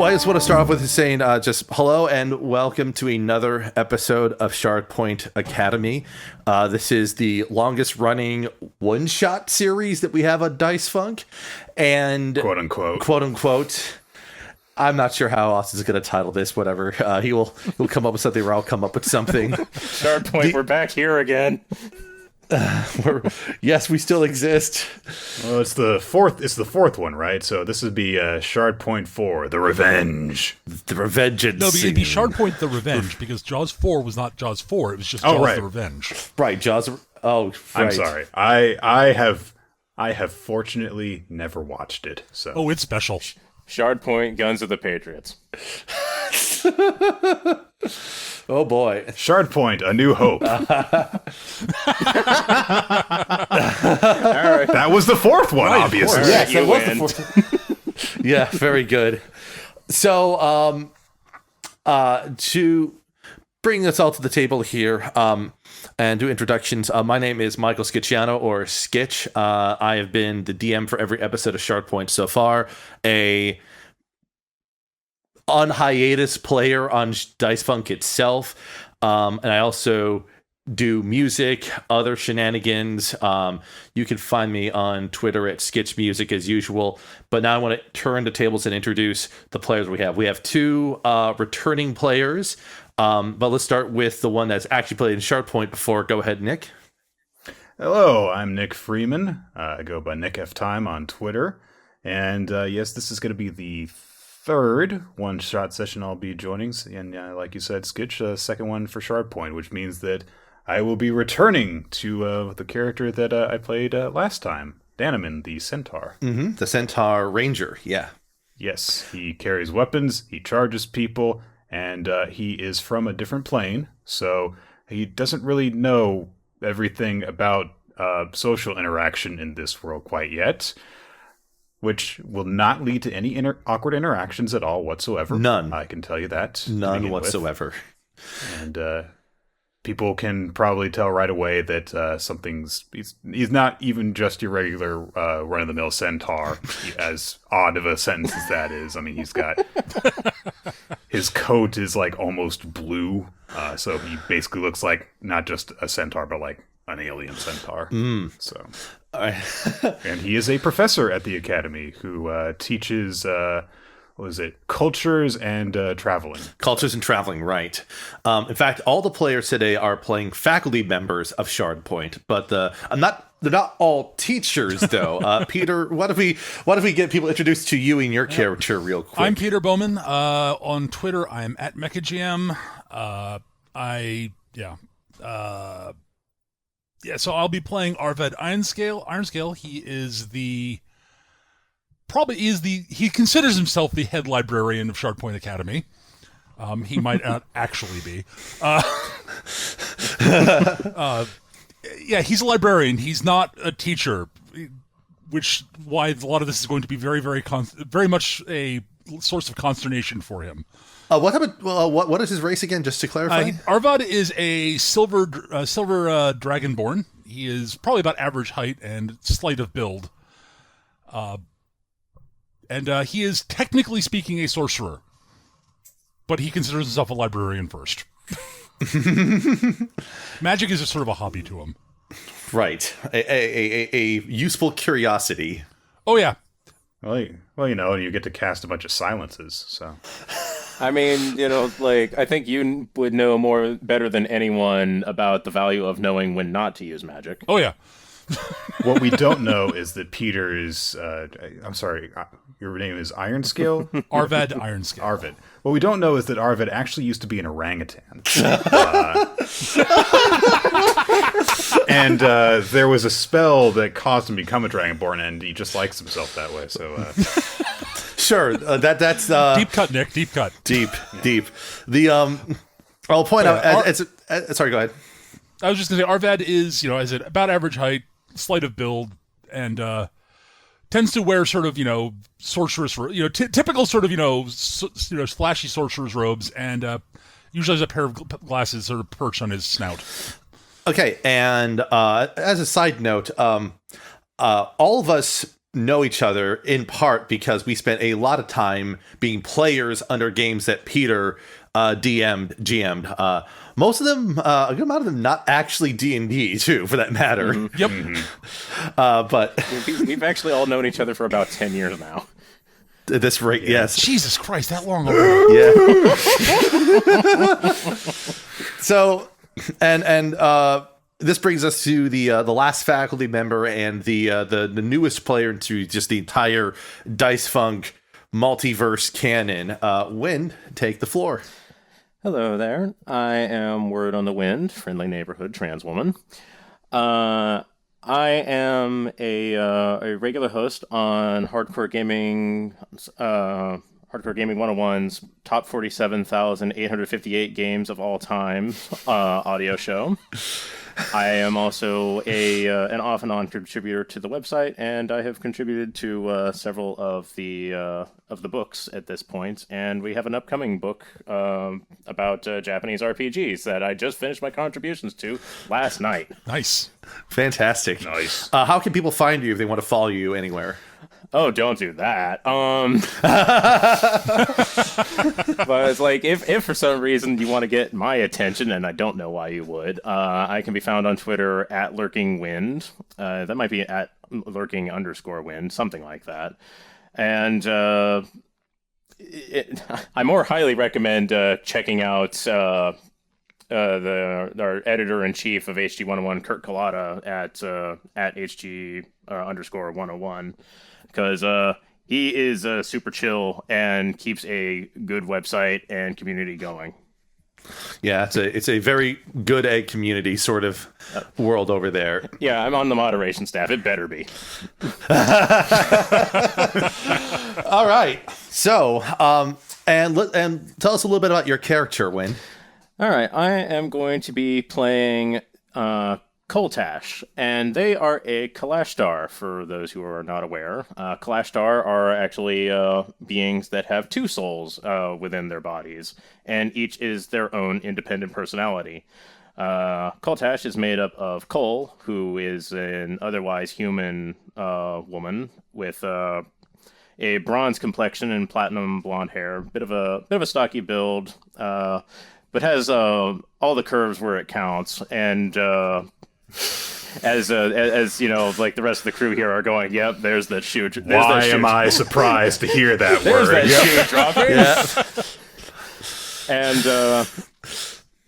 Well, I just want to start off with saying just hello and welcome to another episode of Shardpoint Academy. This is the longest running one-shot series that we have on Dice Funk. And quote unquote. I'm not sure how Austin's going to title this, whatever. He'll come up with something or I'll come up with something. Shardpoint, we're back here again. Yes, we still exist. Well, it's the fourth one, right? So this would be Shardpoint 4, The Revenge. The Revengeance. No, it'd be Shardpoint The Revenge, because Jaws 4 was not Jaws 4, it was just Jaws The Revenge. Right, Jaws. Oh, right. I'm sorry. I have fortunately never watched it. So. Oh, it's special. Shardpoint, Guns of the Patriots. Oh boy. Shardpoint, A New Hope. All right. That was the fourth one, Right, obviously. Yes, You that was win. the fourth. Yeah, very good. So, to bring us all to the table here, and do introductions, my name is Michael Schiciano, or Skitch. I have been the DM for every episode of Shardpoint so far, on hiatus player on Dice Funk itself, and I also do music, other shenanigans. You can find me on Twitter at Skitch Music as usual. But now I want to turn the tables and introduce the players we have. We have two returning players, but let's start with the one that's actually played in Shardpoint before. Go ahead, Nick. Hello, I'm Nick Freeman. I go by Nik of Time on Twitter. And yes, this is going to be the third one-shot session I'll be joining. And like you said, Skitch, second one for Shardpoint, which means that I will be returning to the character that I played last time, Danamin, the centaur. Mm-hmm. The Centaur Ranger, yeah. Yes, he carries weapons, he charges people, and he is from a different plane, so he doesn't really know everything about social interaction in this world quite yet, which will not lead to any awkward interactions at all whatsoever. None. I can tell you that. None whatsoever. And people can probably tell right away that he's not even just your regular run-of-the-mill centaur, as odd of a sentence as that is. I mean, he's got... his coat is like almost blue, so he basically looks like not just a centaur, but like an alien centaur. So, and he is a professor at the academy who teaches... cultures and traveling. Cultures and traveling, right. In fact, all the players today are playing faculty members of Shardpoint, but they're not all teachers, though. Peter, what if we get people introduced to you and your character real quick? I'm Peter Bowman. On Twitter, I'm at MechaGM. So I'll be playing Aarvaad Ironscale. He considers himself the head librarian of Shardpoint Academy. He might not actually be. He's a librarian. He's not a teacher, which why a lot of this is going to be very, very, very much a source of consternation for him. What is his race again? Just to clarify, Aarvaad is a silver dragonborn. He is probably about average height and slight of build. And he is, technically speaking, a sorcerer. But he considers himself a librarian first. Magic is just sort of a hobby to him. Right. A useful curiosity. Oh, yeah. Well, you get to cast a bunch of silences, so... I mean, I think you would know better than anyone about the value of knowing when not to use magic. Oh, yeah. What we don't know is that Peter is... I'm sorry, your name is Ironscale? Aarvaad Ironscale. Aarvaad. What we don't know is that Aarvaad actually used to be an orangutan. And there was a spell that caused him to become a dragonborn, and he just likes himself that way, so... Sure, that's... Deep cut, Nick, deep cut. Deep. I'll point out... sorry, go ahead. I was just going to say, Aarvaad is, as at about average height, slight of build, and tends to wear sort of, sorceress, typical sort of, flashy sorcerer's robes, and usually has a pair of glasses sort of perched on his snout. Okay, and as a side note, all of us know each other in part because we spent a lot of time being players under games that Peter GM'd. Most of them, a good amount of them, not actually D&D too, for that matter. Mm-hmm. Yep. But We've actually all known each other for about 10 years now. at this rate, yes. Jesus Christ, that long already. Yeah. So, and this brings us to the last faculty member and the newest player into just the entire Dice Funk multiverse canon. Wynn, take the floor. Hello there. I am Word on the Wind, friendly neighborhood trans woman. I am a regular host on Hardcore Gaming 101's top 47,858 games of all time audio show. I am also an off and on contributor to the website, and I have contributed to several of the books at this point. And we have an upcoming book about Japanese RPGs that I just finished my contributions to last night. Nice. Fantastic. Nice. How can people find you if they want to follow you anywhere? Oh, don't do that. But it's like, if for some reason you want to get my attention, and I don't know why you would, I can be found on Twitter at LurkingWind. That might be at _wind, something like that. And I more highly recommend checking out our editor-in-chief of HG101, Kurt Collada, at HG _101. Because he is super chill and keeps a good website and community going. Yeah, it's a very good egg community sort of world over there. Yeah, I'm on the moderation staff. It better be. All right. So, and tell us a little bit about your character, Wynn. All right, I am going to be playing Coltash, and they are a kalashtar, for those who are not aware. Kalashtar are actually beings that have two souls within their bodies, and each is their own independent personality. Coltash is made up of Cole, who is an otherwise human woman with a bronze complexion and platinum blonde hair, bit of a stocky build, but has all the curves where it counts, and as you know, like the rest of the crew here are going, yep, there's that shoe. Why am I surprised to hear that there's word? that shoe dropping. And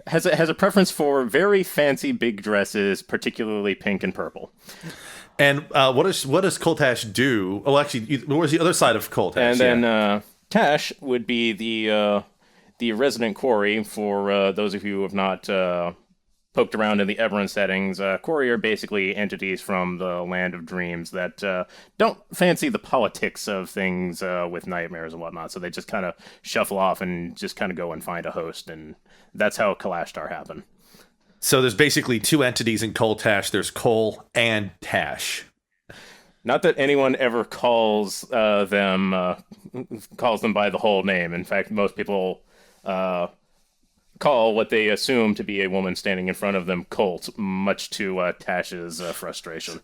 has a preference for very fancy big dresses, particularly pink and purple. And what does Coltash do? Oh, actually, where's the other side of Coltash? And then Tash would be the resident quarry. For those of you who have not poked around in the Everin settings, quarry are basically entities from the land of dreams that don't fancy the politics of things with nightmares and whatnot, so they just kind of shuffle off and just kind of go and find a host, and that's how Kalashtar happen. So there's basically two entities in Coltash. There's Cole and Tash. Not that anyone ever calls them by the whole name. In fact, most people call what they assume to be a woman standing in front of them Colt, much to Tash's frustration.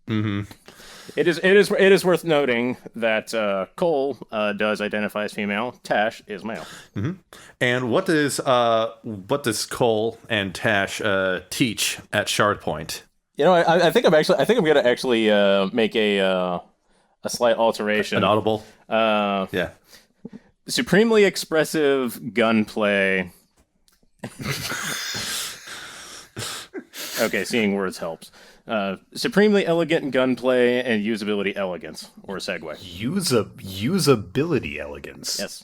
Mm-hmm. It is worth noting that Cole does identify as female. Tash is male. Mm-hmm. And what does Cole and Tash teach at Shardpoint? You know, I think I'm gonna actually make a slight alteration. An audible. Yeah. Supremely expressive gunplay. Okay, seeing words helps. Supremely elegant gunplay and usability elegance, or segue. Usability elegance. Yes.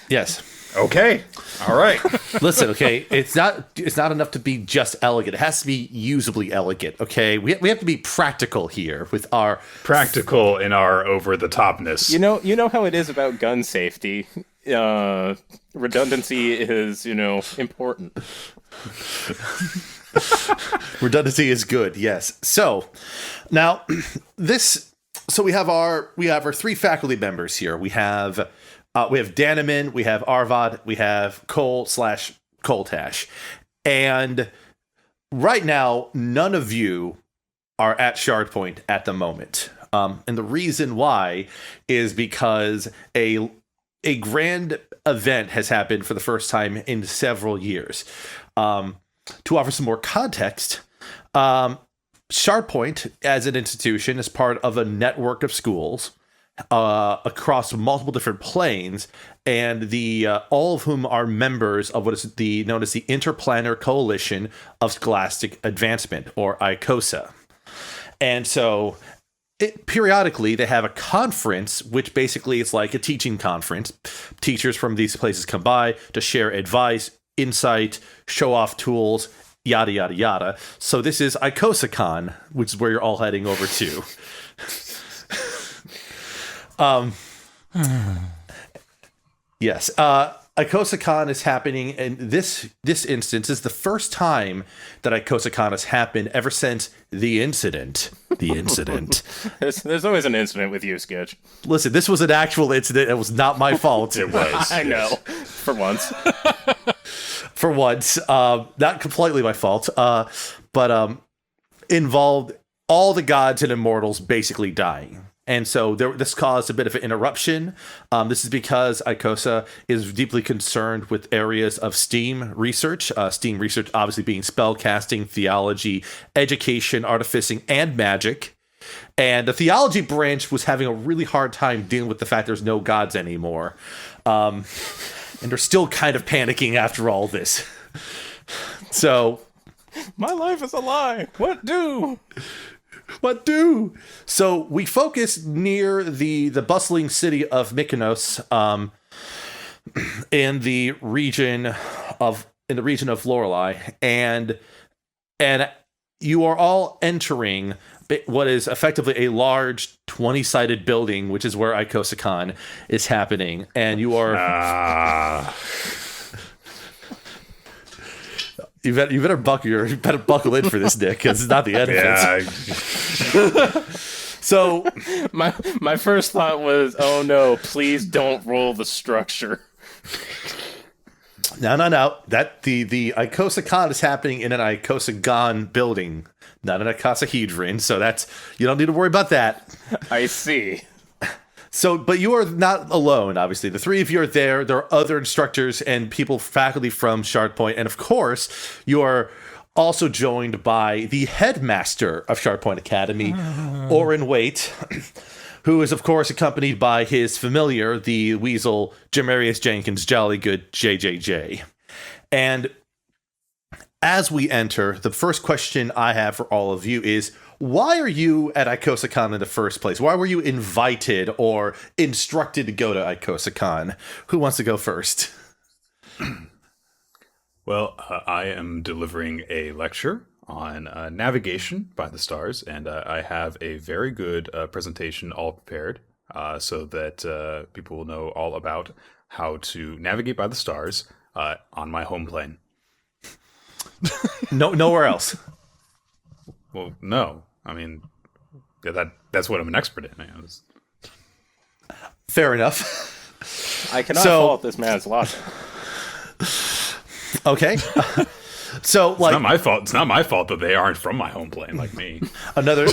Yes. Okay. All right. Listen, okay, it's not enough to be just elegant. It has to be usably elegant, okay? We have to be practical here with our Practical in our over-the-topness. You know how it is about gun safety. Redundancy is, important. Redundancy is good, yes. So now we have our three faculty members here. We have Danamin, we have Aarvaad, we have Cole/Coltash. And right now, none of you are at Shardpoint at the moment. And the reason why is because a grand event has happened for the first time in several years. To offer some more context, Shardpoint, as an institution, is part of a network of schools across multiple different planes, and all of whom are members of what is known as the Interplanar Coalition of Scholastic Advancement, or ICOSA. And so periodically they have a conference, which basically is like a teaching conference. Teachers from these places come by to share advice, insight, show off tools, yada, yada, yada. So this is ICOSACon, which is where you're all heading over to. Yes. ICOSACon is happening, and this instance is the first time that ICOSACon has happened ever since the incident. The incident. There's always an incident with you, Skitch. Listen, this was an actual incident. It was not my fault. It was. I know. For once. For once. Not completely my fault. But involved all the gods and immortals basically dying. And so this caused a bit of an interruption. This is because ICOSA is deeply concerned with areas of STEAM research. STEAM research obviously being spellcasting, theology, education, artificing, and magic. And the theology branch was having a really hard time dealing with the fact there's no gods anymore. And they're still kind of panicking after all this. So... My life is a lie. What do? What do? So we focus near the bustling city of Mykonos, in the region of Lorelei, and you are all entering what is effectively a large 20-sided building, which is where ICOSACon is happening, and you are. You better buckle in for this, Nick, because it's not the end of it. So my first thought was, oh no, please don't roll the structure. No. That the ICOSACon is happening in an ICOSAGON building, not an icosahedron. So you don't need to worry about that. I see. So, but you are not alone, obviously. The three of you are there. There are other instructors and faculty from Shardpoint. And of course, you are also joined by the headmaster of Shardpoint Academy, Oren Waite, who is, of course, accompanied by his familiar, the weasel, Jamarius Jenkins, jolly good JJJ. And as we enter, the first question I have for all of you is, why are you at ICOSACon in the first place? Why were you invited or instructed to go to ICOSACon? Who wants to go first? Well, I am delivering a lecture on navigation by the stars, and I have a very good presentation all prepared so that people will know all about how to navigate by the stars on my home plane. Nowhere else. Well, no. I mean, that's what I'm an expert in. Fair enough. I cannot fault this man's logic. Okay. So, it's not my fault. It's not my fault that they aren't from my home plane like me. Another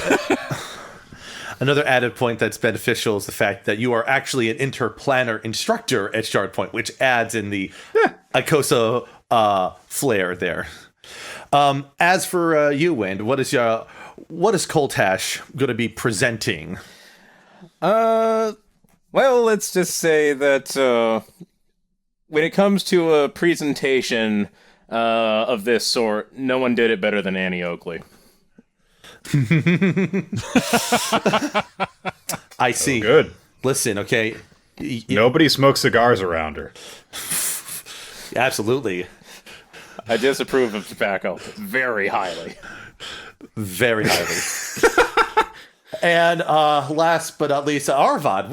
added point that's beneficial is the fact that you are actually an interplanar instructor at Shardpoint, which adds in the ICOSA flair there. As for you, Wind, what is Coltash going to be presenting? Well, let's just say that when it comes to a presentation of this sort, no one did it better than Annie Oakley. I see. Oh, good. Listen, okay. Nobody smokes cigars around her. Absolutely. I disapprove of tobacco very highly. Very highly. And last but not least, Aarvaad,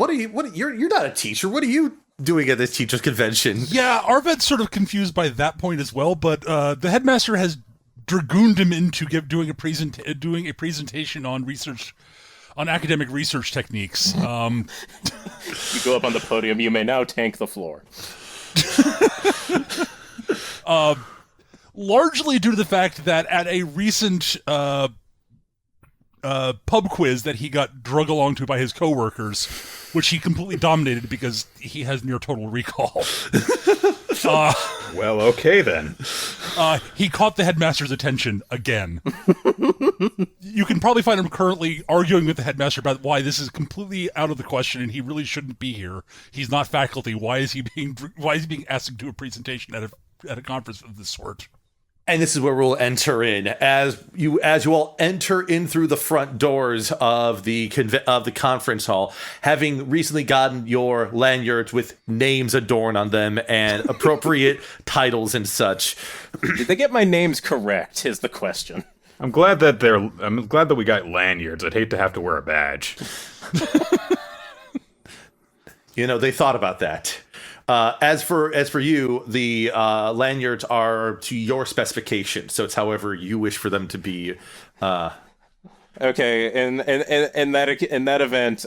you're not a teacher. What are you doing at this teachers convention? Yeah, Aarvaad's sort of confused by that point as well, but the headmaster has dragooned him into doing a presentation on academic research techniques. You go up on the podium, you may now tank the floor. Largely due to the fact that at a recent pub quiz that he got drug along to by his coworkers, which he completely dominated because he has near total recall. Well, okay then. He caught the headmaster's attention again. You can probably find him currently arguing with the headmaster about why this is completely out of the question and he really shouldn't be here. He's not faculty. Why is he being asked to do a presentation at a conference of this sort? And this is where we'll enter in as you all enter in through the front doors of the conference hall, having recently gotten your lanyards with names adorned on them and appropriate titles and such. Did they get my names correct? Is the question. I'm glad that we got lanyards. I'd hate to have to wear a badge. They thought about that. As for you, the lanyards are to your specification, so it's however you wish for them to be. Okay, in that event,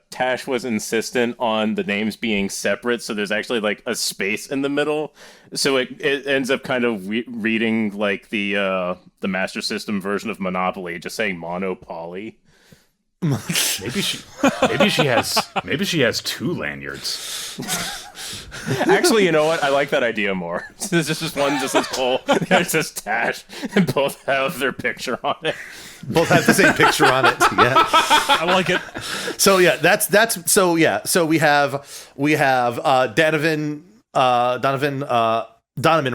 Tash was insistent on the names being separate, so there's actually like a space in the middle, so it ends up kind of reading like the Master System version of Monopoly, just saying Monopoly. Maybe she has two lanyards. Actually, you know what? I like that idea more. There's just one just says Cole, it says Tash, and both have their picture on it. Both have the same picture on it. Yeah, I like it. So yeah, that's so yeah. So we have Danamin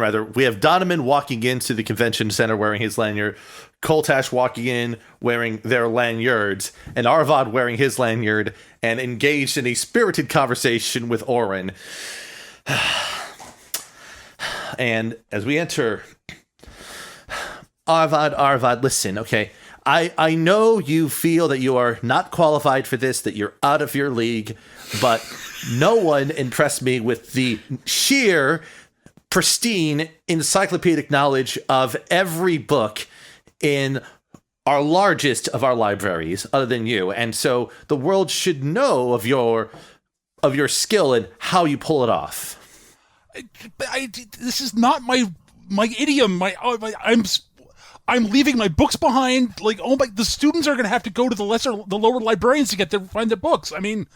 rather. We have Danamin walking into the convention center wearing his lanyard, Coltash walking in wearing their lanyards, and Aarvaad wearing his lanyard and engaged in a spirited conversation with Oren. And as we enter, Aarvaad, listen, okay. I know you feel that you are not qualified for this, that you're out of your league, but no one impressed me with the sheer, pristine, encyclopedic knowledge of every book in our largest of our libraries, other than you. And so the world should know of your skill and how you pull it off. This is not my idiom. I'm leaving my books behind. Like, the students are going to have to go to the lower librarians to find their books. I mean,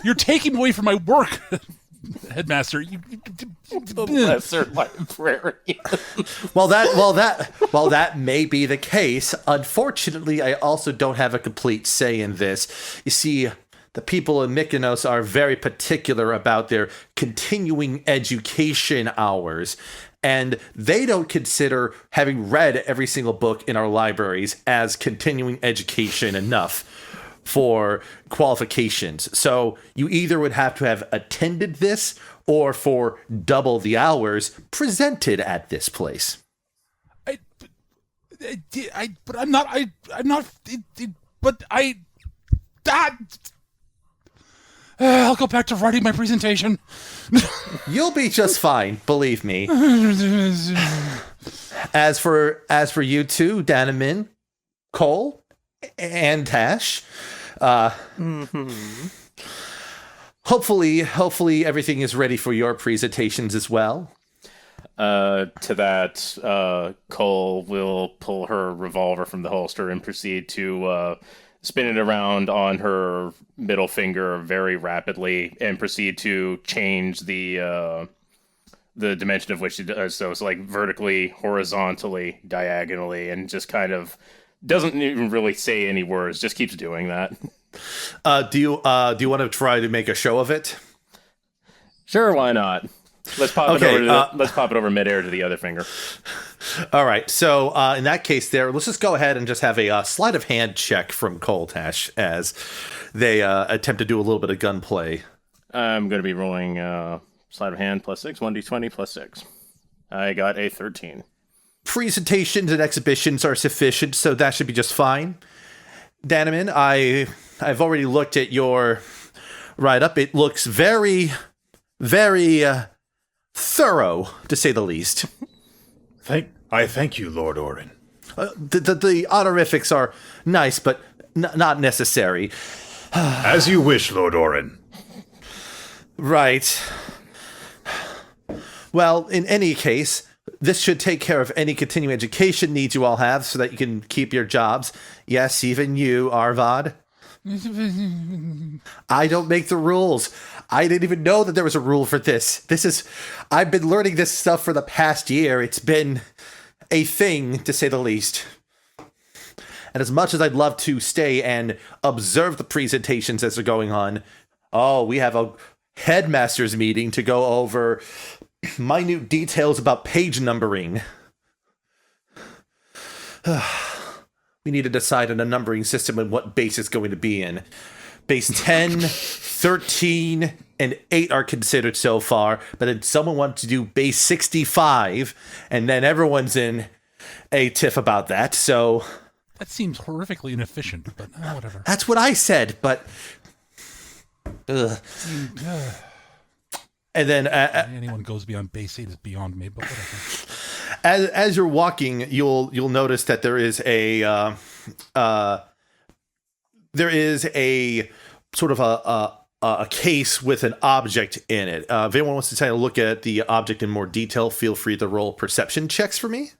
you're taking away from my work, headmaster. The lesser librarian. Well, that may be the case. Unfortunately, I also don't have a complete say in this. You see, the people in Mykonos are very particular about their continuing education hours, and they don't consider having read every single book in our libraries as continuing education enough for qualifications. So you either would have to have attended this or for double the hours presented at this place. I'll go back to writing my presentation. You'll be just fine, believe me. As for you two, Danamin, Cole, and Tash, hopefully everything is ready for your presentations as well. To that, Cole will pull her revolver from the holster and proceed to spin it around on her middle finger very rapidly and proceed to change the dimension of which she does so. So like vertically, horizontally, diagonally, and just kind of doesn't even really say any words, just keeps doing that. Do you want to try to make a show of it? Sure, why not? Let's pop it over midair to the other finger. All right. So in that case, let's just go ahead and just have a sleight of hand check from Coltash as they attempt to do a little bit of gunplay. I'm going to be rolling sleight of hand +6, 1d20 +6. I got a 13. Presentations and exhibitions are sufficient, so that should be just fine. Danamin, I've already looked at your write-up. It looks very, very thorough, to say the least. I thank you, Lord Oren. The honorifics are nice, but not necessary. As you wish, Lord Oren. Right. Well, in any case, This should take care of any continuing education needs you all have so that you can keep your jobs. Yes, even you, Aarvaad. I don't make the rules. I didn't even know that there was a rule for this. I've been learning this stuff for the past year. It's been a thing, to say the least. And as much as I'd love to stay and observe the presentations as they're going on, we have a headmaster's meeting to go over minute details about page numbering. We need to decide on a numbering system and what base it's going to be in. Base 10, 13, and 8 are considered so far, but then someone wants to do base 65, and then everyone's in a tiff about that, so... That seems horrifically inefficient, but whatever. That's what I said, but... Ugh. And then... anyone goes beyond base 8 is beyond me, but whatever. As you're walking, you'll notice that there is a sort of a case with an object in it. If anyone wants to take a look at the object in more detail, feel free to roll perception checks for me.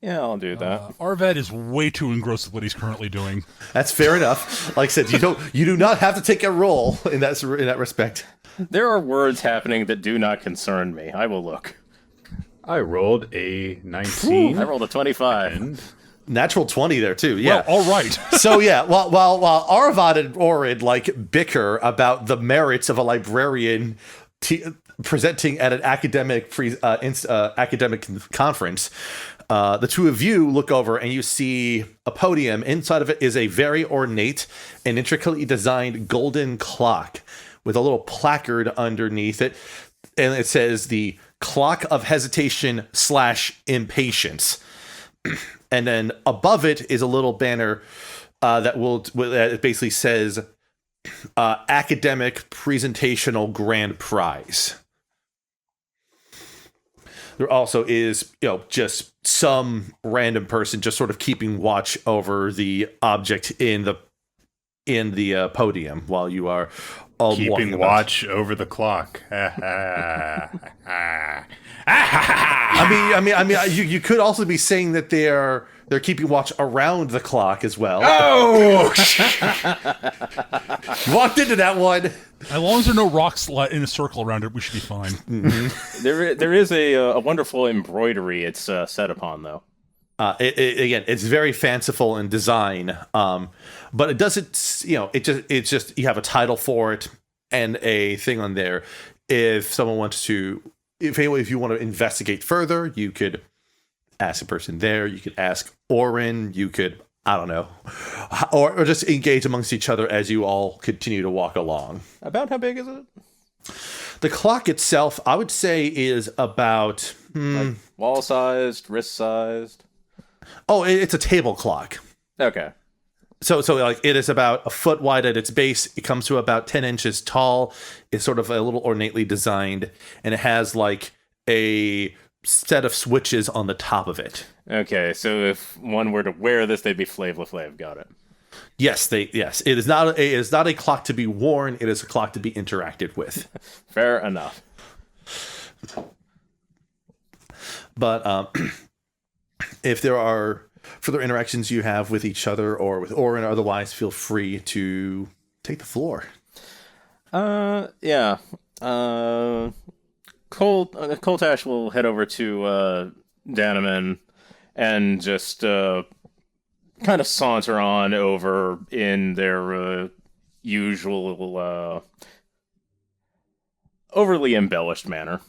Yeah, I'll do that. Aarvaad is way too engrossed with what he's currently doing. That's fair enough. Like I said, you do not have to take a roll in that respect. There are words happening that do not concern me. I will look. I rolled a 19. I rolled a 25. Natural 20 there too. Yeah. Well, all right. So yeah, while Aarvaad and Orin bicker about the merits of a librarian presenting at an academic conference, the two of you look over and you see a podium. Inside of it is a very ornate and intricately designed golden clock with a little placard underneath it, and it says the Clock of Hesitation / Impatience. And then above it is a little banner that basically says Academic Presentational Grand Prize. There also is, just some random person just sort of keeping watch over the object in the podium while you are all keeping watch over the clock. I mean, you could also be saying that they're keeping watch around the clock as well. Oh! Walked into that one. As long as there are no rocks in a circle around it, we should be fine. Mm-hmm. There is a wonderful embroidery it's set upon, though. Again, it's very fanciful in design, but it doesn't. It's just you have a title for it and a thing on there. If someone wants to, if you want to investigate further, you could ask a person there. You could ask Orin. You could, I don't know, or just engage amongst each other as you all continue to walk along. About how big is it? The clock itself, I would say, is about like wall-sized, wrist-sized. Oh, it's a table clock. Okay. So like it is about a foot wide at its base. It comes to about 10 inches tall. It's sort of a little ornately designed, and it has like a set of switches on the top of it. Okay, so if one were to wear this, they'd be Flav LaFlav. Got it. Yes, Yes, it is not a clock to be worn. It is a clock to be interacted with. Fair enough. But if there are further interactions you have with each other or with Orin or otherwise, feel free to take the floor. Yeah. Coltash will head over to Danamin and just kind of saunter on over in their usual overly embellished manner.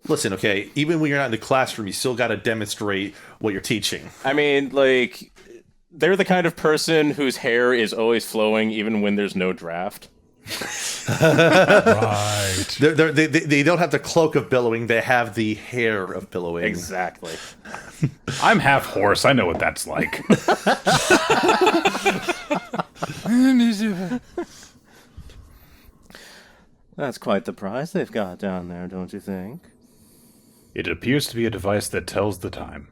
Listen, okay, even when you're not in the classroom, you still got to demonstrate what you're teaching. I mean, like, they're the kind of person whose hair is always flowing even when there's no draft. Right. They don't have the cloak of billowing, they have the hair of billowing. Exactly. I'm half horse. I know what that's like. That's quite the prize they've got down there, don't you think? It appears to be a device that tells the time.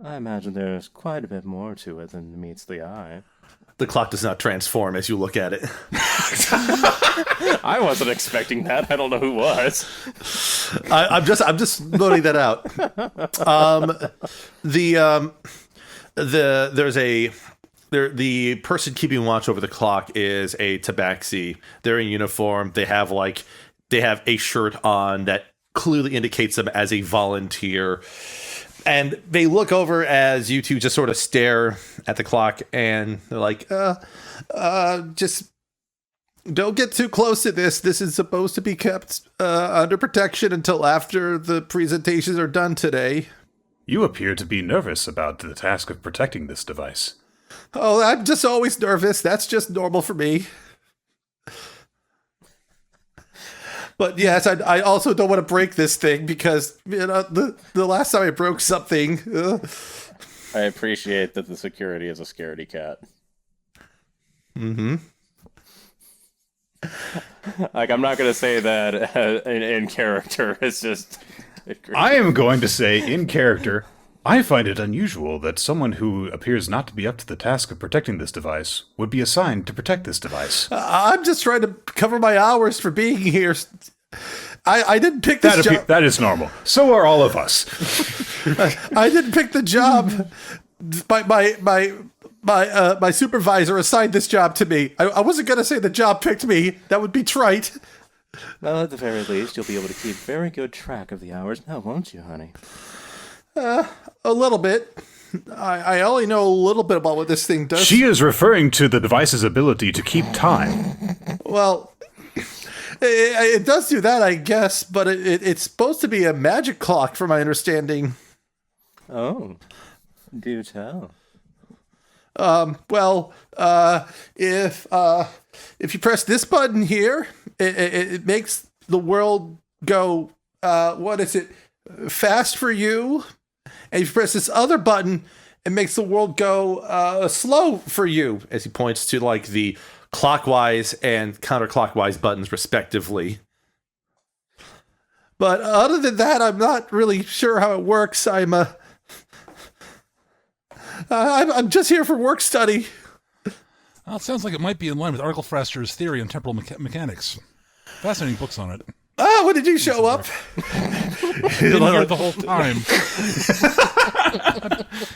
I imagine there's quite a bit more to it than meets the eye. the clock does not transform as you look at it. I wasn't expecting that. I don't know who was. I'm just loading that out. The person keeping watch over the clock is a tabaxi. They're in uniform. They have a shirt on that clearly indicates them as a volunteer. And they look over as you two just sort of stare at the clock, and they're like, just don't get too close to this. This is supposed to be kept under protection until after the presentations are done today. You appear to be nervous about the task of protecting this device. Oh, I'm just always nervous. That's just normal for me. But yes, I also don't want to break this thing because the last time I broke something. I appreciate that the security is a scaredy cat. Mm-hmm. Like, I'm not going to say that in character. It's just... I am going to say, in character, I find it unusual that someone who appears not to be up to the task of protecting this device would be assigned to protect this device. I'm just trying to cover my hours for being here. I didn't pick this job. That is normal. So are all of us. I didn't pick the job. My supervisor assigned this job to me. I wasn't going to say the job picked me. That would be trite. Well, at the very least, you'll be able to keep very good track of the hours now, won't you, honey? A little bit. I only know a little bit about what this thing does. She is referring to the device's ability to keep time. Well, it does do that, I guess, but it's supposed to be a magic clock, from my understanding. Oh, do tell. Well, if you press this button here, it makes the world go, what is it, fast for you. And if you press this other button, it makes the world go slow for you, as he points to like the clockwise and counterclockwise buttons, respectively. But other than that, I'm not really sure how it works. I'm just here for work study. Well, it sounds like it might be in line with Arklefraster's theory on temporal mechanics. Fascinating books on it. Ah, when did you show up? Been here the whole time.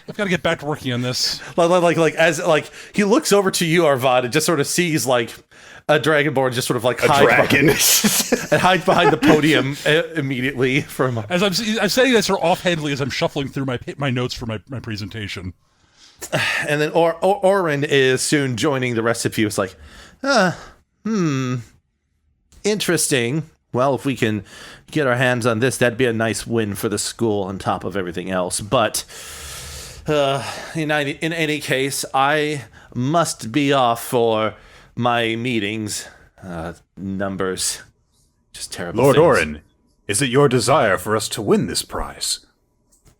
I've got to get back to working on this. As he looks over to you, Aarvaad, and just sort of sees like a dragonborn just sort of like hide behind the podium immediately from. As I'm saying this sort of offhandedly as I'm shuffling through my notes for my presentation. And then Orin is soon joining the rest of you. It's like, interesting. Well, if we can get our hands on this, that'd be a nice win for the school on top of everything else. But in any case, I must be off for my meetings. Numbers. Just terrible Lord things. Orin, is it your desire for us to win this prize?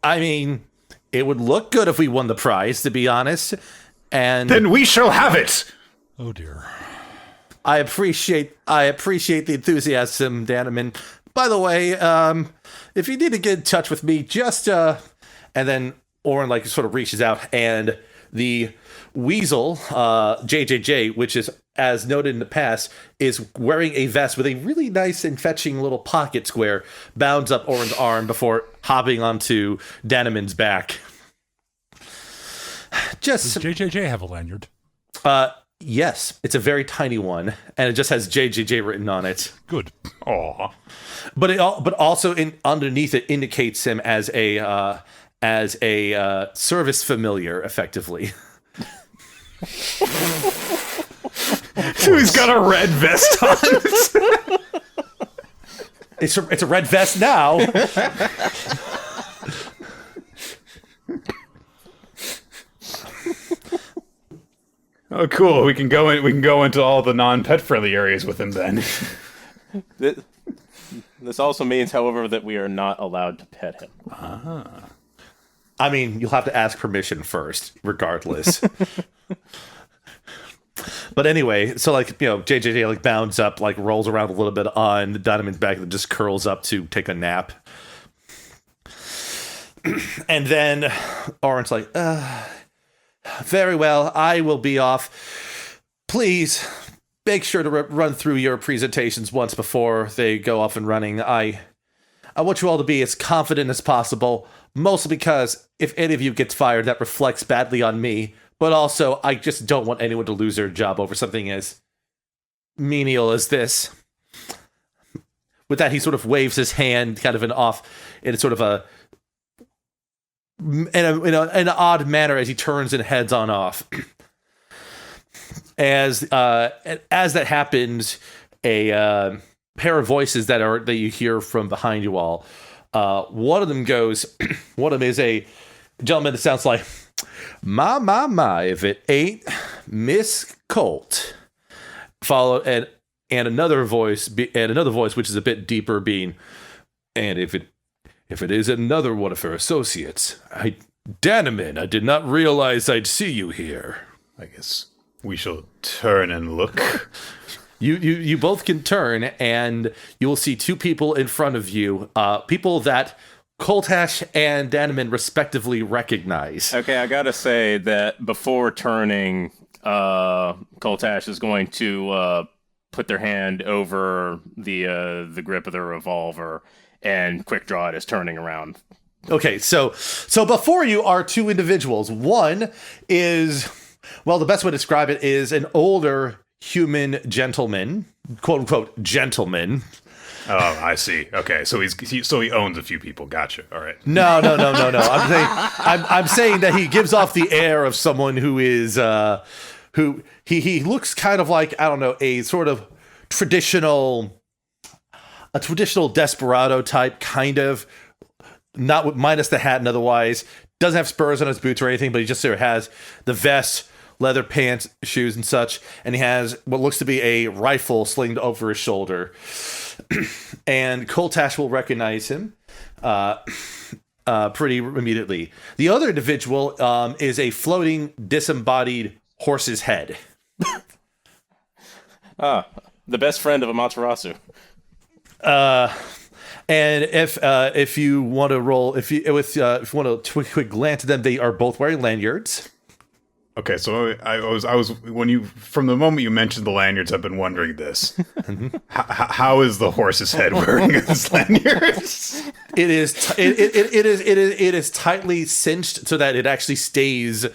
I mean, it would look good if we won the prize, to be honest. And then we shall have it! Oh, dear. I appreciate the enthusiasm, Danamin. By the way, if you need to get in touch with me, just and then Orin like sort of reaches out, and the weasel, JJJ, which is as noted in the past, is wearing a vest with a really nice and fetching little pocket square, bounds up Orin's arm before hopping onto Danamin's back. Does JJJ have a lanyard? Yes, it's a very tiny one, and it just has JJJ written on it. Good. Aw. But also underneath it indicates him as a service familiar, effectively. So he's got a red vest on. It's a red vest now. Oh, cool. We can go into all the non-pet friendly areas with him then. This also means, however, that we are not allowed to pet him. I mean, you'll have to ask permission first, regardless. But anyway, so JJJ like bounds up, like rolls around a little bit on Danamin's back, and just curls up to take a nap. And then Orin's like, Very well, I will be off. Please make sure to run through your presentations once before they go off and running. I want you all to be as confident as possible, mostly because if any of you gets fired, that reflects badly on me. But also, I just don't want anyone to lose their job over something as menial as this. With that, he sort of waves his hand kind of in sort of an odd manner as he turns and heads on off. As that happens, a pair of voices that you hear from behind you all. One of them is a gentleman that sounds like, my, if it ain't Miss Colt. Followed and another voice which is a bit deeper, being, and if it is another one of her associates, Danamin, I did not realize I'd see you here. I guess we shall turn and look. You both can turn, and you will see two people in front of you, people that Coltash and Danamin respectively recognize. Okay, I gotta say that before turning, Coltash is going to put their hand over the grip of the revolver and quick draw it as turning around. Okay, so before you are two individuals. One is, well, the best way to describe it is an older human gentleman, quote unquote gentleman. Oh, I see. Okay, so he owns a few people. Gotcha. All right. No. I'm saying that he gives off the air of someone who is who he looks kind of like, I don't know, a sort of traditional desperado type, kind of, not with, minus the hat and otherwise. Doesn't have spurs on his boots or anything, but he just sort of has the vest, leather pants, shoes and such, and he has what looks to be a rifle slinged over his shoulder. And Coltash will recognize him pretty immediately. The other individual is a floating, disembodied horse's head. The best friend of Amaterasu. And if you want to roll, if you want to quick glance at them, they are both wearing lanyards. Okay, so I was when you, from the moment you mentioned the lanyards, I've been wondering this. How is the horse's head wearing his lanyards? It is tightly cinched so that it actually stays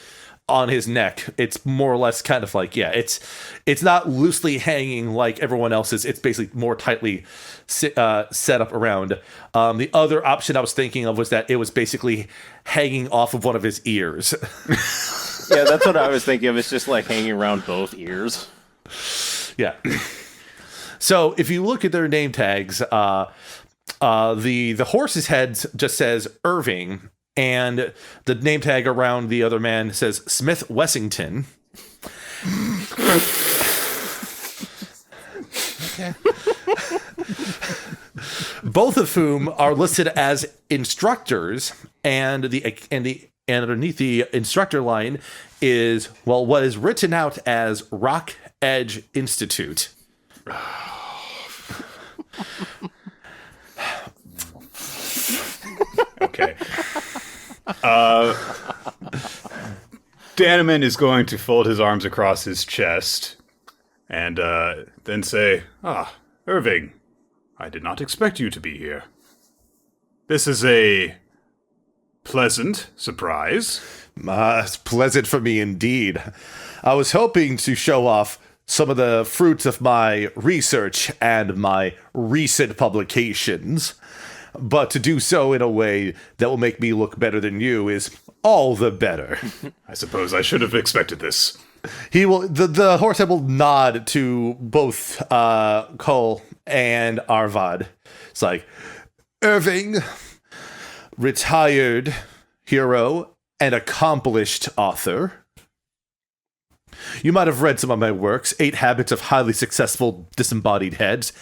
on his neck. It's more or less kind of like, yeah, it's not loosely hanging like everyone else's. It's basically more tightly set up around. The other option I was thinking of was that it was basically hanging off of one of his ears. Yeah, that's what I was thinking of. It's just like hanging around both ears. Yeah. So if you look at their name tags, the horse's head just says Irving, and the name tag around the other man says Smith Wessington. Okay. Both of whom are listed as instructors, and underneath the instructor line is, well, what is written out as Rock Edge Institute. Okay. Danamin is going to fold his arms across his chest and then say, Irving, I did not expect you to be here. This is a pleasant surprise. It's pleasant for me indeed. I was hoping to show off some of the fruits of my research and my recent publications, but to do so in a way that will make me look better than you is all the better. I suppose I should have expected this. He will. The horsehead will nod to both Cole and Aarvaad. It's like, Irving, retired hero and accomplished author. You might have read some of my works, 8 Habits of Highly Successful Disembodied Heads,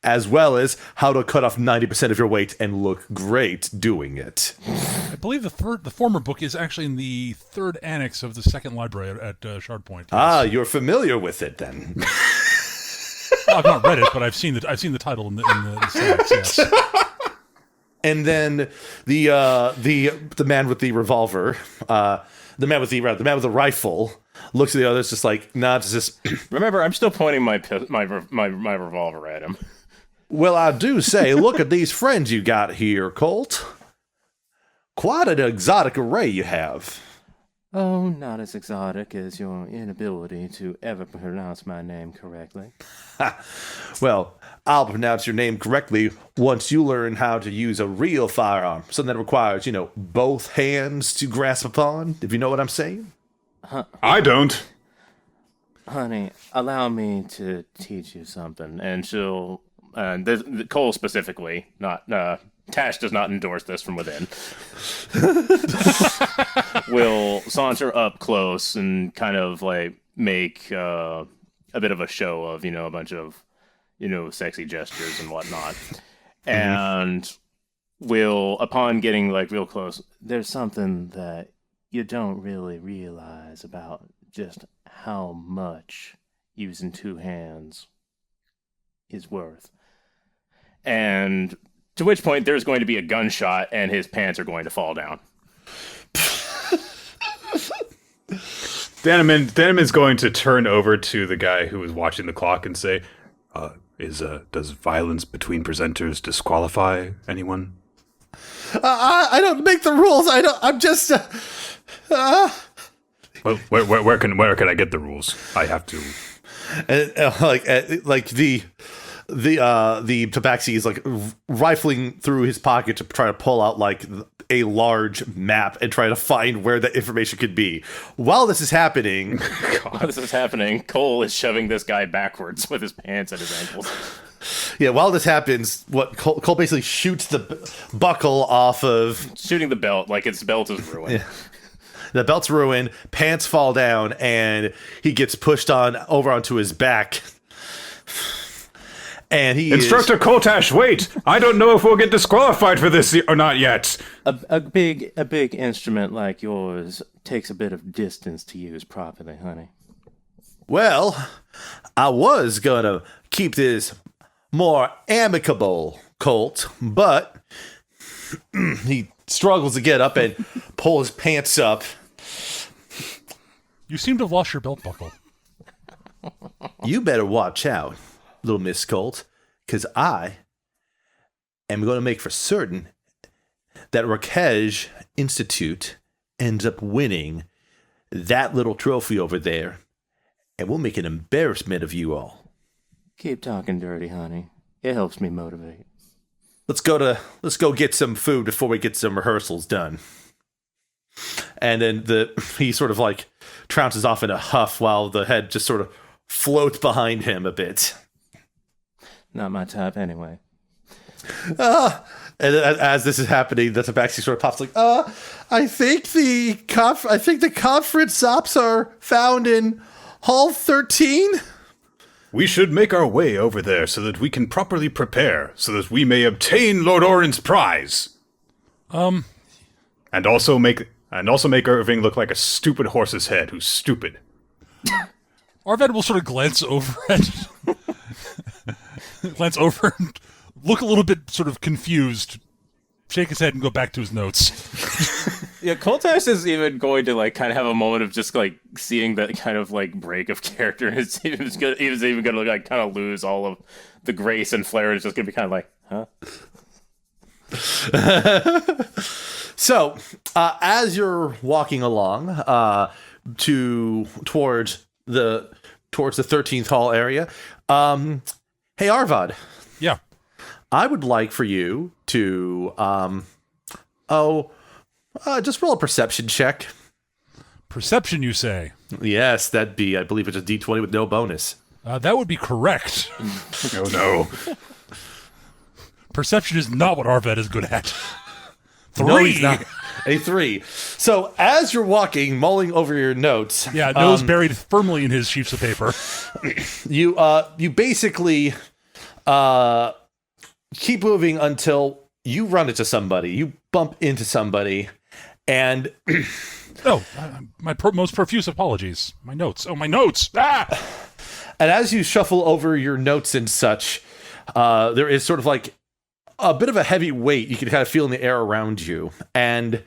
as well as How to Cut Off 90% of Your Weight and Look Great Doing It. I believe the former book is actually in the third annex of the second library at Shardpoint. Yes. Ah, you're familiar with it then. Well, I've not read it, but I've seen the title in the series, yes. And then the man with the revolver, the man with the rifle looks at the others, just like nods. Just Remember, I'm still pointing my revolver at him. well, I do say, look at these friends you got here, Colt. Quite an exotic array you have. Oh, not as exotic as your inability to ever pronounce my name correctly. Well, I'll pronounce your name correctly once you learn how to use a real firearm, something that requires, both hands to grasp upon, if you know what I'm saying. I don't. Honey, allow me to teach you something. And she'll, Cole specifically, not Tash does not endorse this from within. Will saunter up close and kind of like make a bit of a show of, a bunch of, sexy gestures and whatnot. And will, upon getting like real close, there's something that you don't really realize about just how much using two hands is worth. And to which point there's going to be a gunshot and his pants are going to fall down. Danamin's going to turn over to the guy who was watching the clock and say, does violence between presenters disqualify anyone? I don't make the rules. I'm just. Well, where can I get the rules? I have to. And the tabaxi is like rifling through his pocket to try to pull out like a large map and try to find where that information could be. While this is happening, Cole is shoving this guy backwards with his pants at his ankles. Yeah, while this happens, Cole basically shoots the buckle off of... Shooting the belt, like its belt is ruined. Yeah. The belt's ruined, pants fall down, and he gets pushed over onto his back. And Instructor Coltash, wait! I don't know if we'll get disqualified for this or not yet. A big instrument like yours takes a bit of distance to use properly, honey. Well, I was gonna keep this more amicable, Colt, but he struggles to get up and pull his pants up. You seem to have lost your belt buckle. You better watch out, little Miss Colt, because I am going to make for certain that Rakej Institute ends up winning that little trophy over there, and we'll make an embarrassment of you all. Keep talking dirty, honey. It helps me motivate. Let's go get some food before we get some rehearsals done. And then he sort of like trounces off in a huff while the head just sort of floats behind him a bit. Not my type anyway. And as this is happening, the tabaxi sort of pops like, I think the conference ops are found in Hall 13. We should make our way over there so that we can properly prepare, so that we may obtain Lord Orin's prize. And also make Irving look like a stupid horse's head who's stupid. Aarvaad will sort of glance over and look a little bit sort of confused, shake his head, and go back to his notes. Yeah, Coltash is even going to like kind of have a moment of just like seeing that kind of like break of character. He was even going to like kind of lose all of the grace and flair. It's just going to be kind of like, huh? So, as you're walking along towards the 13th hall area, hey Aarvaad. Yeah. I would like for you to just roll a perception check. Perception, you say? Yes, that'd be, I believe it's a D20 with no bonus. That would be correct. Oh no. Perception is not what Aarvaad is good at. 3! No, he's not. A 3. So, as you're walking, mulling over your notes... Yeah, nose buried firmly in his sheets of paper. You basically keep moving until you run into somebody. You bump into somebody, and... my most profuse apologies. My notes. Oh, my notes! Ah! And as you shuffle over your notes and such, there is sort of like a bit of a heavy weight you can kind of feel in the air around you. And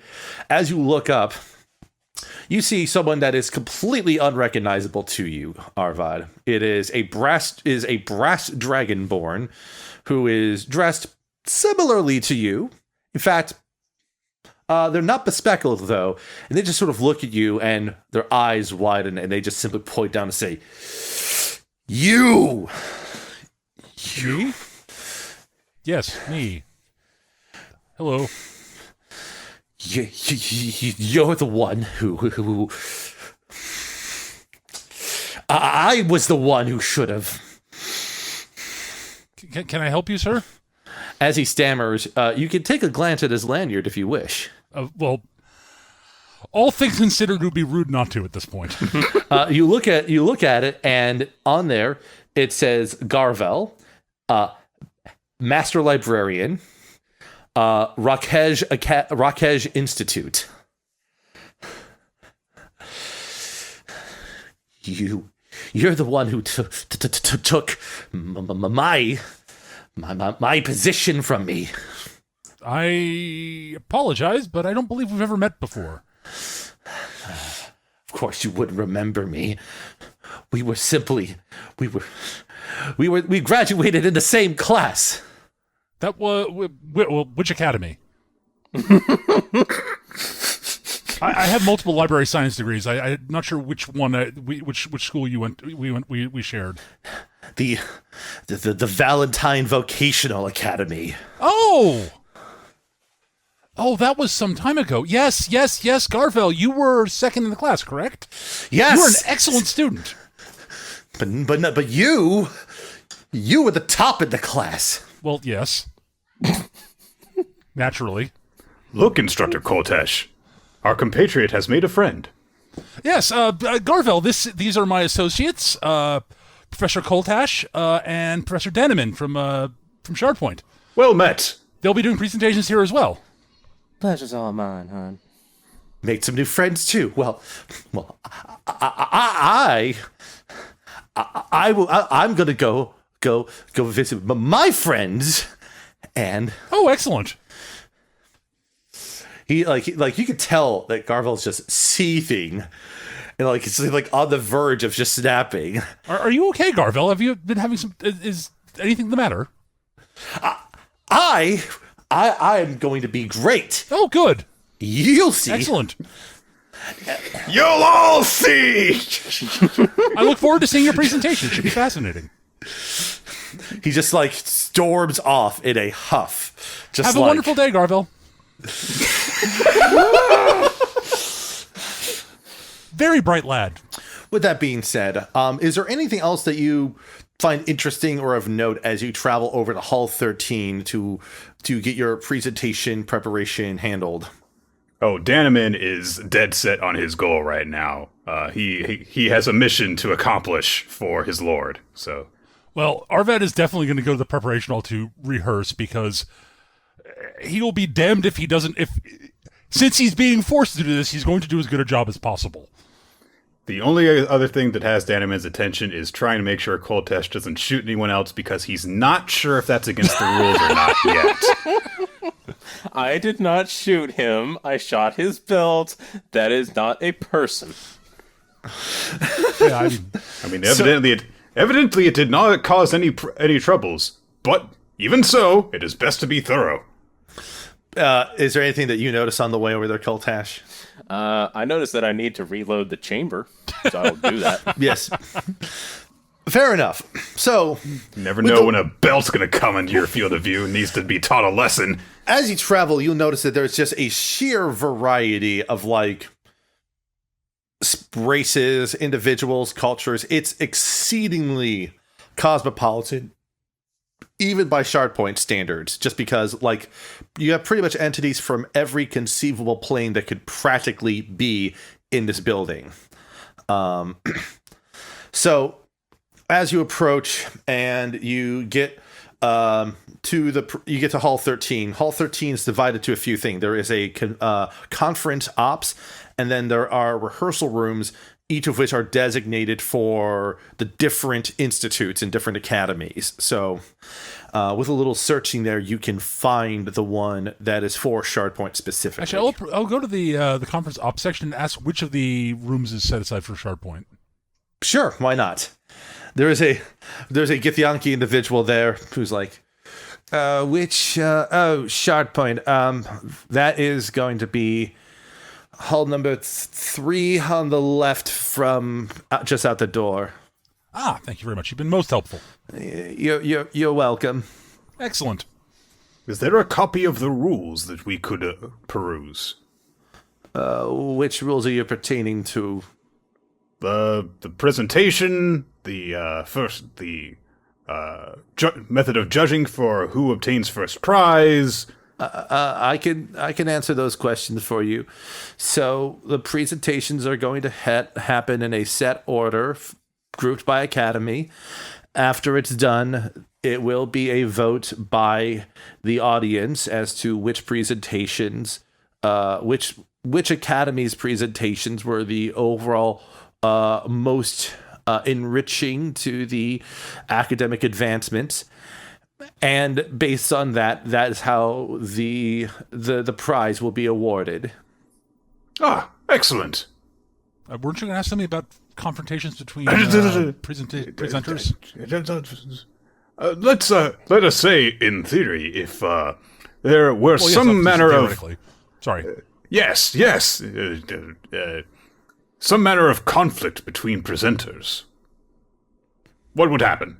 as you look up, You see someone that is completely unrecognizable to you, Aarvaad. It is a brass dragonborn who is dressed similarly to you. In fact, they're not bespectacled though, and they just sort of look at you, and their eyes widen, and they just simply point down and say, "You." You? Yes, me. Hello. You're the one who I was the one who should have. Can I help you, sir? As he stammers, you can take a glance at his lanyard if you wish. Well, all things considered, it would be rude not to at this point. You look at it, and on there it says Garvel, Master Librarian, Rakej Institute. You're the one who took my position from me. I apologize, but I don't believe we've ever met before. Of course you wouldn't remember me. We graduated in the same class. That was which academy? I have multiple library science degrees. I'm not sure which one, which school you went. We shared. The Valentine Vocational Academy. Oh, that was some time ago. Yes, Garvel, you were second in the class, correct? Yes, you were an excellent student. But you were the top in the class. Well, yes, naturally. Look, Instructor Coltash, our compatriot has made a friend. Yes, Garvel, these are my associates, Professor Coltash and Professor Danamin from Shardpoint. Well met. They'll be doing presentations here as well. Pleasure's all mine, hon. Made some new friends too. Well, I'm gonna go visit my friends, and oh, excellent. He you could tell that Garvel's just seething, and it's on the verge of just snapping. Are you okay, Garvel? Have you been having some? Is anything the matter? I am going to be great. Oh, good. You'll see. Excellent. You'll all see. I look forward to seeing your presentation. It should be fascinating. He just storms off in a huff. Just have a wonderful day, Garvel. Very bright lad. With that being said, is there anything else that you find interesting or of note as you travel over to Hall 13 to get your presentation preparation handled? Oh, Danamin is dead set on his goal right now. He has a mission to accomplish for his lord. So, well, Aarvaad is definitely going to go to the preparation hall to rehearse because he will be damned if he doesn't. Since he's being forced to do this, he's going to do as good a job as possible. The only other thing that has Danamin's attention is trying to make sure Coltash doesn't shoot anyone else because he's not sure if that's against the rules or not yet. I did not shoot him. I shot his belt. That is not a person. Yeah, evidently it did not cause any troubles. But even so, it is best to be thorough. Is there anything that you notice on the way over there, Coltash? I noticed that I need to reload the chamber, so I will do that. Yes. Fair enough. So, never know when a belt's going to come into your field of view and needs to be taught a lesson. As you travel, you'll notice that there's just a sheer variety of races, individuals, cultures. It's exceedingly cosmopolitan, even by Shardpoint standards, just because you have pretty much entities from every conceivable plane that could practically be in this building. So as you approach and you get to Hall 13. Hall 13 is divided to a few things. There is a conference ops, and then there are rehearsal rooms each of which are designated for the different institutes and different academies. So with a little searching there, you can find the one that is for Shardpoint specifically. Actually, I'll go to the conference ops section and ask which of the rooms is set aside for Shardpoint. Sure, why not? There's a Githyanki individual there who's like, Shardpoint. That is going to be hall number 3 on the left from just out the door. Ah, thank you very much. You've been most helpful. You're welcome. Excellent. Is there a copy of the rules that we could peruse? Which rules are you pertaining to? The presentation, the method of judging for who obtains first prize. I can answer those questions for you. So the presentations are going to happen in a set order, grouped by academy. After it's done, it will be a vote by the audience as to which presentations, which academy's presentations were the overall most enriching to the academic advancement. And based on that is how the prize will be awarded. Ah, excellent. Weren't you going to ask something about confrontations between presenters? Let us say, in theory, if there were some manner of... Sorry. Yes. Some manner of conflict between presenters. What would happen?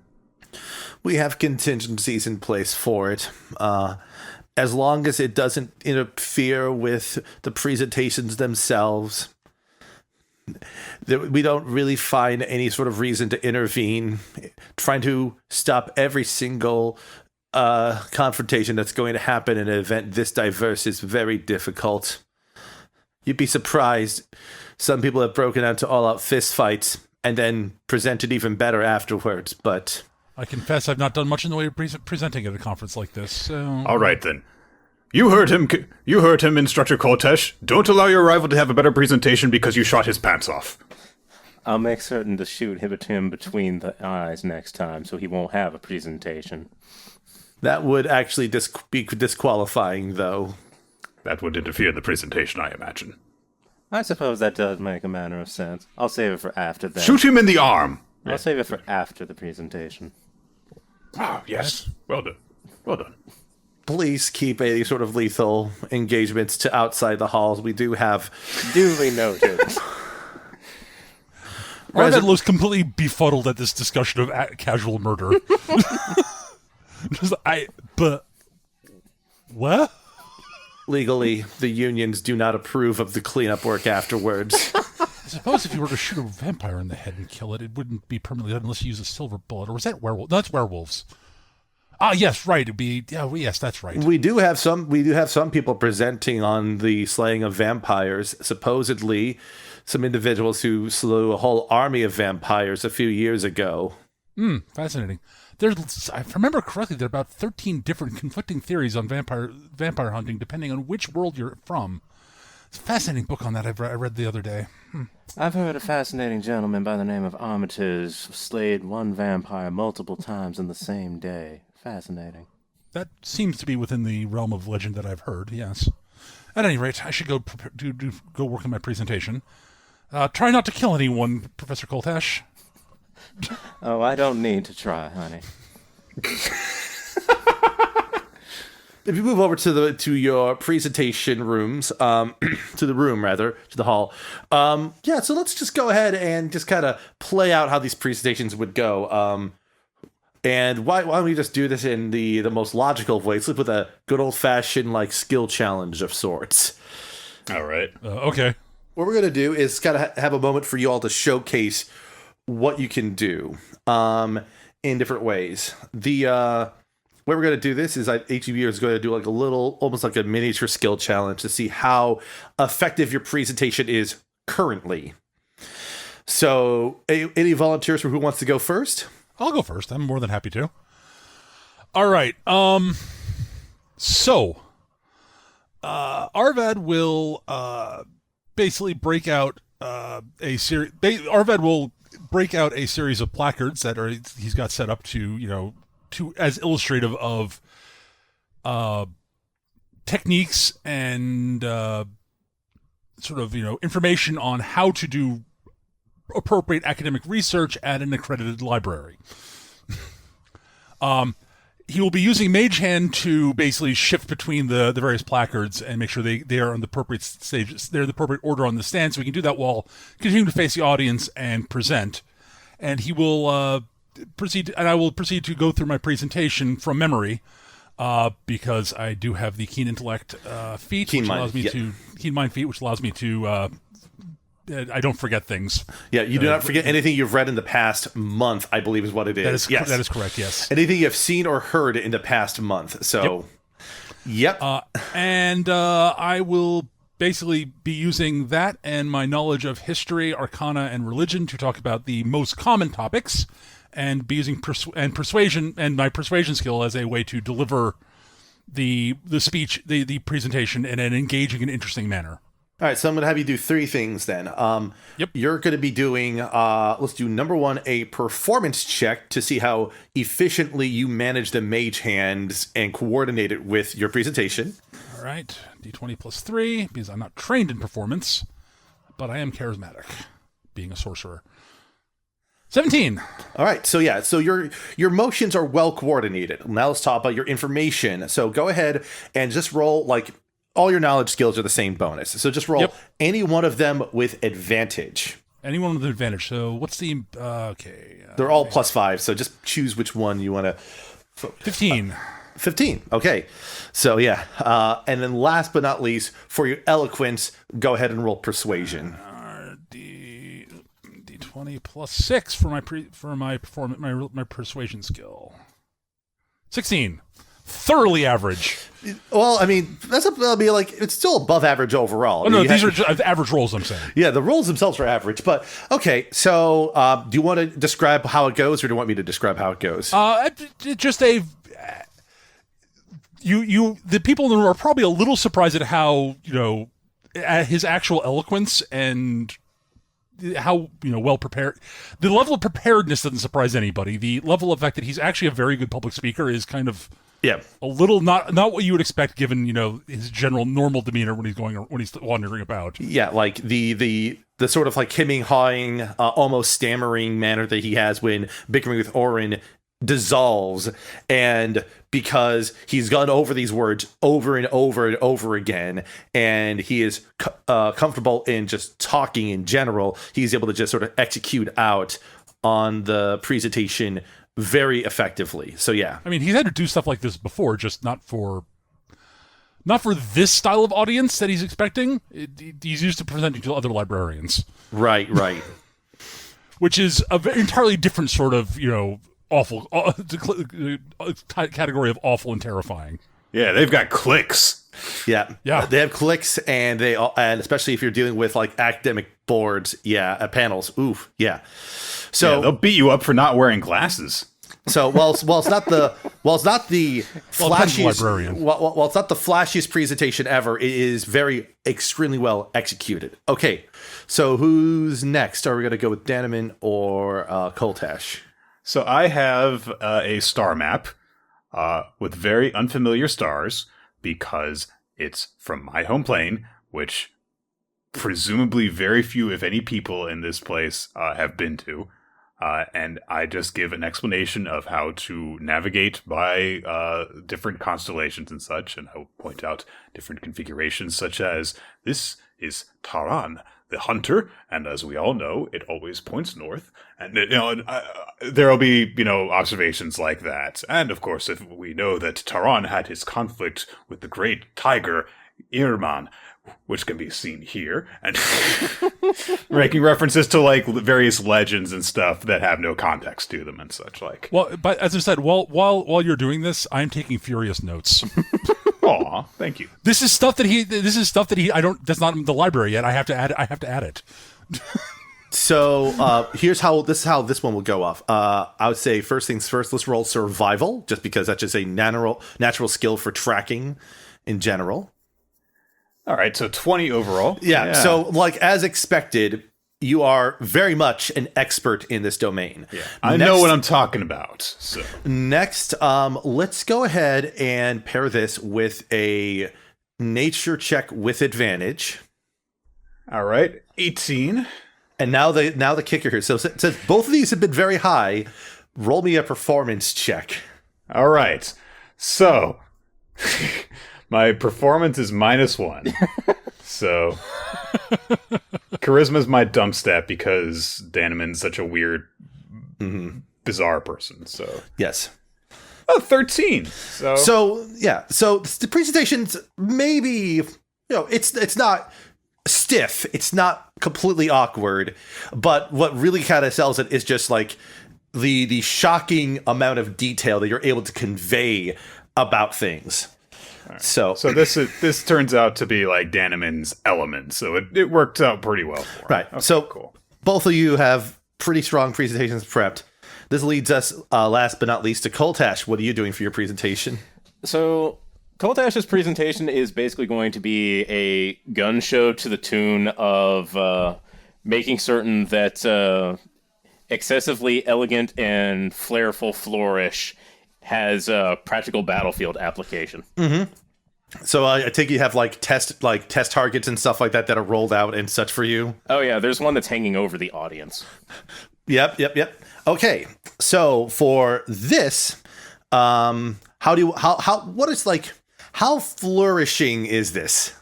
We have contingencies in place for it. As long as it doesn't interfere with the presentations themselves, we don't really find any sort of reason to intervene. Trying to stop every single confrontation that's going to happen in an event this diverse is very difficult. You'd be surprised. Some people have broken out to all-out fistfights and then presented even better afterwards, but... I confess I've not done much in the way of presenting at a conference like this, so... All right, then. You heard him, Instructor Coltash. Don't allow your rival to have a better presentation because you shot his pants off. I'll make certain to shoot him between the eyes next time so he won't have a presentation. That would actually be disqualifying, though. That would interfere in the presentation, I imagine. I suppose that does make a manner of sense. I'll save it for after then. Shoot him in the arm! I'll save it for after the presentation. Ah, yes. Well done. Please keep any sort of lethal engagements to outside the halls. We do have... Duly noted. Aarvaad looks completely befuddled at this discussion of casual murder. But... What? Legally, the unions do not approve of the cleanup work afterwards. I suppose if you were to shoot a vampire in the head and kill it, it wouldn't be permanently dead unless you use a silver bullet. Or was that werewolf? No, that's werewolves. Ah, yes, right. It'd be... Yeah, yes, that's right. We do have some people presenting on the slaying of vampires. Supposedly, some individuals who slew a whole army of vampires a few years ago. Fascinating. If I remember correctly, there are about 13 different conflicting theories on vampire hunting, depending on which world you're from. It's a fascinating book on that I read the other day. I've heard a fascinating gentleman by the name of Armitage slayed one vampire multiple times in the same day. Fascinating. That seems to be within the realm of legend that I've heard, yes. At any rate, I should go go work on my presentation. Try not to kill anyone, Professor Coltash. Oh, I don't need to try, honey. If you move over to your presentation rooms, to the hall. So let's just go ahead and just kind of play out how these presentations would go. And why don't we just do this in the most logical way? Let's with a good old-fashioned skill challenge of sorts. All right. Okay. What we're going to do is kind of have a moment for you all to showcase what you can do in different ways. The way we're going to do this is each of you is going to do almost like a miniature skill challenge to see how effective your presentation is currently. So any volunteers for who wants to go first? I'll go first. I'm more than happy to. All right. So Aarvaad will basically break out a series. Aarvaad will break out a series of placards that he's got set up to as illustrative of techniques and sort of information on how to do appropriate academic research at an accredited library. He will be using Mage Hand to basically shift between the various placards and make sure they are on the appropriate stages. They're in the appropriate order on the stand, so we can do that while continuing to face the audience and present. And he will proceed, and I will proceed to go through my presentation from memory, because I do have the Keen Intellect feat, Keen which Mind, allows me to Keen Mind feat, which allows me to. I don't forget things. Yeah, you do not forget anything you've read in the past month, I believe is what it is. That is correct, yes. Anything you have seen or heard in the past month. So, yep. And I will basically be using that and my knowledge of history, arcana, and religion to talk about the most common topics, and be using persuasion and my persuasion skill as a way to deliver the speech, the presentation in an engaging and interesting manner. All right, so I'm going to have you do three things then. You're going to be doing, let's do number one, a performance check to see how efficiently you manage the mage hands and coordinate it with your presentation. All right, D20 plus 3, because I'm not trained in performance, but I am charismatic, being a sorcerer. 17. All right, so your motions are well coordinated. Now let's talk about your information. So go ahead and just roll all your knowledge skills are the same bonus. So just roll any one of them with advantage. Anyone with advantage. So what's the... okay. They're all +5, so just choose which one you want to... 15. 15, okay. So and then last but not least, for your eloquence, go ahead and roll persuasion. D20 plus 6 for my persuasion skill. 16. Thoroughly average. Well, I mean, it's still above average overall. Oh, no, these are just average rolls, I'm saying. Yeah, the rolls themselves are average, but okay. So, do you want to describe how it goes, or do you want me to describe how it goes? Just the people in the room are probably a little surprised at how at his actual eloquence and how well prepared. The level of preparedness doesn't surprise anybody. The level of fact that he's actually a very good public speaker is kind of. Yeah, a little not what you would expect given his general normal demeanor when he's wandering about. Yeah, like the sort of hemming, hawing, almost stammering manner that he has when bickering with Orin dissolves, and because he's gone over these words over and over and over again, and he is comfortable in just talking in general, he's able to just sort of execute out on the presentation very effectively. So yeah, I mean, he's had to do stuff like this before, just not for this style of audience that he's expecting. He's used to presenting to other librarians, right, which is a very entirely different sort of awful category of awful and terrifying. Yeah, they've got clicks. Yeah, they have clicks, and especially if you're dealing with academic boards, panels. Oof, yeah. So they'll beat you up for not wearing glasses. So while it's not the flashiest while it's not the flashiest presentation ever, it is extremely well executed. Okay, so who's next? Are we going to go with Danamin or Coltash? So I have a star map with very unfamiliar stars because it's from my home plane, which presumably very few, if any, people in this place have been to. And I just give an explanation of how to navigate by different constellations and such, and I'll point out different configurations, such as this is Taran, the hunter, and as we all know, it always points north. And there'll be observations like that, and of course, if we know that Taran had his conflict with the great tiger Irman, which can be seen here, and making references to various legends and stuff that have no context to them and such like. Well, but as I said, while you're doing this, I'm taking furious notes. Aw, thank you. This is stuff that he. That's not in the library yet. I have to add it. So this is how this one will go off. I would say first things first. Let's roll survival, just because that's just a natural skill for tracking in general. All right, so 20 overall. Yeah. So as expected, you are very much an expert in this domain. Yeah, I know what I'm talking about. So next, let's go ahead and pair this with a nature check with advantage. All right, 18. And now the kicker here. So since both of these have been very high, roll me a performance check. All right. So my performance is -1. So charisma is my dump stat because Danamin's such a weird, bizarre person. So yes. Oh, 13. So yeah. So the presentation's maybe, it's not stiff. It's not completely awkward. But what really kind of sells it is just like the shocking amount of detail that you're able to convey about things. Right. So this turns out to be like Danamin's element. So it worked out pretty well for him. Right. Okay, so cool. Both of you have pretty strong presentations prepped. This leads us, last but not least, to Coltash. What are you doing for your presentation? So Coltash's presentation is basically going to be a gun show to the tune of making certain that excessively elegant and flairful flourish has a practical battlefield application. Mm-hmm. So I take you have test targets and stuff like that are rolled out and such for you. Oh yeah, there's one that's hanging over the audience. Yep. Okay, so for this, how flourishing is this?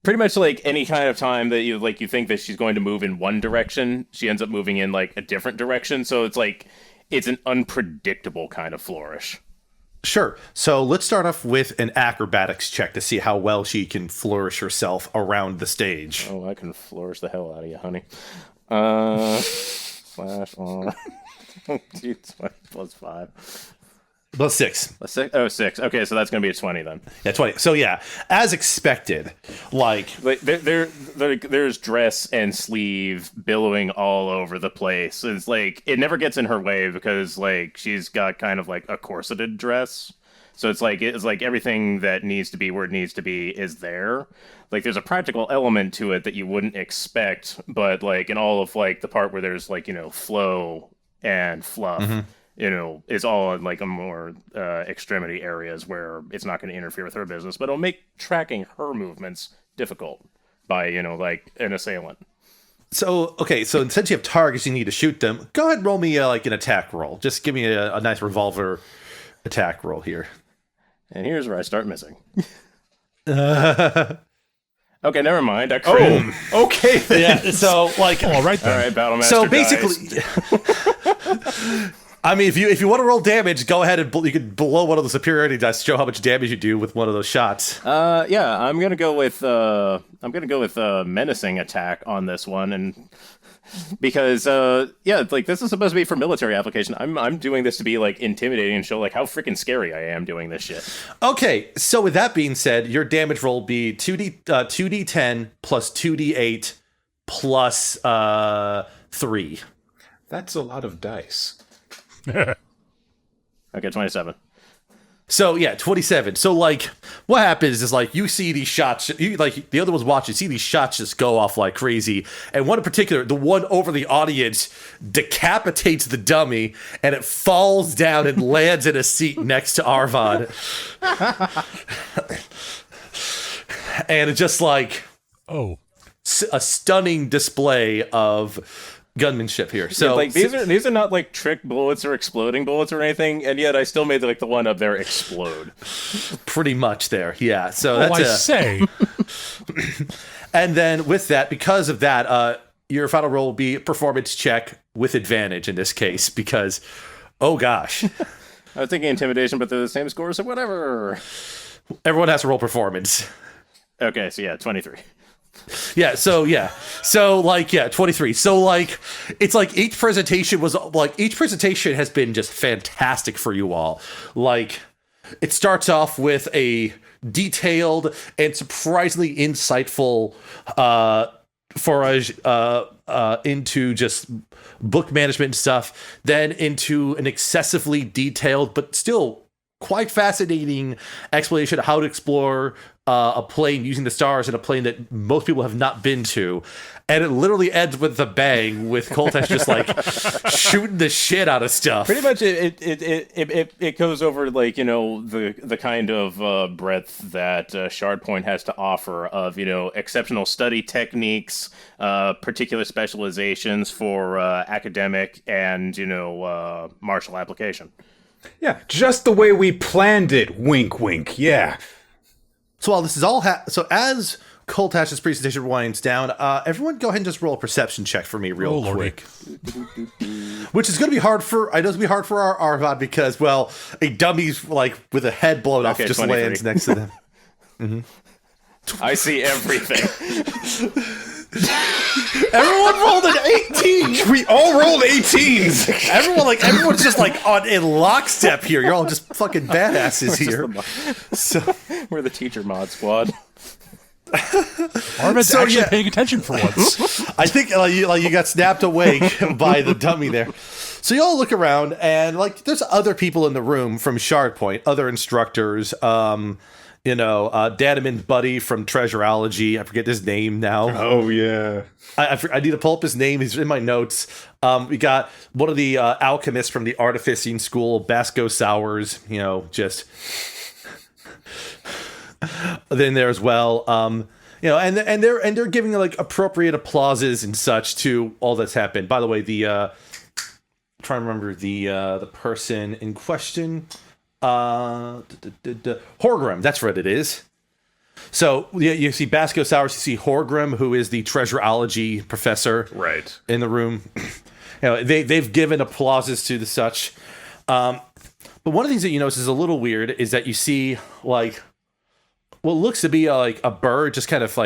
Pretty much like any kind of time that you think that she's going to move in one direction, she ends up moving in a different direction. So it's an unpredictable kind of flourish. Sure. So let's start off with an acrobatics check to see how well she can flourish herself around the stage. Oh, I can flourish the hell out of you, honey. Slash on. Plus 5. Plus 6. Plus 6? Oh, 6. Okay, so that's going to be a 20 then. Yeah, 20. So yeah, as expected, there's dress and sleeve billowing all over the place. It's it never gets in her way because she's got kind of a corseted dress. So it's everything that needs to be where it needs to be is there. There's a practical element to it that you wouldn't expect, but in all of the part where there's flow and fluff, is all in a more extremity areas where it's not going to interfere with her business, but it'll make tracking her movements difficult by an assailant. So okay, so since you have targets, you need to shoot them. Go ahead and roll me an attack roll. Just give me a nice revolver attack roll here. And here's where I start missing. Okay, never mind. I crit. Oh, okay. Yeah. So all right then. All right, Battlemaster. So basically, I mean, if you want to roll damage, go ahead and you can blow one of the superiority dice to show how much damage you do with one of those shots. Yeah, I'm gonna go with menacing attack on this one, and because this is supposed to be for military application. I'm doing this to be intimidating and show how freaking scary I am doing this shit. Okay, so with that being said, your damage roll will be 2d10 plus 2d8 plus 3. That's a lot of dice. Okay, 27. So yeah, 27. So what happens is you see these shots, the other ones watching, see these shots just go off like crazy. And one in particular, the one over the audience decapitates the dummy and it falls down and lands in a seat next to Aarvaad. And it's just a stunning display of gunmanship here. So these are not trick bullets or exploding bullets or anything, and yet I still made the one up there explode. Pretty much there, yeah. So that's I say. And then with that, because of that, your final roll will be performance check with advantage in this case, because oh gosh. I was thinking intimidation, but they're the same score, so whatever. Everyone has to roll performance. Okay, so yeah, 23. Yeah, so 23. So it's each presentation has been just fantastic for you all. It starts off with a detailed and surprisingly insightful forage into just book management and stuff, then into an excessively detailed but still quite fascinating explanation of how to explore a plane using the stars in a plane that most people have not been to. And it literally ends with a bang, with Coltash just like shooting the shit out of stuff. Pretty much, it goes over like the kind of breadth that Shardpoint has to offer of exceptional study techniques, particular specializations for academic and martial application. Yeah, just the way we planned it. Wink, wink. Yeah. So while this is all so as Coltash's presentation winds down, everyone go ahead and just roll a perception check for me real quick. Which is going to be hard for, I know it's going to be hard for our Aarvaad because, well, a dummy's like with a head blown off just 23. Lands next to them. Mm-hmm. I see everything. Everyone rolled an 18. We all rolled 18s. Everyone's just like in lockstep here. You're all just fucking badasses here. So we're the teacher mod squad. Aarvaad's actually paying attention for once. I think you got snapped awake by the dummy there. So you all look around and there's other people in the room from Shardpoint, other instructors. Danamin's buddy from Treasureology. I forget his name now. Oh, yeah. I need to pull up his name. He's in my notes. We got one of the alchemists from the artificing school, Basco Sowers, just then there as well. And they're giving appropriate applauses and such to all that's happened. By the way, I'm trying to remember the person in question. Horgrim, that's what it is. So you see Basco Sowers, you see Horgrim, who is the treasureology professor, right, in the room. They've given applauses to the such. But one of the things that you notice is a little weird is that you see what looks to be a bird just kind of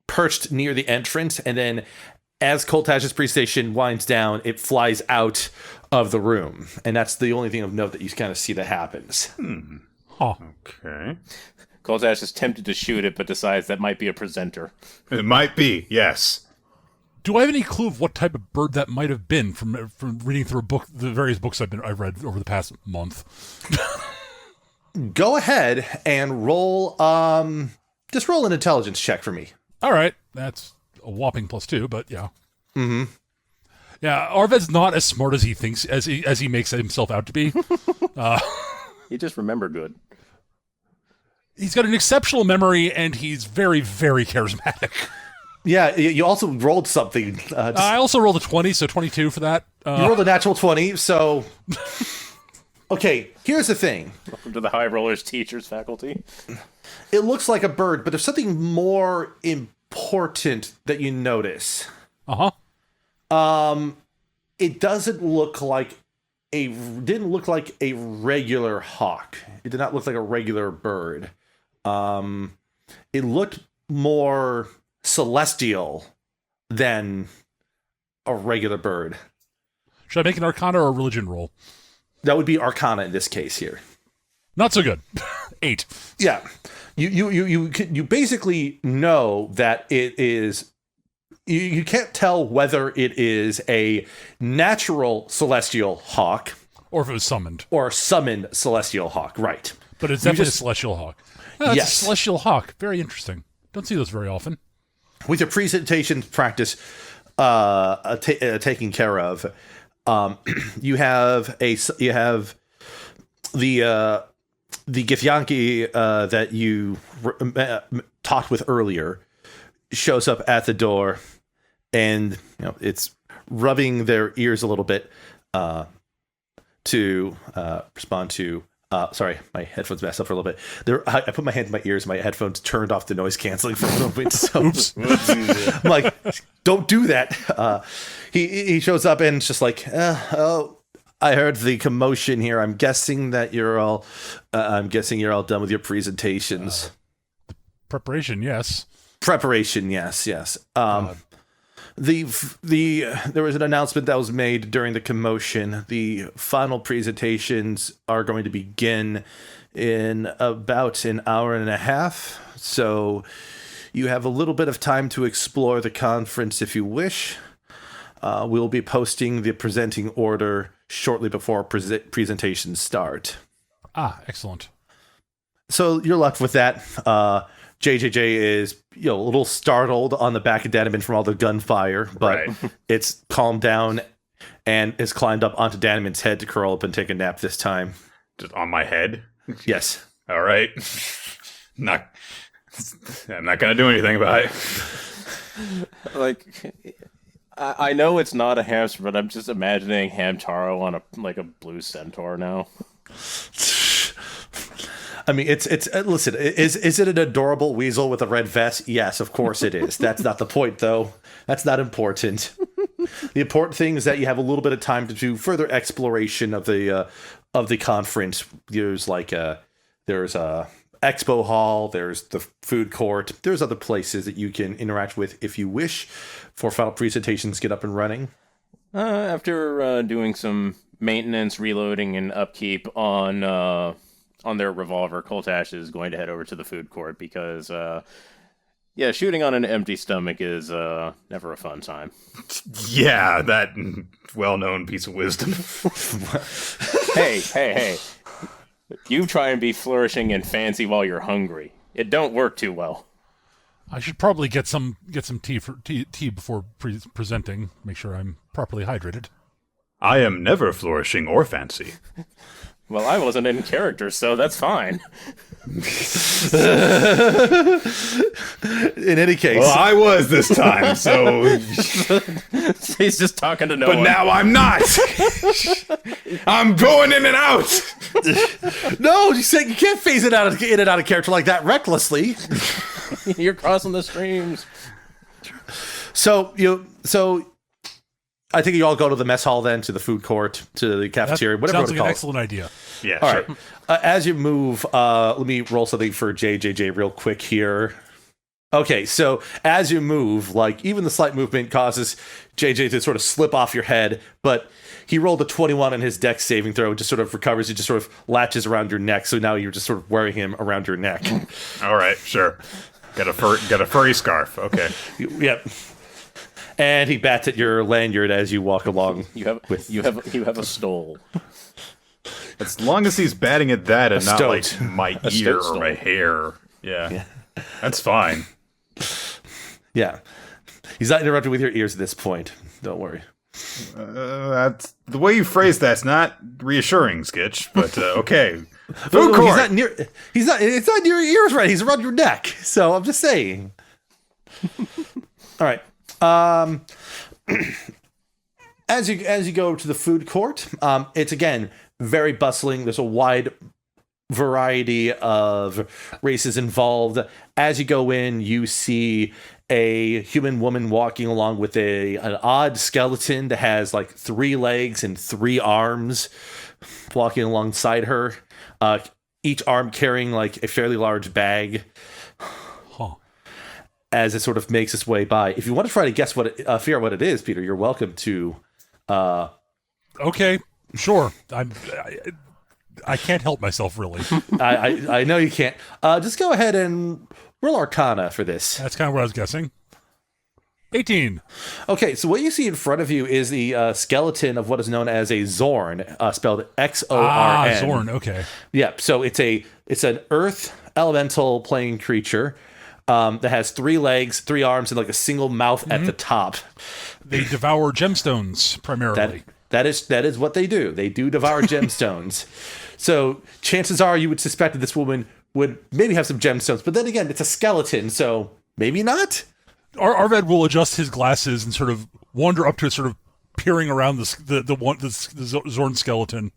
perched near the entrance, and then as Coltash's presentation winds down, it flies out of the room, and that's the only thing of note that you kind of see that happens. Huh. Okay. Coltash is tempted to shoot it, but decides that might be a presenter. It might be, yes. Do I have any clue of what type of bird that might have been from reading through the various books I've read over the past month? Go ahead and roll. Just roll an intelligence check for me. All right, that's a whopping +2, but yeah. Mm-hmm. Yeah, Aarvaad's not as smart as he thinks, as he makes himself out to be. He just remembered good. He's got an exceptional memory, and he's very, very charismatic. Yeah, you also rolled something. I also rolled a 20, so 22 for that. You rolled a natural 20, so... Okay, here's the thing. Welcome to the High Rollers Teachers faculty. It looks like a bird, but there's something more important that you notice. Uh-huh. It didn't look like a regular hawk. It did not look like a regular bird. It looked more celestial than a regular bird. Should I make an Arcana or a religion roll? That would be Arcana in this case here. Not so good. 8. Yeah, you basically know that it is. You can't tell whether it is a natural celestial hawk or if it was summoned. Or a summoned celestial hawk, right. But it's definitely a celestial hawk. Oh, yes. A celestial hawk. Very interesting. Don't see those very often. With your presentation practice taken care of, you have the Githyanki that you talked with earlier shows up at the door, and it's rubbing their ears a little bit to respond to. Sorry, my headphones messed up for a little bit. I put my hand in my ears, my headphones turned off the noise canceling for a little bit. So Oops. I'm like, don't do that. He shows up and it's just like, oh, I heard the commotion here. I'm guessing that you're all done with your presentations. Preparation, yes. Preparation, yes. There was an announcement that was made during the commotion. The final presentations are going to begin in about an hour and a half. So you have a little bit of time to explore the conference if you wish. We'll be posting the presenting order shortly before presentations start. Ah, excellent. So you're left with that. JJJ is, a little startled on the back of Danamin from all the gunfire, but it's calmed down and has climbed up onto Danamin's head to curl up and take a nap this time. Just on my head? Yes. All right. I'm not going to do anything about it. Like, I know it's not a hamster, but I'm just imagining Hamtaro on a blue centaur now. I mean, it's listen, is it an adorable weasel with a red vest? Yes, of course it is. That's not the point, though. That's not important. The important thing is that you have a little bit of time to do further exploration of the conference. There's there's a expo hall, there's the food court, there's other places that you can interact with if you wish for final presentations get up and running. After doing some maintenance, reloading, and upkeep on their revolver, Coltash is going to head over to the food court because, shooting on an empty stomach is never a fun time. Yeah, that well-known piece of wisdom. Hey. You try and be flourishing and fancy while you're hungry. It don't work too well. I should probably get some tea before presenting. Make sure I'm properly hydrated. I am never flourishing or fancy. Well, I wasn't in character, so that's fine. In any case. Well, I was this time, so... He's just talking to no one. But now I'm not! I'm going in and out! No, you can't phase it out in and out of character like that recklessly. You're crossing the streams. So I think you all go to the mess hall then, to the food court, to the cafeteria, whatever sounds you like call an it. excellent idea. Yeah, All sure. right. As you move, let me roll something for JJJ real quick here. Okay, so as you move, even the slight movement causes JJ to sort of slip off your head, but he rolled a 21 on his dex saving throw and just sort of recovers. He just sort of latches around your neck, so now you're just sort of wearing him around your neck. All right, sure. Got a furry scarf. Okay. Yep. And he bats at your lanyard as you walk along. You have a stole. As long as he's batting at that and not stoat. like my A ear stoat or my hair. Yeah. That's fine. Yeah. He's not interrupting with your ears at this point. Don't worry. That's the way you phrase that's not reassuring, Skitch, but okay. Food court. It's not near your ears, right? He's around your neck. So I'm just saying. All right. As you go to the food court, it's again very bustling. There's a wide variety of races involved. As you go in, you see a human woman walking along with an odd skeleton that has 3 legs and 3 arms walking alongside her. Each arm carrying a fairly large bag. As it sort of makes its way by. If you want to try to guess figure out what it is, Peter, you're welcome to. Okay, sure. I can't help myself, really. I know you can't. Just go ahead and roll Arcana for this. That's kind of what I was guessing. 18. Okay, so what you see in front of you is the skeleton of what is known as a Zorn, spelled Xorn. Zorn. Okay. Yeah. So it's an Earth elemental plane creature. That has 3 legs, 3 arms, and a single mouth at the top. They devour gemstones primarily. That is what they do. They do devour gemstones. So chances are you would suspect that this woman would maybe have some gemstones, but then again, it's a skeleton, so maybe not. Aarvaad will adjust his glasses and sort of wander up to it, sort of peering around the Zorn skeleton,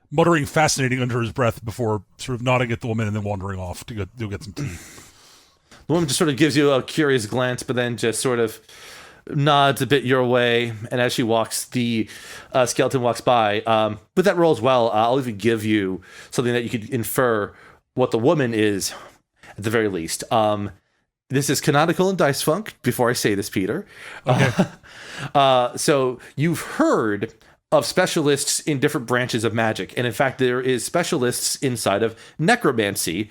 muttering fascinating under his breath before sort of nodding at the woman and then wandering off to go get some tea. The woman just sort of gives you a curious glance, but then just sort of nods a bit your way. And as she walks, the skeleton walks by. With that roll as well, I'll even give you something that you could infer what the woman is, at the very least. This is canonical in Dice Funk, before I say this, Peter. Okay. So you've heard of specialists in different branches of magic. And in fact, there is specialists inside of necromancy.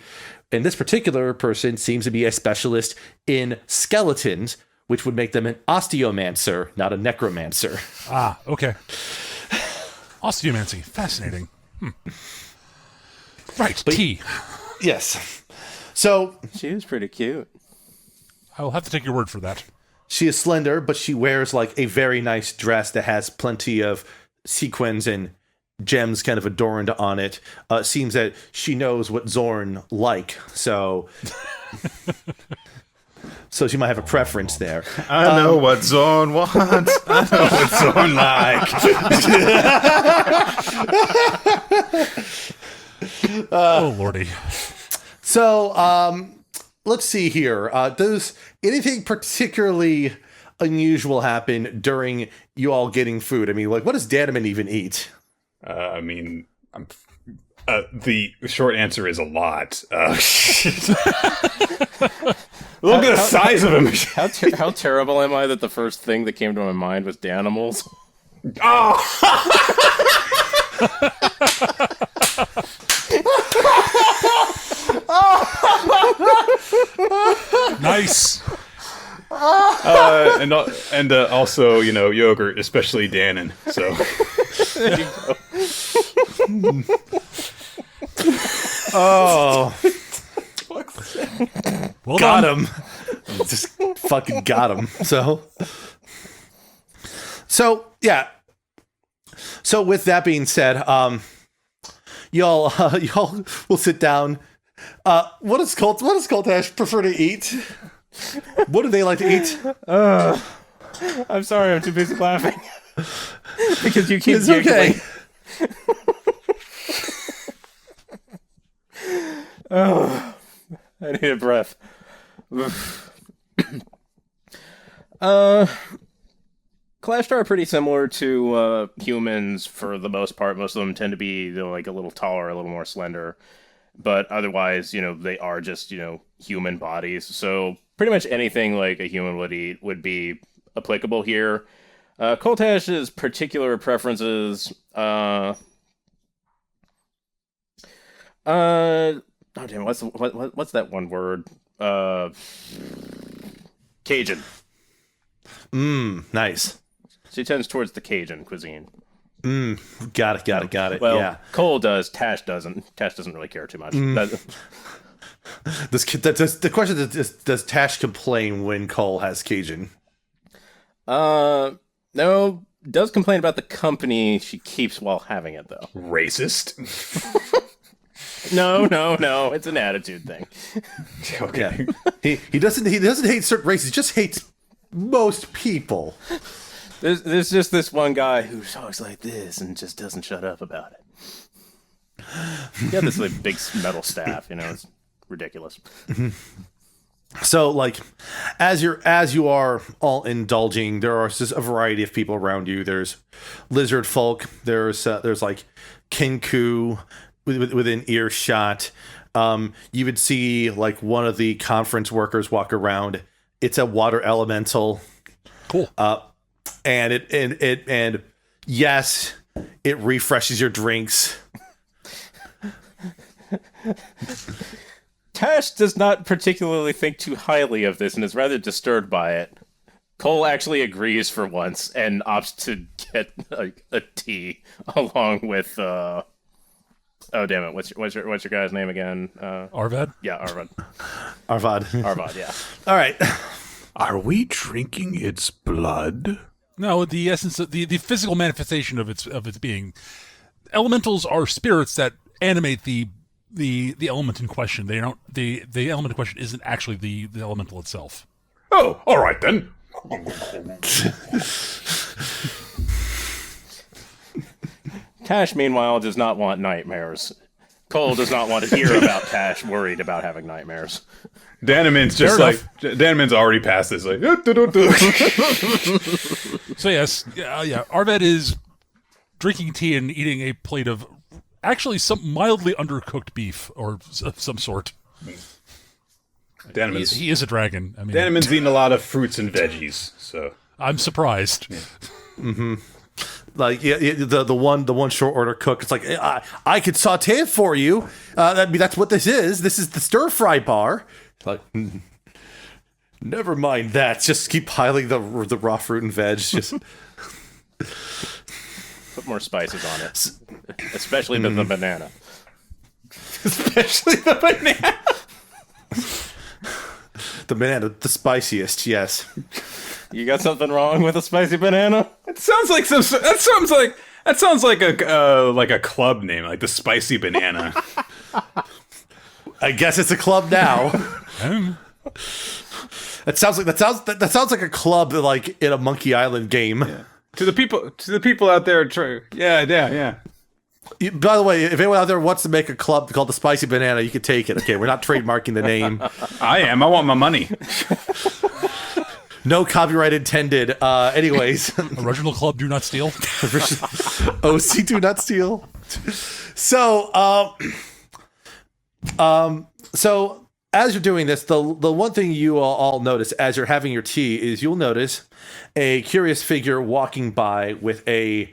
And this particular person seems to be a specialist in skeletons, which would make them an osteomancer, not a necromancer. Ah, okay. Osteomancy. Fascinating. Right, tea. Yes. So She is pretty cute. I will have to take your word for that. she is slender, but she wears like a very nice dress that has plenty of sequins and gems kind of adorned on it. It seems that she knows what Zorn like, so she might have a preference there. I know what Zorn wants. I know what Zorn like. Oh, lordy. So, let's see here. Does anything particularly unusual happen during you all getting food? I mean, like, what does Danamin even eat? I mean, the short answer is a lot. Look at the size of him. How terrible am I that the first thing that came to my mind was Danimals? Oh! Nice. And also, you know, yogurt, especially Danon. So. There you go. Oh, Well got done. him. Just fucking got him. So yeah. So with that being said, y'all will sit down. What does Coltash prefer to eat? What do they like to eat? I'm sorry, I'm too busy laughing. Because you keep It's okay. Oh, I need a breath. Kalashtar are pretty similar to humans for the most part. Most of them tend to be, like a little taller, a little more slender. But otherwise, they are just, human bodies. So pretty much anything like a human would eat would be applicable here. Coltash's particular preferences, oh damn, what's that one word? Cajun. Nice. She tends towards the Cajun cuisine. Got it. Well, Yeah. Cole does. Tash doesn't. Tash doesn't really care too much. The question is, does Tash complain when Cole has Cajun? No. Does complain about the company she keeps while having it, though. Racist? No. It's an attitude thing. Okay. Yeah. He doesn't hate certain races. He just hates most people. There's just this one guy who talks like this and just doesn't shut up about it. He got this like big metal staff, it's ridiculous. So, like, as you are all indulging, there are just a variety of people around you. There's lizard folk. There's like Kinku within earshot. You would see like one of the conference workers walk around. It's a water elemental. Cool. And yes, it refreshes your drinks. Tash does not particularly think too highly of this and is rather disturbed by it. Cole actually agrees for once and opts to get a tea along with oh damn it, what's your guy's name again? Aarvaad? Yeah, Aarvaad. Aarvaad, Yeah. All right. Are we drinking its blood? No, the essence of the physical manifestation of its being. Elementals are spirits that animate the element in question. They don't the element in question isn't actually the elemental itself. Oh, all right then. Tash, meanwhile, does not want nightmares. Cole does not want to hear about Tash worried about having nightmares. Danamin's just Fair like Danamin's already past this. Like, So yes, yeah. Aarvaad is drinking tea and eating a plate of actually some mildly undercooked beef or of some sort. Danamin's He is a dragon. I mean, Danamin's eating a lot of fruits and veggies. So I'm surprised. Mm-hmm. Like the one short order cook. It's like I could saute it for you. That's what this is. This is the stir fry bar. Like, never mind that. Just keep piling the raw fruit and veg. Just Put more spices on it, especially the banana. Especially the banana. The banana, the spiciest, yes. You got something wrong with a spicy banana? That sounds like a club name, like the Spicy Banana. I guess it's a club now. That sounds like a club like in a Monkey Island game. Yeah. To the people out there, yeah. By the way, if anyone out there wants to make a club called the Spicy Banana, you can take it. Okay, we're not trademarking the name. I want my money. No copyright intended. Anyways, Original club, do not steal. OC, do not steal. So, so as you're doing this, the one thing you all notice as you're having your tea is you'll notice a curious figure walking by with the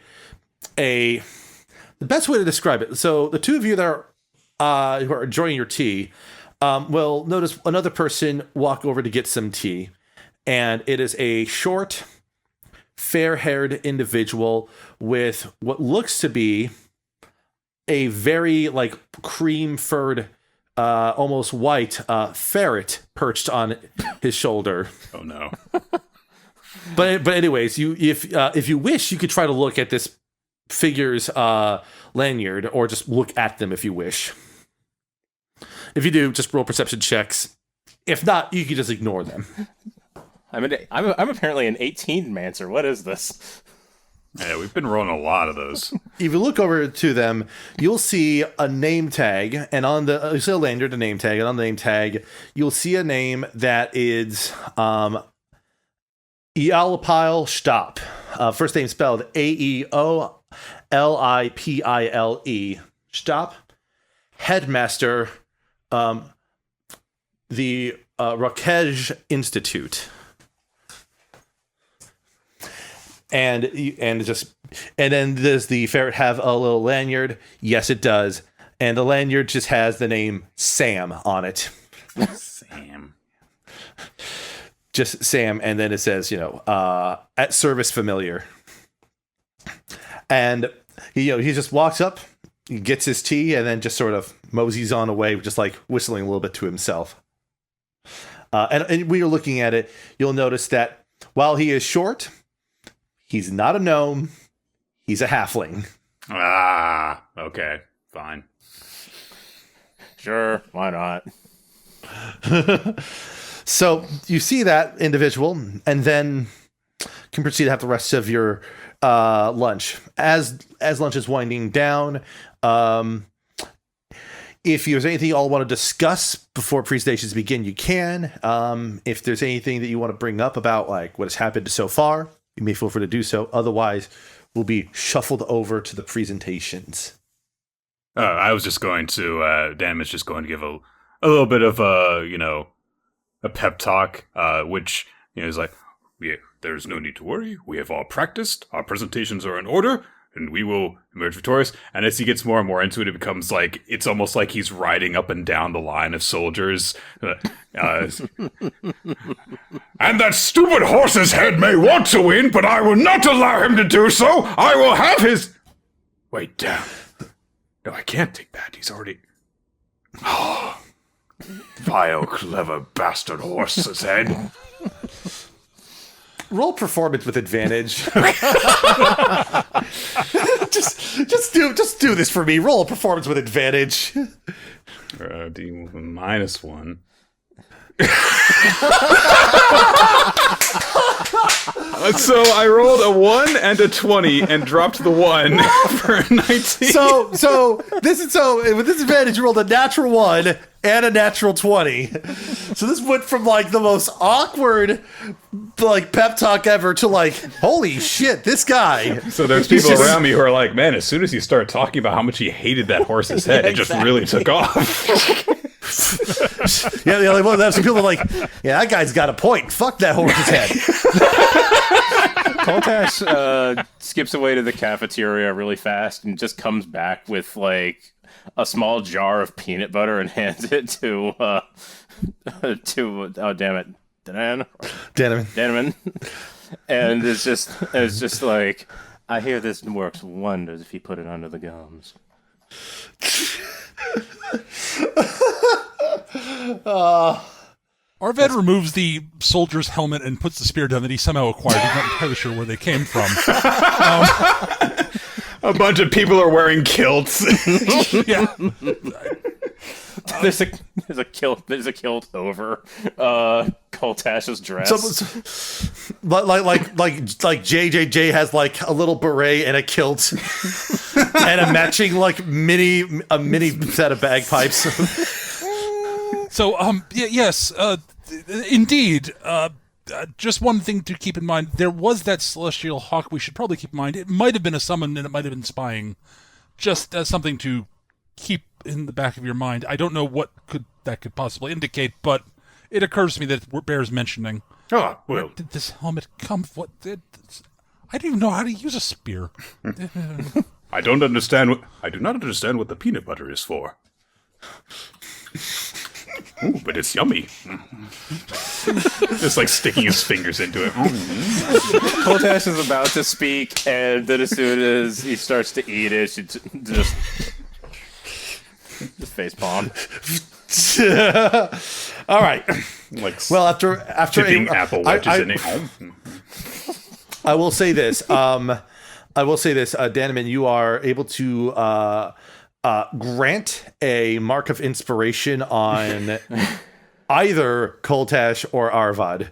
best way to describe it. So the two of you that are who are enjoying your tea will notice another person walk over to get some tea. And it is a short, fair-haired individual with what looks to be a very like cream-furred, almost white ferret perched on his shoulder. Oh no! But anyways, if you wish, you could try to look at this figure's lanyard, or just look at them if you wish. If you do, just roll perception checks. If not, you can just ignore them. I'm apparently an 18-mancer. What is this? Yeah, we've been rolling a lot of those. If you look over to them, you'll see a name tag, and on the you see a lanyard, a name tag, and on the name tag, you'll see a name that is Eolipile Stop. First name spelled Aeolipile. Stop. Headmaster, the Rakej Institute. And then does the ferret have a little lanyard? Yes, it does. And the lanyard just has the name Sam on it. Sam. Just Sam, and then it says, at service familiar. And he just walks up, he gets his tea, and then just sort of moseys on away, just like whistling a little bit to himself. And when you're looking at it, you'll notice that while he is short, he's not a gnome. He's a halfling. Ah, okay, fine. Sure, why not? So you see that individual, and then can proceed to have the rest of your lunch. As lunch is winding down, if there's anything you all want to discuss before presentations begin, you can. If there's anything that you want to bring up about like what has happened so far, you may feel free to do so. Otherwise, we'll be shuffled over to the presentations. I was just going to, Danamin's just going to give a little bit of a pep talk, which is like, yeah, there's no need to worry. We have all practiced. Our presentations are in order, and we will emerge victorious. And as he gets more and more into it, it becomes like, it's almost like he's riding up and down the line of soldiers. And that stupid horse's head may want to win, but I will not allow him to do so. I will have his... Wait, damn. No, I can't take that. He's already... Oh, vile, clever bastard horse's head. Roll performance with advantage. just do this for me. Roll performance with advantage. D -1. So I rolled a 1 and a 20 and dropped the 1 for a 19. So with this advantage, you rolled a natural 1 and a natural 20. So this went from like the most awkward like pep talk ever to like, holy shit, this guy. So there's people around me who are like, man, as soon as he started talking about how much he hated that horse's head, it just really took off. Yeah, like, well, some people are like, yeah, that guy's got a point. Fuck that horse's head. Coltash skips away to the cafeteria really fast and just comes back with like a small jar of peanut butter and hands it to Danamin. And it's just like, I hear this works wonders if you put it under the gums. Arvad removes the soldier's helmet and puts the spear down that he somehow acquired. He's not entirely sure where they came from. A bunch of people are wearing kilts. Yeah. There's a kilt over Coltash's dress. Like JJJ has like a little beret and a kilt and a matching like mini set of bagpipes. So yes, indeed. Just one thing to keep in mind: there was that celestial hawk. We should probably keep in mind. It might have been a summon, and it might have been spying. Just as something to keep in the back of your mind. I don't know what that could possibly indicate, but it occurs to me that it bears mentioning. Oh, Where well, did this helmet come? I don't even know how to use a spear. I don't understand. I do not understand what the peanut butter is for. Ooh, but it's yummy. Just like sticking his fingers into it. Coltash is about to speak, and then as soon as he starts to eat it, she just face palm. All right. Like Well, after dipping apple wedges in it. I will say this. Danamin, you are able to grant a mark of inspiration on either Coltash or Aarvaad.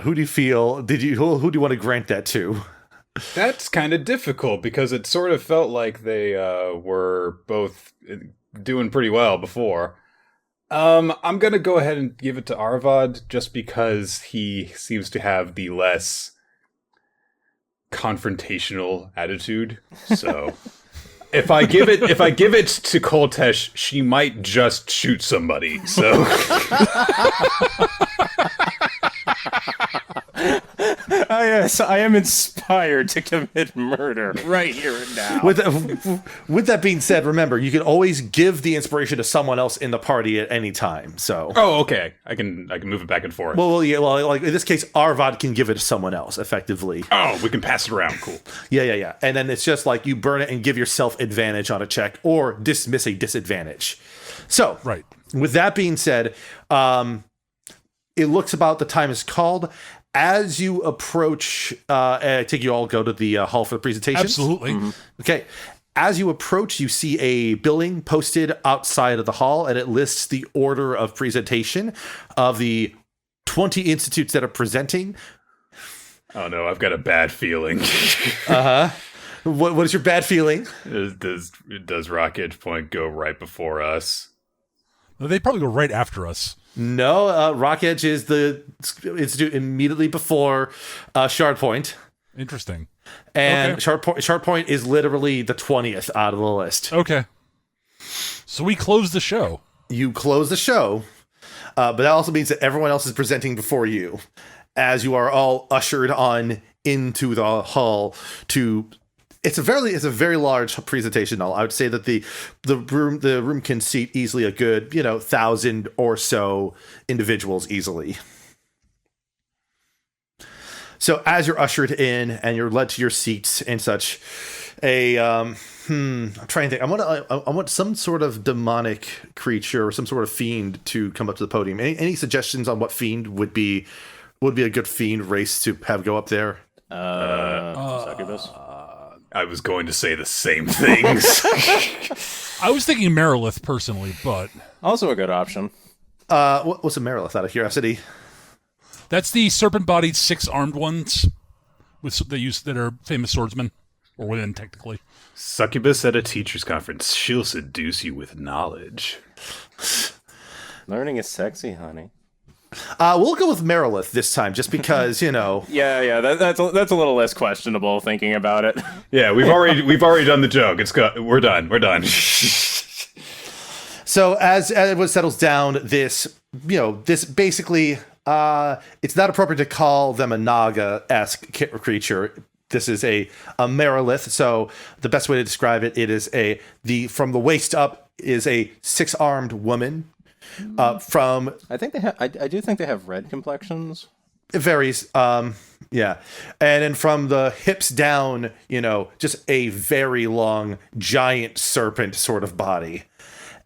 Who do you feel? Who do you want to grant that to? That's kind of difficult because it sort of felt like they were both doing pretty well before. I'm gonna go ahead and give it to Aarvaad just because he seems to have the less confrontational attitude. So if I give it to Coltash, she might just shoot somebody. So Yes, I am inspired to commit murder right here and now. With that being said, remember you can always give the inspiration to someone else in the party at any time. So okay, I can move it back and forth. well, like in this case, Aarvaad can give it to someone else effectively. Oh, we can pass it around. Cool. Yeah. And then it's just like you burn it and give yourself advantage on a check or dismiss a disadvantage. So, Right. With that being said, it looks about the time is called. As you approach, I think you all go to the hall for the presentation. Absolutely. Okay. As you approach, you see a billing posted outside of the hall, and it lists the order of presentation of the 20 institutes that are presenting. Oh no, I've got a bad feeling. What is your bad feeling? Does Rock Edge Point go right before us? They probably go right after us. No, Rock Edge is the institute immediately before Shardpoint. Interesting. And Okay. Shardpoint is literally the 20th out of the list. Okay. So we close the show. You Close the show, but that also means that everyone else is presenting before you, as you are all ushered on into the hall to. It's a very large presentation hall. I would say that the room can seat easily a good 1,000 or so individuals easily. So as you're ushered in and you're led to your seats and such, I'm trying to think. I want some sort of demonic creature or some sort of fiend to come up to the podium. Any suggestions on what fiend would be a good fiend race to have go up there? Succubus. I was going to say the same things. I was thinking Marilith personally, but Also a good option. What's a Marilith out of curiosity? that's the serpent-bodied 6-armed ones that are famous swordsmen or women technically. Succubus at a teacher's conference. She'll seduce you with knowledge. Learning is sexy, honey. We'll go with Marilith this time, just because Yeah, that's a little less questionable thinking about it. Yeah, we've already done the joke. We're done. So as everyone settles down, this basically, it's not appropriate to call them a Naga-esque creature. This is a Marilith. So the best way to describe it is from the waist up is a 6-armed woman. From I think they have. I do think they have red complexions. it varies. Yeah, and then from the hips down, just a very long, giant serpent sort of body.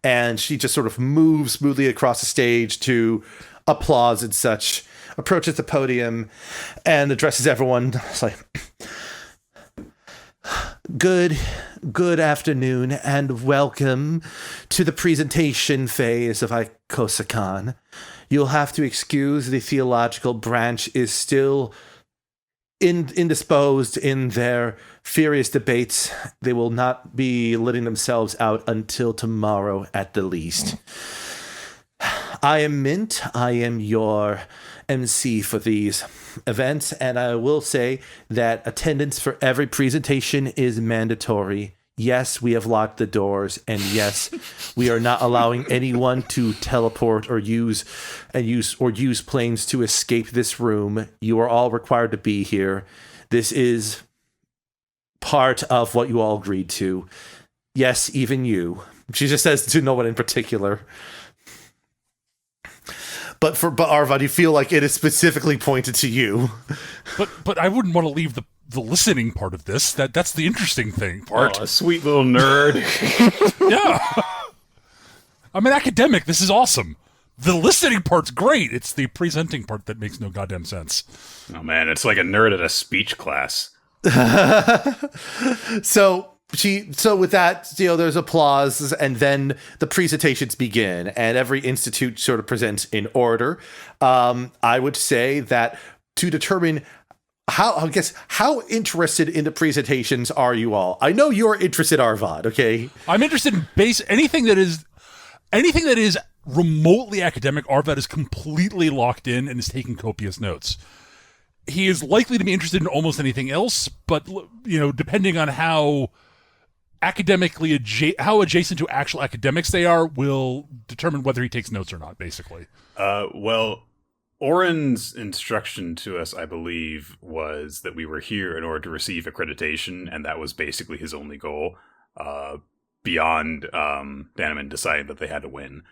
and she just sort of moves smoothly across the stage to applause and such, approaches the podium and addresses everyone. It's like, good afternoon and welcome to the presentation phase of Ikosakan. You'll have to excuse the theological branch is still indisposed in their furious debates. They will not be letting themselves out until tomorrow at the least. I am Mint. I am your MC for these events, and I will say that attendance for every presentation is mandatory. Yes, we have locked the doors, and yes, we are not allowing anyone to teleport or use planes to escape this room. You are all required to be here. This is part of what you all agreed to. Yes, even you. She just says to no one in particular. But Aarvaad, you feel like it is specifically pointed to you. But I wouldn't want to leave the listening part of this. That's the interesting thing part. Oh, a sweet little nerd. Yeah. I'm an academic. This is awesome. The listening part's great. It's the presenting part that makes no goddamn sense. Oh man, it's like a nerd at a speech class. So with that, there's applause, and then the presentations begin, and every institute sort of presents in order. I would say that to determine how interested in the presentations are you all? I know you're interested, Aarvaad, okay? I'm interested in anything that is remotely academic. Aarvaad is completely locked in and is taking copious notes. He is likely to be interested in almost anything else, but depending on how academically how adjacent to actual academics they are will determine whether he takes notes or not, basically. Well, Oren's instruction to us, I believe, was that we were here in order to receive accreditation, and that was basically his only goal, beyond Danamin deciding that they had to win.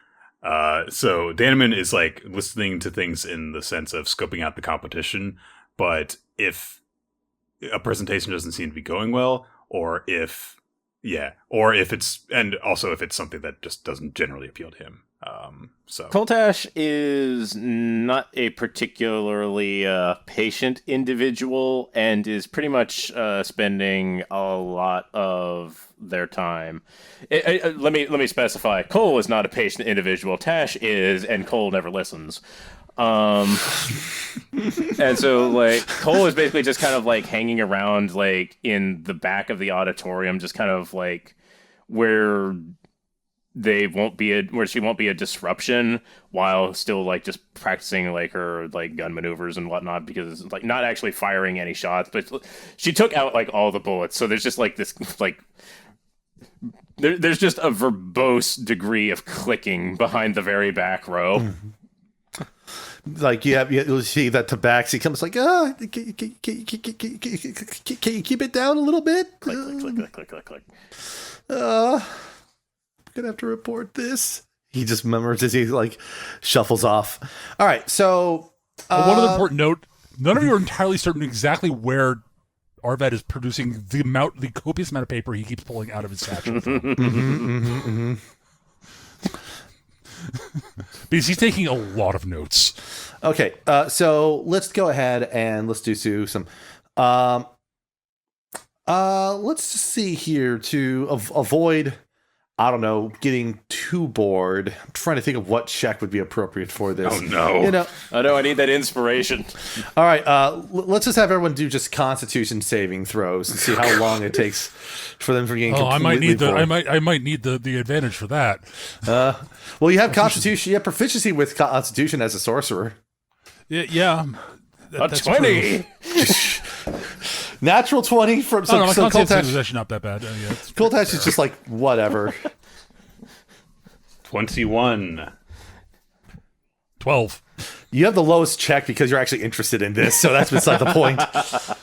So Danamin is like listening to things in the sense of scoping out the competition, but if a presentation doesn't seem to be going well, or if it's something that just doesn't generally appeal to him. Coltash is not a particularly patient individual and is pretty much spending a lot of their time. Let me specify. Cole is not a patient individual. Tash is, and Cole never listens. And so Cole is basically just kind of hanging around in the back of the auditorium, just kind of where she won't be a disruption, while still just practicing her gun maneuvers and whatnot, because not actually firing any shots, but she took out all the bullets, so there's just this there's just a verbose degree of clicking behind the very back row. You'll see that Tabaxi comes can you keep it down a little bit? Click. I'm gonna have to report this. He just murmurs as he shuffles off. All right, so one other important note: none of you are entirely certain exactly where Aarvaad is producing the copious amount of paper he keeps pulling out of his satchel. Because he's taking a lot of notes. Okay, so let's go ahead and let's do some. Let's see here to avoid, I don't know, getting too bored. I'm trying to think of what check would be appropriate for this. Oh no! I know I need that inspiration. All right, let's just have everyone do just Constitution saving throws and see how long it takes for them to get completely I might need bored. I might need the advantage for that. Well, you have Constitution. You have proficiency with Constitution as a sorcerer. Yeah. That's 20. Natural 20 from my Constitution Coltash is actually not that bad. Coltash is just whatever. 21. 12. You have the lowest check because you're actually interested in this, so that's beside the point.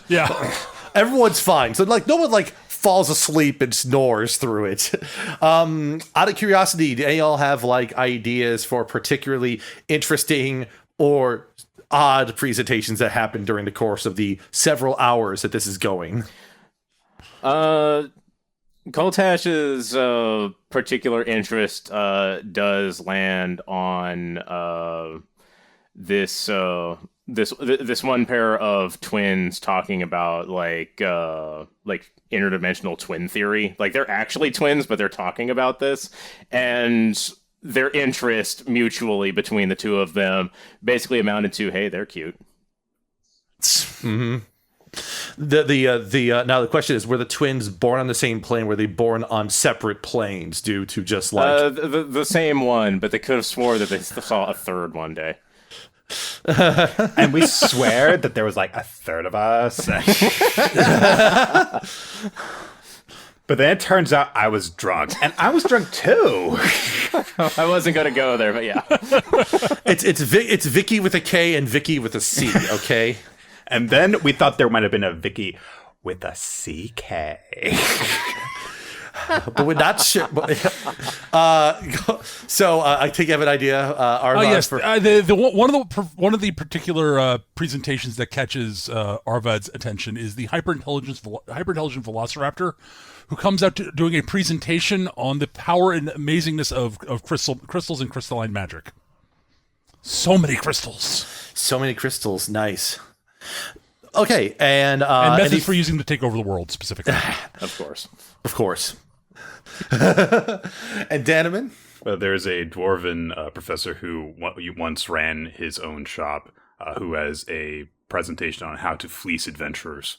Yeah. Everyone's fine. So no one falls asleep and snores through it. Out of curiosity, do any all have ideas for particularly interesting or odd presentations that happen during the course of the several hours that this is going? Coltash's particular interest does land on this one pair of twins talking about like interdimensional twin theory. Like they're actually twins, but they're talking about this, and their interest mutually between the two of them basically amounted to, hey, they're cute. Mm-hmm. Now the question is, were the twins born on the same plane? Were they born on separate planes due to just like the same one? But they could have swore that they saw a third one day. And we swear that there was like a third of us. But then it turns out I was drunk, and I was drunk too. I wasn't gonna go there, but yeah, it's Vicky with a K and Vicky with a C. Okay. And then we thought there might have been a Vicky with a CK. But we're not sure. So I think you have an idea, Aarvaad. Oh yes, one of the particular presentations that catches Aarvaad's attention is the hyperintelligent Velociraptor, who comes out doing a presentation on the power and amazingness of crystals and crystalline magic. So many crystals. Nice. Okay, and methods for using them to take over the world specifically. Of course. And Danamin? There's a dwarven professor who once ran his own shop, who has a presentation on how to fleece adventurers.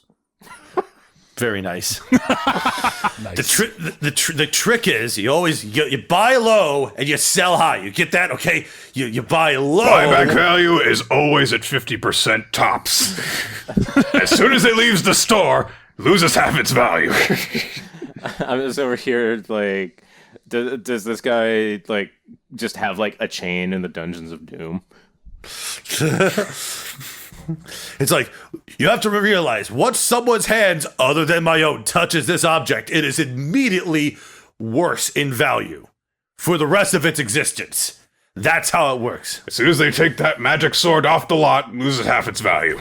Very nice. Nice. The trick is you buy low and you sell high. You get that? Okay, you buy low. Buyback value is always at 50% tops. As soon as it leaves the store, loses half its value. I'm just over here like, does this guy like just have like a chain in the Dungeons of Doom? It's like, you have to realize, once someone's hands other than my own touches this object, it is immediately worse in value for the rest of its existence. That's how it works. As soon as they take that magic sword off the lot, loses half its value.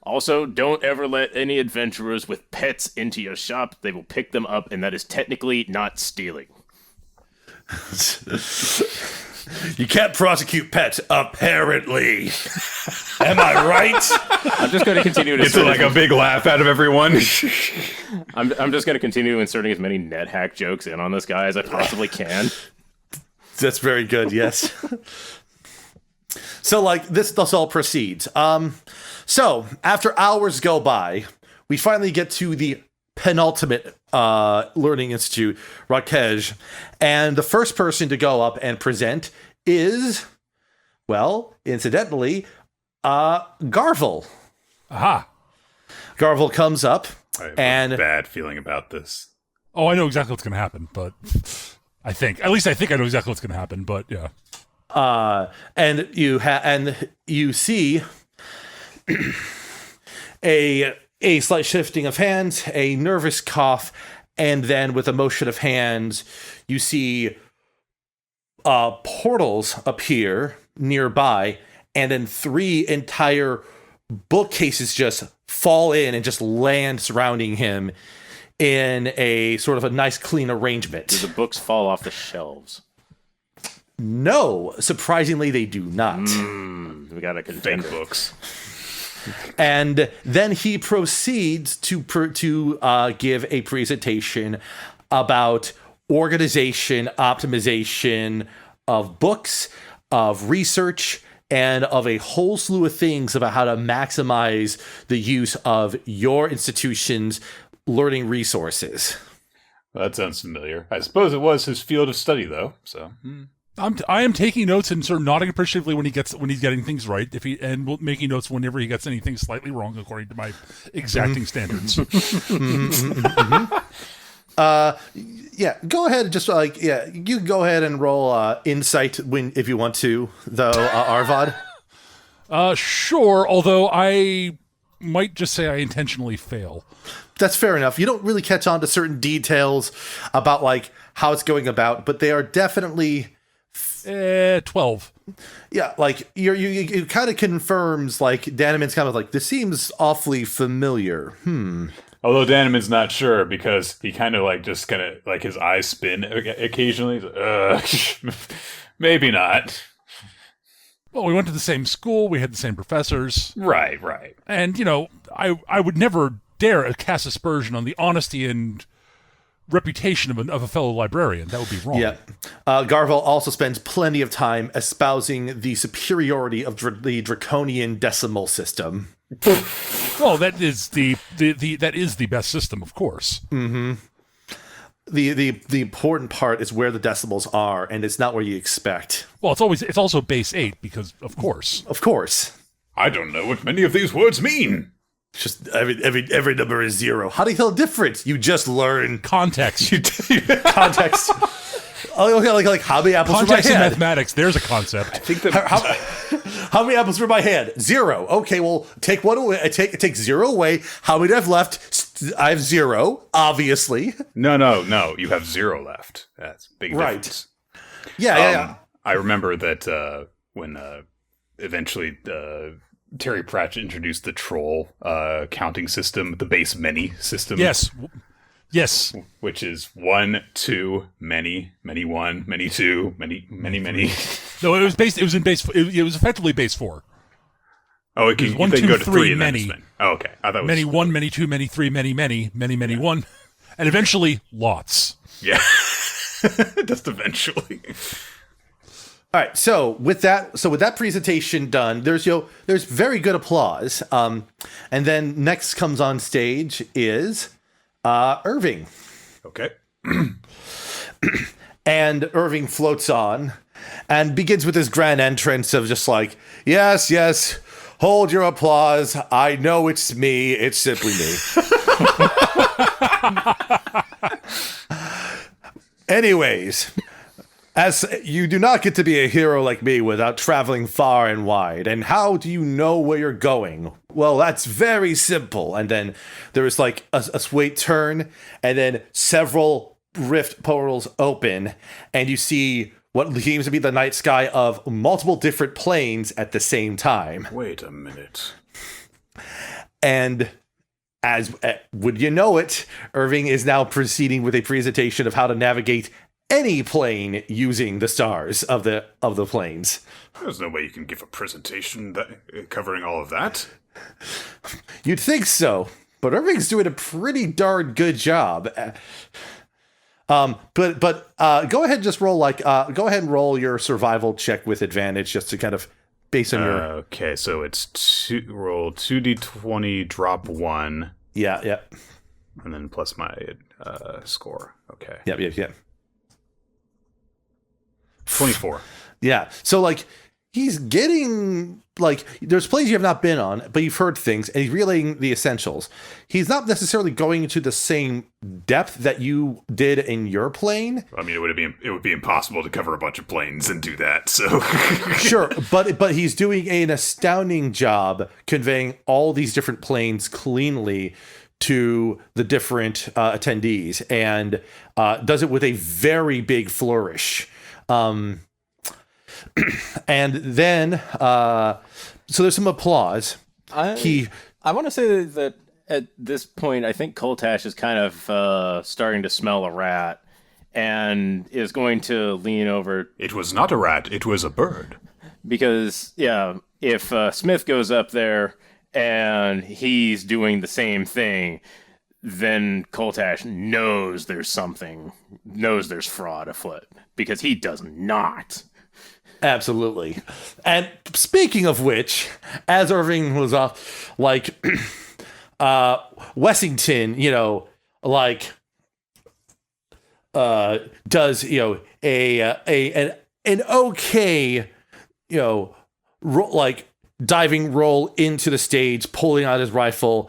Also, don't ever let any adventurers with pets into your shop. They will pick them up, and that is technically not stealing. You can't prosecute pets, apparently. Am I right? I'm just going to continue to It's like a big laugh out of everyone. I'm just going to continue inserting as many NetHack jokes in on this guy as I possibly can. That's very good, yes. So, like, this all proceeds. So, after hours go by, we finally get to the penultimate learning institute, Rakej, and the first person to go up and present is, well, incidentally, Garvel. Aha. Garvel comes up, I have and a bad feeling about this. Oh, I know exactly what's going to happen, but at least I think I know exactly what's going to happen, but yeah. And you see a slight shifting of hands, a nervous cough, and then with a motion of hands, you see portals appear nearby, and then 3 entire bookcases just fall in and just land surrounding him in a sort of a nice, clean arrangement. Do the books fall off the shelves? No, surprisingly, they do not. We got a contender. Fake books. And then he proceeds to give a presentation about organization, optimization of books, of research, and of a whole slew of things about how to maximize the use of your institution's learning resources. Well, that sounds familiar. I suppose it was his field of study, though. So I am taking notes and sort of nodding appreciatively when he's getting things right, making notes whenever he gets anything slightly wrong according to my exacting standards. Yeah, go ahead and just you go ahead and roll insight if you want to, though, Aarvaad. Sure, although I might just say I intentionally fail. That's fair enough. You don't really catch on to certain details about like how it's going about, but they are definitely 12. Yeah, like it kind of confirms, like Danamin's kind of like, this seems awfully familiar. Although Danamin's not sure because he kind of like just kind of like his eyes spin occasionally. Maybe not. Well, we went to the same school. We had the same professors. Right. And, I would never dare cast aspersion on the honesty and reputation of a fellow librarian. That would be wrong. Yeah. Garvel also spends plenty of time espousing the superiority of the draconian decimal system. Well, that is that is the best system, of course. Mm-hmm. The important part is where the decimals are, and it's not where you expect. Well, it's also base 8 because, of course. Of course. I don't know what many of these words mean. Just every number is 0. How do you tell the difference? You just learn Context. context. Like how many apples Context for in my hand? mathematics, there's a concept. I think that How many apples for my hand? 0. Okay, well, take one away. Take 0 away. How many do I have left? I have 0, obviously. No. You have 0 left. That's a big Right. difference. Yeah. I remember that when eventually Terry Pratchett introduced the troll counting system, the base many system. Yes. Which is 1, 2, many, 1, many 2, many. No, it was effectively base 4. Oh, it can one, then two, go to 3, 3 and many. then spin. Oh, okay. I thought it was Many 1, many 2, many 3, many 1. And eventually, lots. Yeah. Just eventually. All right. So with that presentation done, there's very good applause. And then next comes on stage is Irving. Okay. And Irving floats on and begins with his grand entrance of just like, yes, hold your applause. I know it's me. It's simply me. Anyways, as you do not get to be a hero like me without traveling far and wide. And how do you know where you're going? Well, that's very simple. And then there is like a sweet turn, and then several rift portals open, and you see what seems to be the night sky of multiple different planes at the same time. Wait a minute. And as would you know it, Irving is now proceeding with a presentation of how to navigate any plane using the stars of the planes. There's no way you can give a presentation covering all of that. You'd think so, but Irving's doing a pretty darn good job. But go ahead and just roll go ahead and roll your survival check with advantage just to kind of base on your. Okay, so it's roll 2d20, drop 1. Yeah. And then plus my score. Okay. Yep. 24. Yeah. So like he's getting like there's places you have not been on, but you've heard things, and he's relaying the essentials. He's not necessarily going into the same depth that you did in your plane. I mean, it would be impossible to cover a bunch of planes and do that. So Sure, but he's doing an astounding job conveying all these different planes cleanly to the different attendees, and does it with a very big flourish. And then, so there's some applause. I want to say that at this point, I think Coltash is kind of starting to smell a rat and is going to lean over. it was not a rat, it was a bird. Because, if Smith goes up there and he's doing the same thing, then Coltash knows there's fraud afoot, because he does not. Absolutely. And speaking of which, as Irving was off, like, Wessington, does, an okay, diving roll into the stage, pulling out his rifle,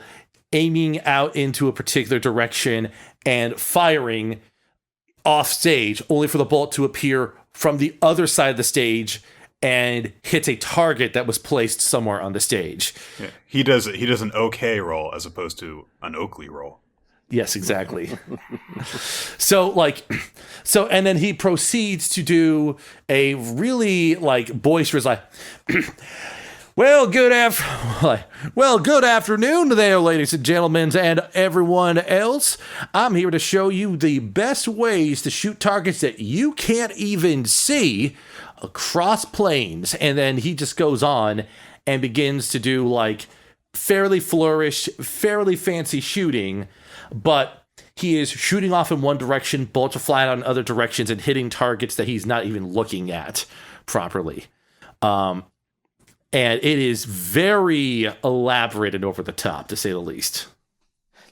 aiming out into a particular direction, and firing off stage, only for the bullet to appear from the other side of the stage and hits a target that was placed somewhere on the stage. Yeah, he does an okay roll as opposed to an Oakley roll. Yes, exactly. So, and then he proceeds to do a really, boisterous, Well, good afternoon there, ladies and gentlemen, and everyone else. I'm here to show you the best ways to shoot targets that you can't even see across planes. And then he just goes on and begins to do like fairly flourished, fairly fancy shooting, but he is shooting off in one direction, bullets are flying on other directions, and hitting targets that he's not even looking at properly. And it is very elaborate and over the top, to say the least.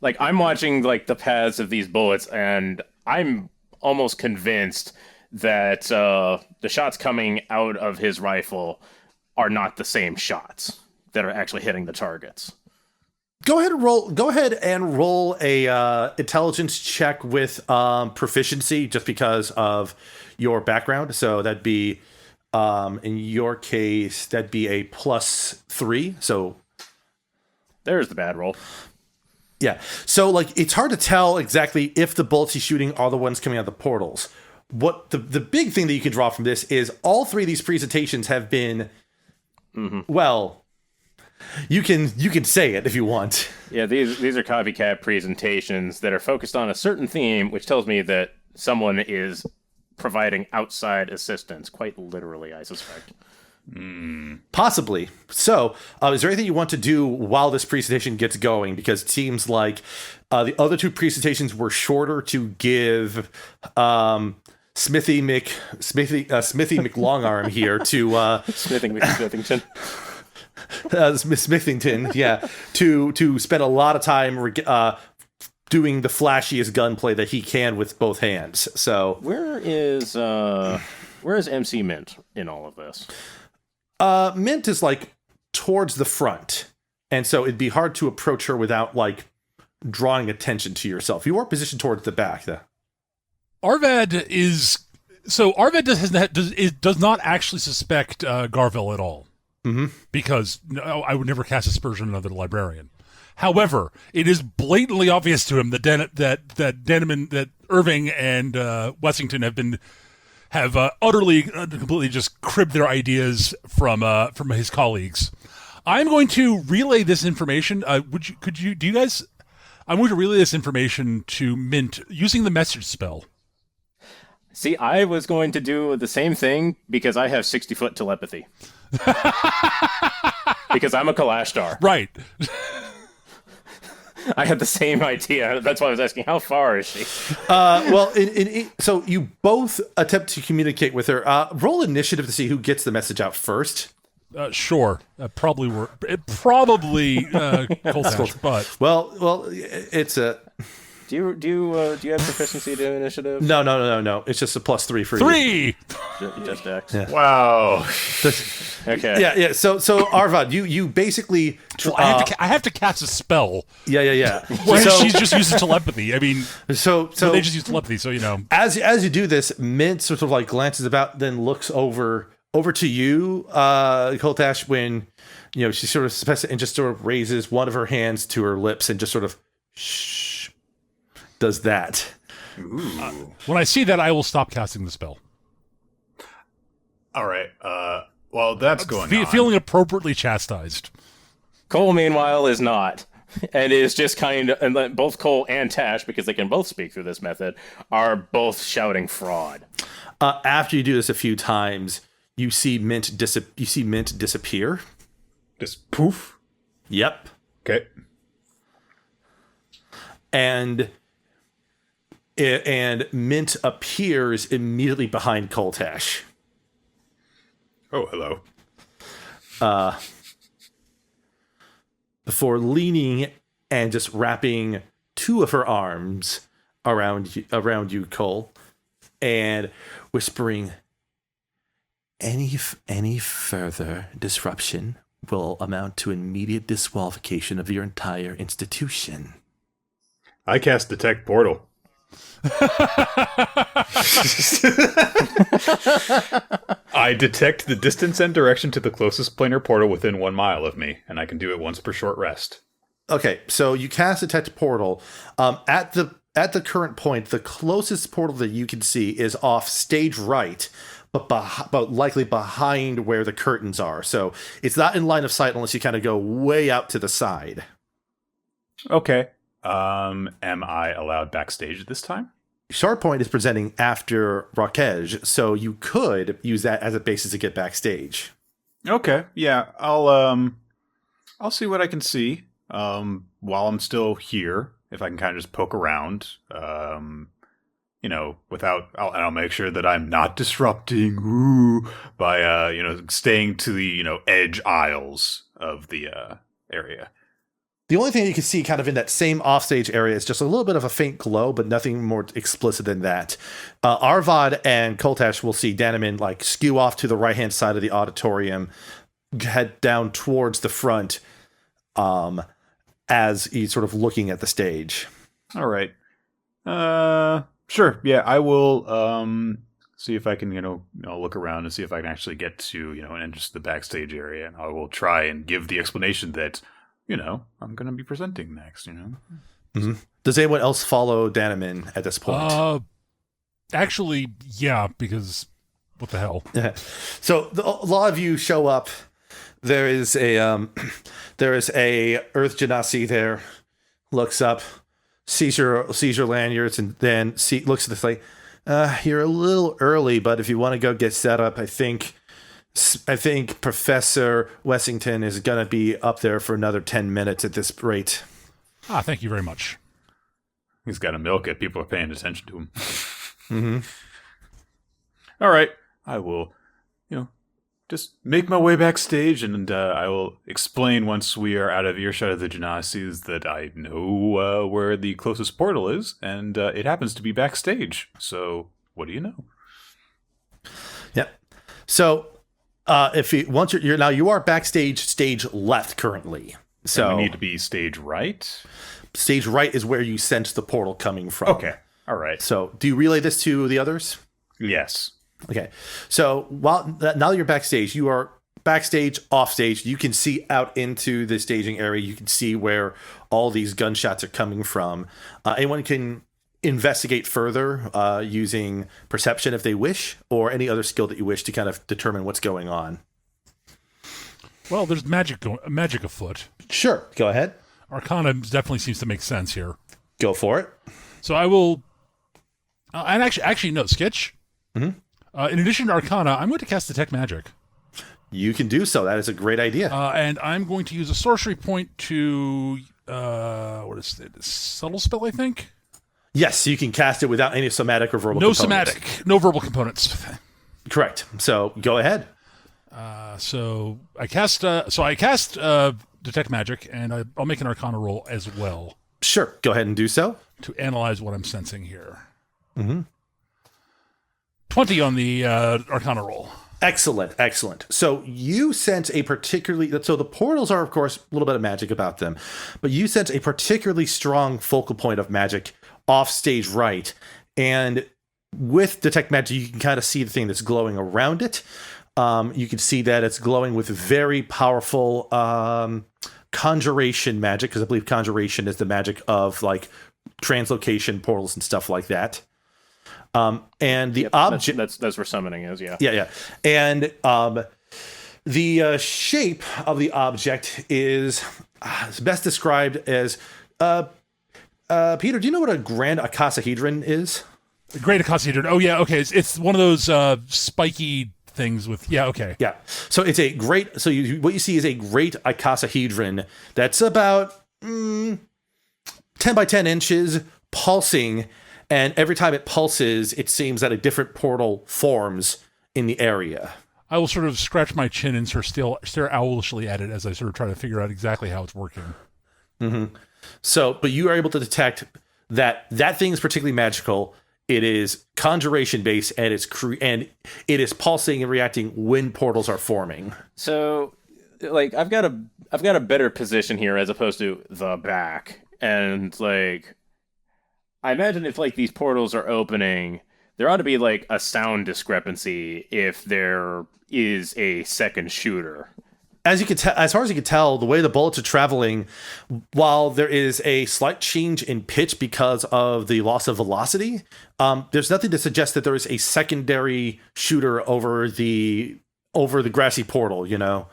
Like, I'm watching, like, the paths of these bullets, and I'm almost convinced that the shots coming out of his rifle are not the same shots that are actually hitting the targets. Go ahead and roll a intelligence check with proficiency, just because of your background. So that'd be... in your case, that'd be a +3. So there's the bad roll. Yeah. So like, it's hard to tell exactly if the bullets he's shooting are the ones coming out of the portals. What the big thing that you can draw from this is all three of these presentations have been, well, you can say it if you want. Yeah, these are copycat presentations that are focused on a certain theme, which tells me that someone is providing outside assistance, quite literally, I suspect. Possibly. So, is there anything you want to do while this presentation gets going? Because it seems like the other two presentations were shorter to give Smithy McLongarm here to Smithington. Smithington, yeah, to spend a lot of time doing the flashiest gunplay that he can with both hands. So where is MC Mint in all of this? Mint is like towards the front, and so it'd be hard to approach her without like drawing attention to yourself. You are positioned towards the back, though. Aarvaad does not actually suspect Garville at all, because I would never cast aspersion on another librarian. However, it is blatantly obvious to him that Danamin, that Irving and Wessington have utterly, completely just cribbed their ideas from his colleagues. I'm going to relay this information. I'm going to relay this information to Mint using the message spell. See, I was going to do the same thing because I have 60-foot telepathy. Because I'm a kalashtar. Right. I had the same idea. That's why I was asking, how far is she? Well, so you both attempt to communicate with her. Roll initiative to see who gets the message out first. Sure. Probably Coltash, but well, it's a. Do you have proficiency to initiative? No. It's just a +3 for 3. Just Dex. Yeah. Wow. Okay. Yeah. So Aarvaad, you basically. I have to cast a spell. Yeah. Whereas she's just using telepathy. I mean, so they just use telepathy. So as you do this, Mint sort of like glances about, then looks over to you, Coltash, when she sort of and just sort of raises one of her hands to her lips and just sort of shh. Does that. When I see that, I will stop casting the spell. All right. Well, that's going on. Feeling appropriately chastised. Cole, meanwhile, is not. And is just and both Cole and Tash, because they can both speak through this method, are both shouting fraud. After you do this a few times, you see Mint disappear. Just poof? Yep. Okay. And Mint appears immediately behind Coltash. Oh, hello. Before leaning and just wrapping two of her arms around you, Cole, and whispering, any further disruption will amount to immediate disqualification of your entire institution. I cast Detect Portal. I detect the distance and direction to the closest planar portal within 1 mile of me, and I can do it once per short rest. Okay, so you cast Detect Portal. At the current point, the closest portal that you can see is off stage right, but likely behind where the curtains are. So it's not in line of sight unless you kind of go way out to the side. Okay. Am I allowed backstage at this time? Shardpoint is presenting after Rakej, so you could use that as a basis to get backstage. Okay. Yeah, I'll see what I can see while I'm still here. If I can kind of just poke around, I'll make sure that I'm not disrupting by staying to the edge aisles of the area. The only thing you can see kind of in that same offstage area is just a little bit of a faint glow, but nothing more explicit than that. Aarvaad and Coltash will see Danamin like skew off to the right-hand side of the auditorium, head down towards the front as he's sort of looking at the stage. All right. Sure. Yeah, I will see if I can, look around and see if I can actually get to, an entrance to the backstage area. And I will try and give the explanation that I'm going to be presenting next, Mm-hmm. Does anyone else follow Danamin at this point? Actually, yeah, because what the hell? So a lot of you show up. There is a Earth Genasi there, looks up, sees your lanyards, and then looks at the thing. You're a little early, but if you want to go get set up, I think Professor Wessington is going to be up there for another 10 minutes at this rate. Thank you very much. He's got to milk it. People are paying attention to him. Mm-hmm. All right. I will, just make my way backstage, and I will explain once we are out of earshot of the Genasis that I know where the closest portal is, and it happens to be backstage. So, what do you know? Yeah. So, you are backstage, stage left currently. So and we need to be stage right. Stage right is where you sense the portal coming from. Okay. All right. So, do you relay this to the others? Yes. Okay. So, now that you're backstage, you are backstage, offstage. You can see out into the staging area. You can see where all these gunshots are coming from. Anyone can investigate further using perception if they wish, or any other skill that you wish to kind of determine what's going on. Well, there's magic afoot. Sure, go ahead. Arcana definitely seems to make sense here. Go for it. So I will, and actually no, Skitch. Mm-hmm. In addition to Arcana, I'm going to cast Detect Magic. You can do so. That is a great idea. And I'm going to use a sorcery point to what is it? Subtle spell, I think. Yes, you can cast it without any somatic or verbal. No components. somatic, no verbal components. Correct. So go ahead. So I cast Detect Magic, and I'll make an Arcana roll as well. Sure. Go ahead and do so. To analyze what I'm sensing here. Mm-hmm. 20 on the Arcana roll. Excellent. So you sense so the portals are, of course, a little bit of magic about them, but you sense a particularly strong focal point of magic off stage right. And with Detect Magic, you can kind of see the thing that's glowing around it. You can see that it's glowing with very powerful conjuration magic, because I believe conjuration is the magic of like translocation portals and stuff like that. And the object that's where summoning is, yeah. Yeah. And the shape of the object is best described as Peter, do you know what a grand icosahedron is? The great icosahedron. Oh yeah, okay. It's one of those spiky things with okay. Yeah. So it's a great what you see is a great icosahedron that's about 10 by 10 inches, pulsing. And every time it pulses, it seems that a different portal forms in the area. I will sort of scratch my chin and sort of stare owlishly at it as I sort of try to figure out exactly how it's working. Mm-hmm. So, but you are able to detect that thing is particularly magical. It is conjuration based, and it is pulsing and reacting when portals are forming. So, like, I've got a better position here as opposed to the back, and like, I imagine if like these portals are opening, there ought to be like a sound discrepancy if there is a second shooter. as far as you can tell, the way the bullets are traveling, while there is a slight change in pitch because of the loss of velocity, there's nothing to suggest that there is a secondary shooter over the grassy portal. You know,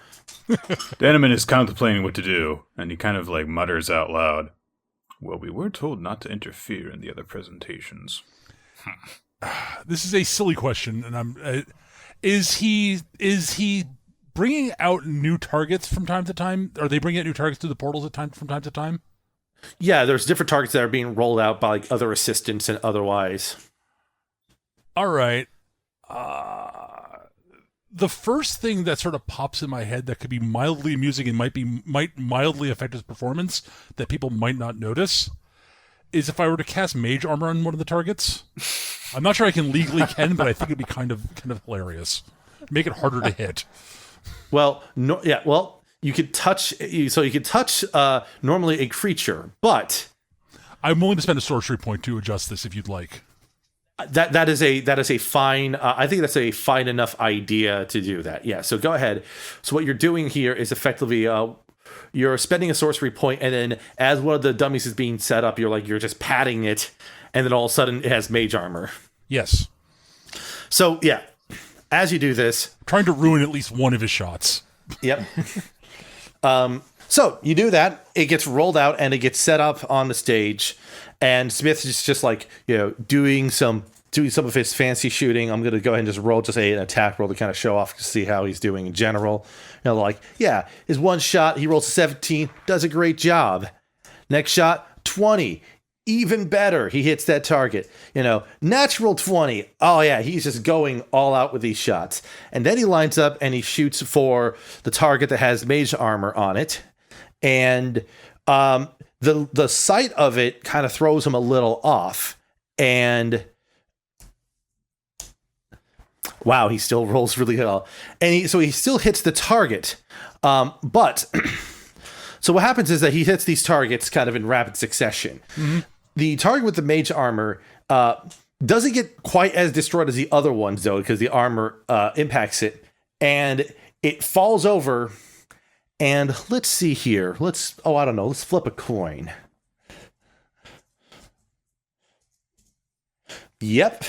Danamin is contemplating what to do, and he kind of like mutters out loud, "Well, we were told not to interfere in the other presentations." This is a silly question, and is he bringing out new targets from time to time? Are they bringing out new targets to the portals from time to time? Yeah, there's different targets that are being rolled out by like other assistants and otherwise. All right. The first thing that sort of pops in my head that could be mildly amusing and might mildly affect his performance that people might not notice is if I were to cast mage armor on one of the targets. I'm not sure I can legally but I think it'd be kind of hilarious. Make it harder to hit. Well, no, yeah. Well, you could touch. So you could touch normally a creature, but I'm willing to spend a sorcery point to adjust this if you'd like. That is a fine. I think that's a fine enough idea to do that. Yeah. So go ahead. So what you're doing here is effectively you're spending a sorcery point, and then as one of the dummies is being set up, you're just patting it, and then all of a sudden it has mage armor. Yes. So yeah. As you do this, trying to ruin at least one of his shots. Yep. So you do that. It gets rolled out and it gets set up on the stage. And Smith is just like, doing some of his fancy shooting. I'm gonna go ahead and just roll an attack roll to kind of show off to see how he's doing in general. Like, yeah, his one shot, he rolls a 17, does a great job. Next shot, 20. Even better, he hits that target. Natural 20. Oh yeah, he's just going all out with these shots. And then he lines up and he shoots for the target that has mage armor on it. And the sight of it kind of throws him a little off. And wow, he still rolls really well. And he still hits the target. But so what happens is that he hits these targets kind of in rapid succession. Mm-hmm. The target with the mage armor doesn't get quite as destroyed as the other ones, though, because the armor impacts it. And it falls over. And let's see here. Let's flip a coin. Yep.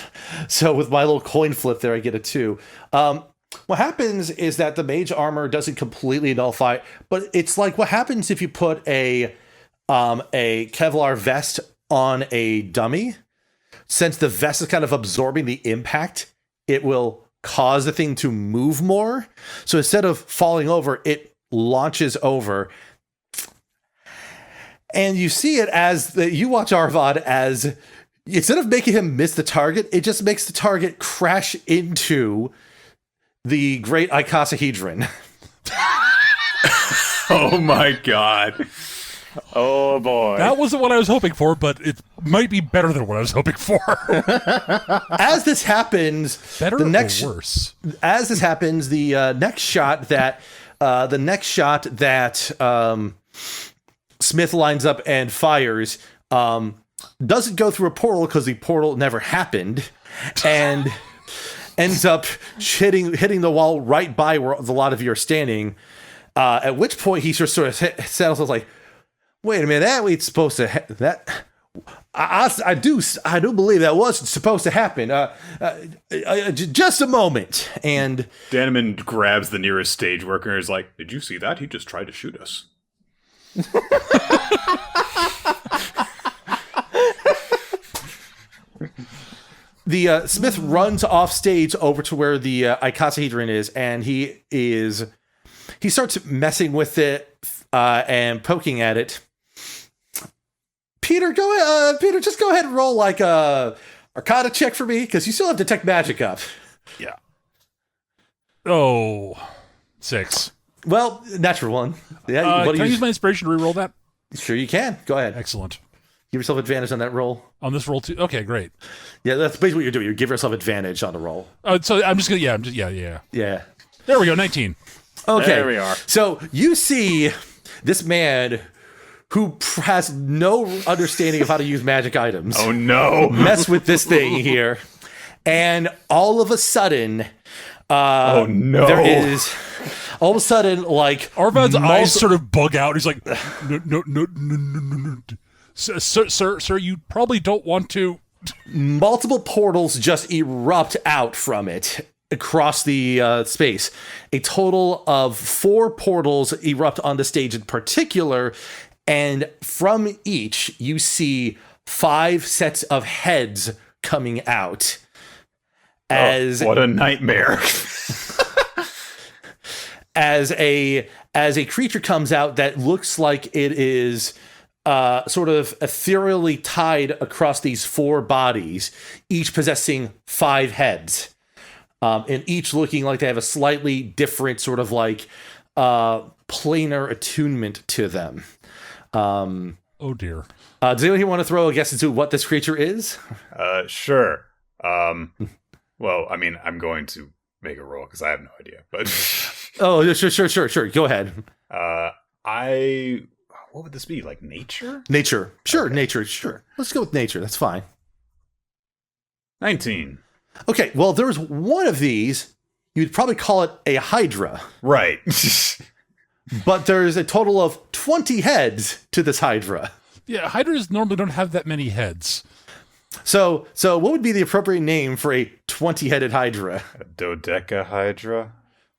So with my little coin flip there, I get a 2. What happens is that the mage armor doesn't completely nullify, but it's like what happens if you put a Kevlar vest on a dummy. Since the vest is kind of absorbing the impact, it will cause the thing to move more. So instead of falling over, it launches over. And you see it you watch Aarvaad as instead of making him miss the target, it just makes the target crash into the great icosahedron. Oh my god. Oh boy. That wasn't what I was hoping for, but it might be better than what I was hoping for. As this happens, better or worse? As this happens, the next shot that Smith lines up and fires doesn't go through a portal because the portal never happened, and ends up hitting the wall right by where a lot of you are standing. At which point he sort of settles like, wait a minute, that ain't supposed to that. I do believe that was supposed to happen. Just a moment. And Danamin grabs the nearest stage worker and is like, "Did you see that? He just tried to shoot us." The Smith runs off stage over to where the icosahedron is, and he starts messing with it and poking at it. Peter, just go ahead and roll like a Arcana check for me, because you still have Detect Magic up. Yeah. Oh, 6. Well, natural 1. Yeah. Can I use my inspiration to reroll that? Sure you can. Go ahead. Excellent. Give yourself advantage on that roll. On this roll too? Okay, great. Yeah, that's basically what you're doing. You give yourself advantage on the roll. So I'm just gonna, Yeah. There we go, 19. Okay. There we are. So you see this man who has no understanding of how to use magic items. Oh no! Mess with this thing here, and all of a sudden, oh no! There is all of a sudden, like Aarvaad's eyes sort of bug out. He's like, no. Sir, you probably don't want to. multiple portals just erupt out from it across the space. A total of 4 portals erupt on the stage in particular, and from each you see 5 sets of heads coming out. What a nightmare. as a creature comes out that looks like it is sort of ethereally tied across these 4 bodies, each possessing 5 heads, and each looking like they have a slightly different sort of like planar attunement to them. Oh dear. Does anyone want to throw a guess into what this creature is? Sure. Well, I mean, I'm going to make a roll because I have no idea. But Oh, sure. Go ahead. What would this be? Like nature? Nature. Sure, Okay. nature. Sure. Let's go with nature. That's fine. 19. Okay, well, there's one of these. You'd probably call it a hydra, Right. but there's a total of 20 heads to this hydra. Yeah, hydras normally don't have that many heads. So what would be the appropriate name for a 20-headed hydra? A dodecahydra.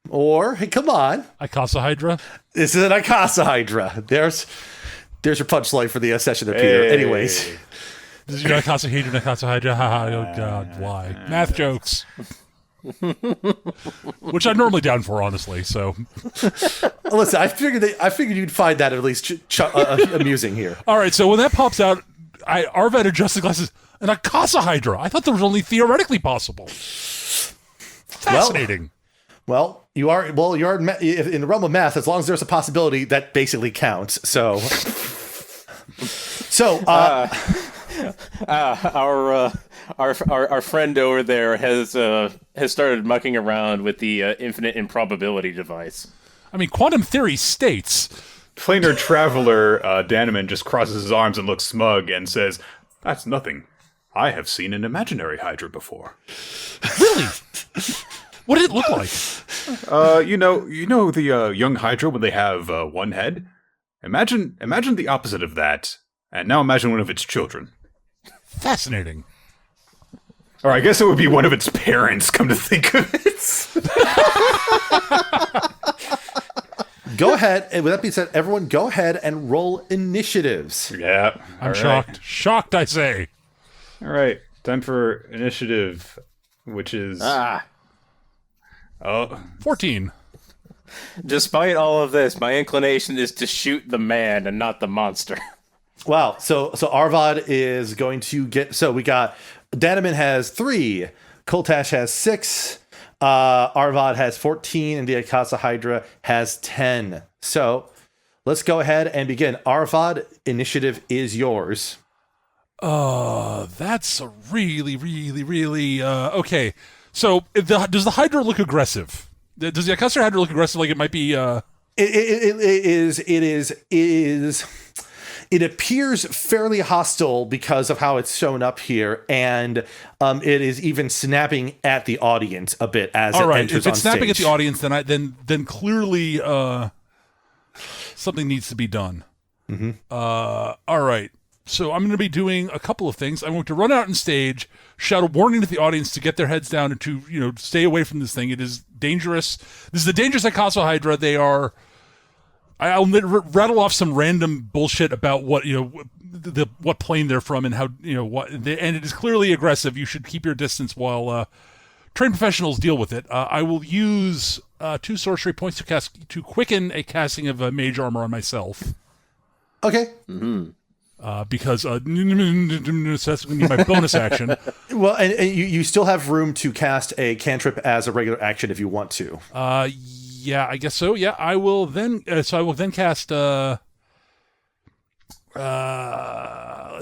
Or, hey, come on, Icasa Hydra. this is an icosahydra. There's your punchline for the session there, Peter. Hey. Anyways, This is your Icasa Hydra, Icasa Hydra. Haha, oh god, why? Math jokes. Which I'm normally down for, honestly, so. listen, I figured you'd find that at least amusing here. All right, so when that pops out, Aarvaad adjusts the glasses. An Icasa Hydra. I thought that was only theoretically possible. Fascinating. Well, you are in the realm of math. As long as there's a possibility, that basically counts. So, our friend over there has started mucking around with the infinite improbability device. I mean, quantum theory states. Planar traveler Danamin just crosses his arms and looks smug and says, "That's nothing. I have seen an imaginary hydra before." Really? What did it look like? You know the young hydra when they have 1 head? Imagine the opposite of that, and now imagine one of its children. Fascinating. Or I guess it would be one of its parents, come to think of it. go ahead. And with that being said, everyone, go ahead and roll initiatives. Yeah. I'm shocked. Shocked, I say. All right. Time for initiative, which is... 14. Despite all of this, my inclination is to shoot the man and not the monster. Wow. So Aarvaad is going to get. So we got Danamin has 3, Coltash has 6, Aarvaad has 14, and the Icasa Hydra has 10. So let's go ahead and begin. Aarvaad, initiative is yours. That's a really okay. So does the Hydra look aggressive? Does the Icasa Hydra look aggressive? Like it might be. It appears fairly hostile because of how it's shown up here, and it is even snapping at the audience a bit as All it right. enters If it's on snapping stage. at the audience, then clearly something needs to be done. Mm-hmm. All right. So I'm going to be doing a couple of things. I'm going to run out on stage, shout a warning to the audience to get their heads down and to stay away from this thing. It is dangerous. This is the dangerous Icasa Hydra. They are. I'll rattle off some random bullshit about what what plane they're from and how and it is clearly aggressive. You should keep your distance while trained professionals deal with it. I will use 2 sorcery points to quicken a casting of mage armor on myself. Okay. Mm-hmm. Because that's going to be my bonus action. Well, and you still have room to cast a cantrip as a regular action if you want to. Yeah, I guess so. Yeah, I will then. So I will then cast. Let's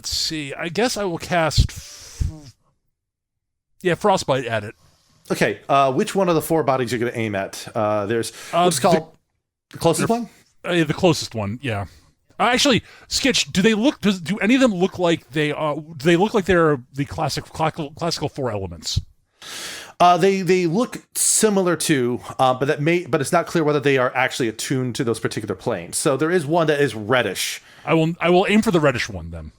see. I guess I will cast. Frostbite at it. Okay. Which one of the 4 bodies you're going to aim at? There's what's called the closest one. The closest one. Yeah. Actually, Skitch, do any of them look like they are? Do they look like they're the classical 4 elements? They look similar to, but it's not clear whether they are actually attuned to those particular planes. So there is one that is reddish. I will aim for the reddish one then.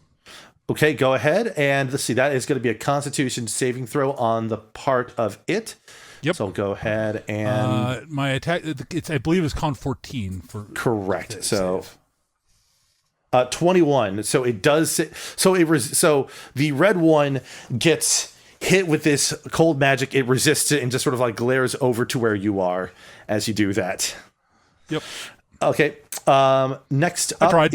Okay, go ahead, and let's see. That is going to be a Constitution saving throw on the part of it. Yep. So go ahead and my attack. I believe it's con 14 for correct. So 21. So it does. So the red one gets hit with this cold magic. It resists it and just sort of like glares over to where you are as you do that. Yep. Okay. Next I up, tried.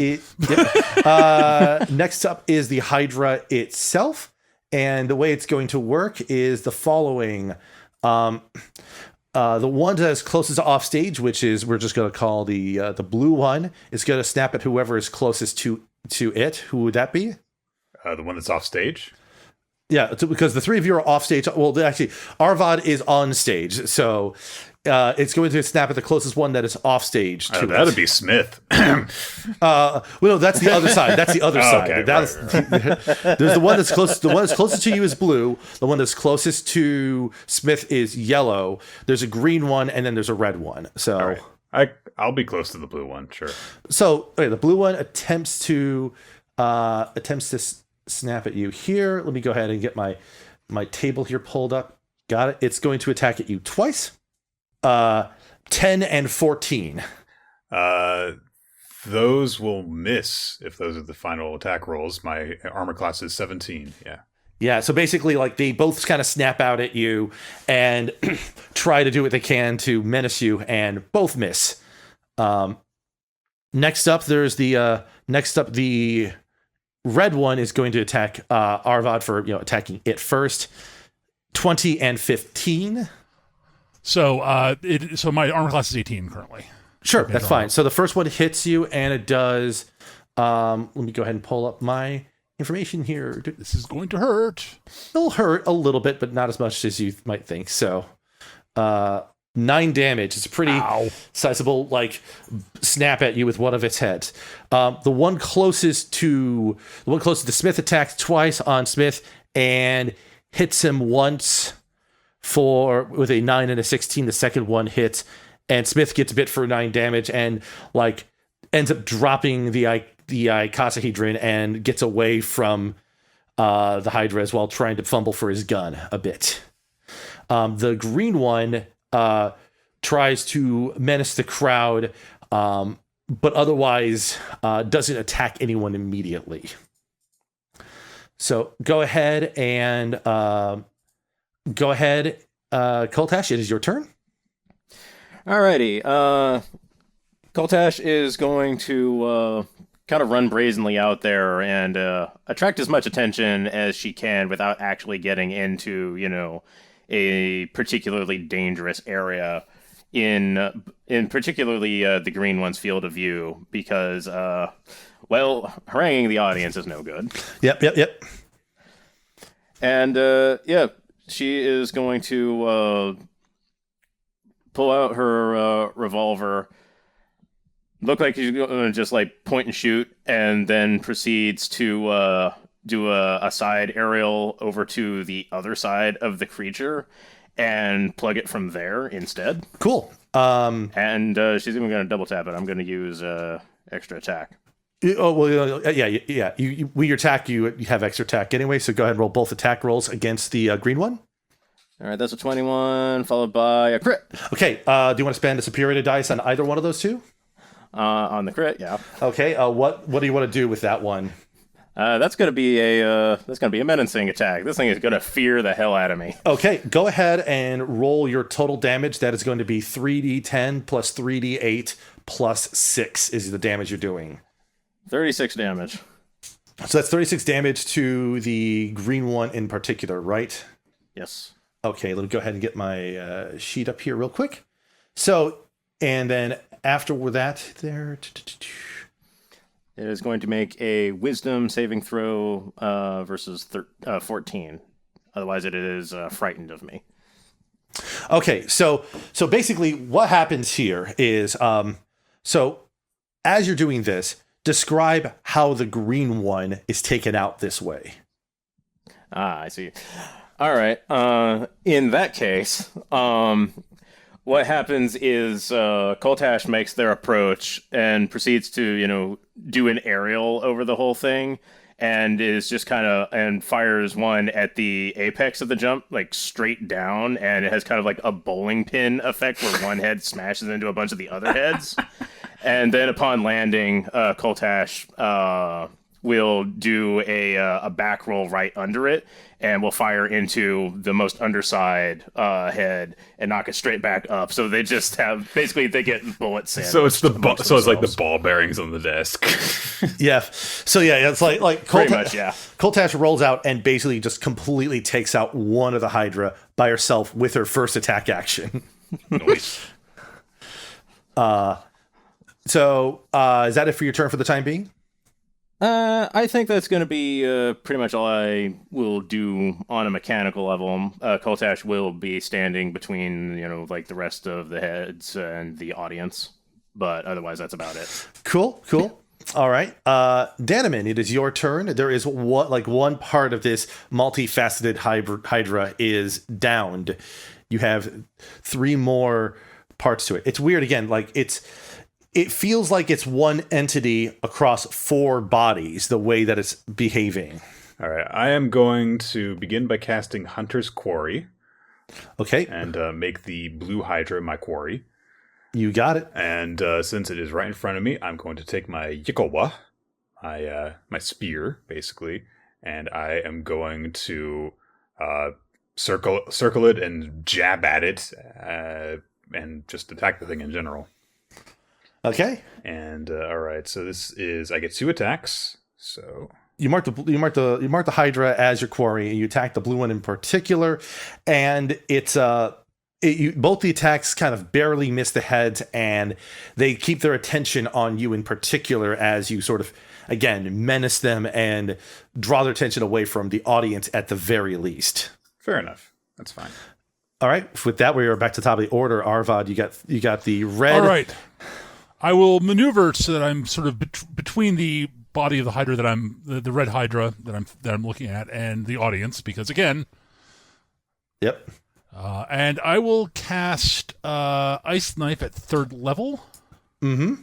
Next up is the Hydra itself, and the way it's going to work is the following. The one that's closest to off stage, which is we're just going to call the blue one, is going to snap at whoever is closest to it. Who would that be? The one that's off stage. Yeah, because the three of you are off stage. Well, actually, Aarvaad is on stage, so it's going to snap at the closest one that is off stage. That'd be Smith. Well, no, that's the other side. That's the other side. Okay, That's there's the one that's closest. The one that's closest to you is blue. The one that's closest to Smith is yellow. There's a green one, and then there's a red one. So, All right. I'll be close to the blue one. Sure. So okay, the blue one attempts to snap at you here. Let me go ahead and get my table here pulled up. Got it. It's going to attack at you twice. 10 and 14. Those will miss if those are the final attack rolls. My armor class is 17. Yeah. Yeah, so basically, like, they both kind of snap out at you and try to do what they can to menace you, and both miss. Next up, the red one is going to attack Aarvaad for attacking it first. 20 and 15. So so my armor class is 18 currently. Sure, that's fine. So the first one hits you, and it does. Let me go ahead and pull up my information here. This is going to hurt. It'll hurt a little bit, but not as much as you might think. So, 9 damage. It's a pretty sizable, like, snap at you with one of its heads. The one closest to Smith attacks twice on Smith and hits him once with a 9 and a 16. The second one hits, and Smith gets bit for 9 damage and like ends up dropping the icosahedron and gets away from the Hydra as well, trying to fumble for his gun a bit. The green one tries to menace the crowd, but otherwise doesn't attack anyone immediately. So go ahead, Coltash, it is your turn. Alrighty. Coltash is going to kind of run brazenly out there and attract as much attention as she can without actually getting into, a particularly dangerous area in particularly the green one's field of view, because, haranguing the audience is no good. Yep. And, she is going to pull out her revolver, look like she's going to just like point and shoot, and then proceeds to do a side aerial over to the other side of the creature and plug it from there instead. Cool. And she's even going to double tap it. I'm going to use extra attack. Oh, well, yeah. When you attack, you have extra attack anyway, so go ahead and roll both attack rolls against the green one. All right, that's a 21, followed by a crit. Okay, do you want to spend a superiority dice on either one of those two? On the crit, yeah. Okay, what do you want to do with that one? That's gonna be a menacing attack. This thing is gonna fear the hell out of me. Okay, go ahead and roll your total damage. That is going to be 3d10 plus 3d8 plus 6 is the damage you're doing. 36 damage. So that's 36 damage to the green one in particular, right? Yes. Okay, let me go ahead and get my sheet up here real quick. So, and then after that, there... It is going to make a wisdom saving throw versus 14. Otherwise, it is frightened of me. Okay, so basically what happens here is, so as you're doing this, describe how the green one is taken out this way. I see. All right. In that case, what happens is Coltash makes their approach and proceeds to, do an aerial over the whole thing, and is just kind of and fires one at the apex of the jump, like straight down, and it has kind of like a bowling pin effect where one head smashes into a bunch of the other heads, and then upon landing, Coltash will do a back roll right under it, and will fire into the most underside head and knock it straight back up. So they just have they get bullets. So it's like the ball bearings on the desk. Yeah. So yeah, it's like pretty much, yeah. Coltash rolls out and basically just completely takes out one of the Hydra by herself with her first attack action. Nice. So is that it for your turn for the time being? I think that's going to be pretty much all I will do on a mechanical level. Coltash will be standing between, like the rest of the heads and the audience, but otherwise that's about it. Cool. All right. Danamin, it is your turn. There is one part of this multifaceted Hydra is downed. You have 3 more parts to it. It's weird again, it feels like it's one entity across 4 bodies, the way that it's behaving. All right. I am going to begin by casting Hunter's Quarry. Okay. And make the blue Hydra my quarry. You got it. And since it is right in front of me, I'm going to take my Yikowa, my spear, basically, and I am going to circle it and jab at it, and just attack the thing in general. Okay. And all right, so I get 2 attacks. So you mark the Hydra as your quarry, and you attack the blue one in particular, and it's both the attacks kind of barely miss the heads, and they keep their attention on you in particular as you sort of again menace them and draw their attention away from the audience at the very least. Fair enough. That's fine. All right. With that, we are back to the top of the order. Aarvaad, you got the red. All right. I will maneuver so that I'm sort of between the body of the Hydra that the red Hydra that I'm looking at and the audience, because again. Yep. And I will cast Ice Knife at 3rd level. Mm-hmm.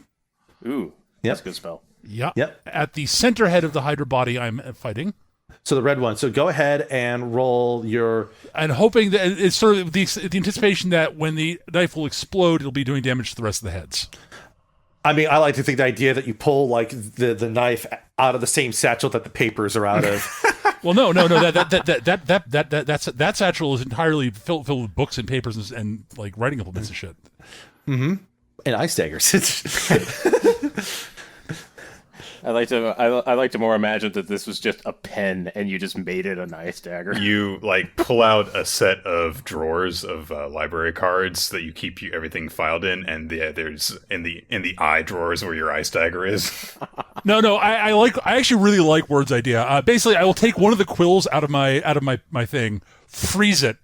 Ooh, that's a good spell. Yeah. Yep. At the center head of the Hydra body I'm fighting. So the red one. So go ahead and roll your... And hoping that it's sort of the anticipation that when the knife will explode, it'll be doing damage to the rest of the heads. I mean, I like to think the idea that you pull like the knife out of the same satchel that the papers are out of. Well, no. That satchel is entirely filled with books and papers and like writing implements and shit. Mm-hmm. And ice daggers. I like to more imagine that this was just a pen and you just made it a nice dagger. You pull out a set of drawers of library cards that you keep everything filed in, and there's in the eye drawers where your ice dagger is. No, I actually really like Word's idea. Basically, I will take one of the quills out of my thing, freeze it,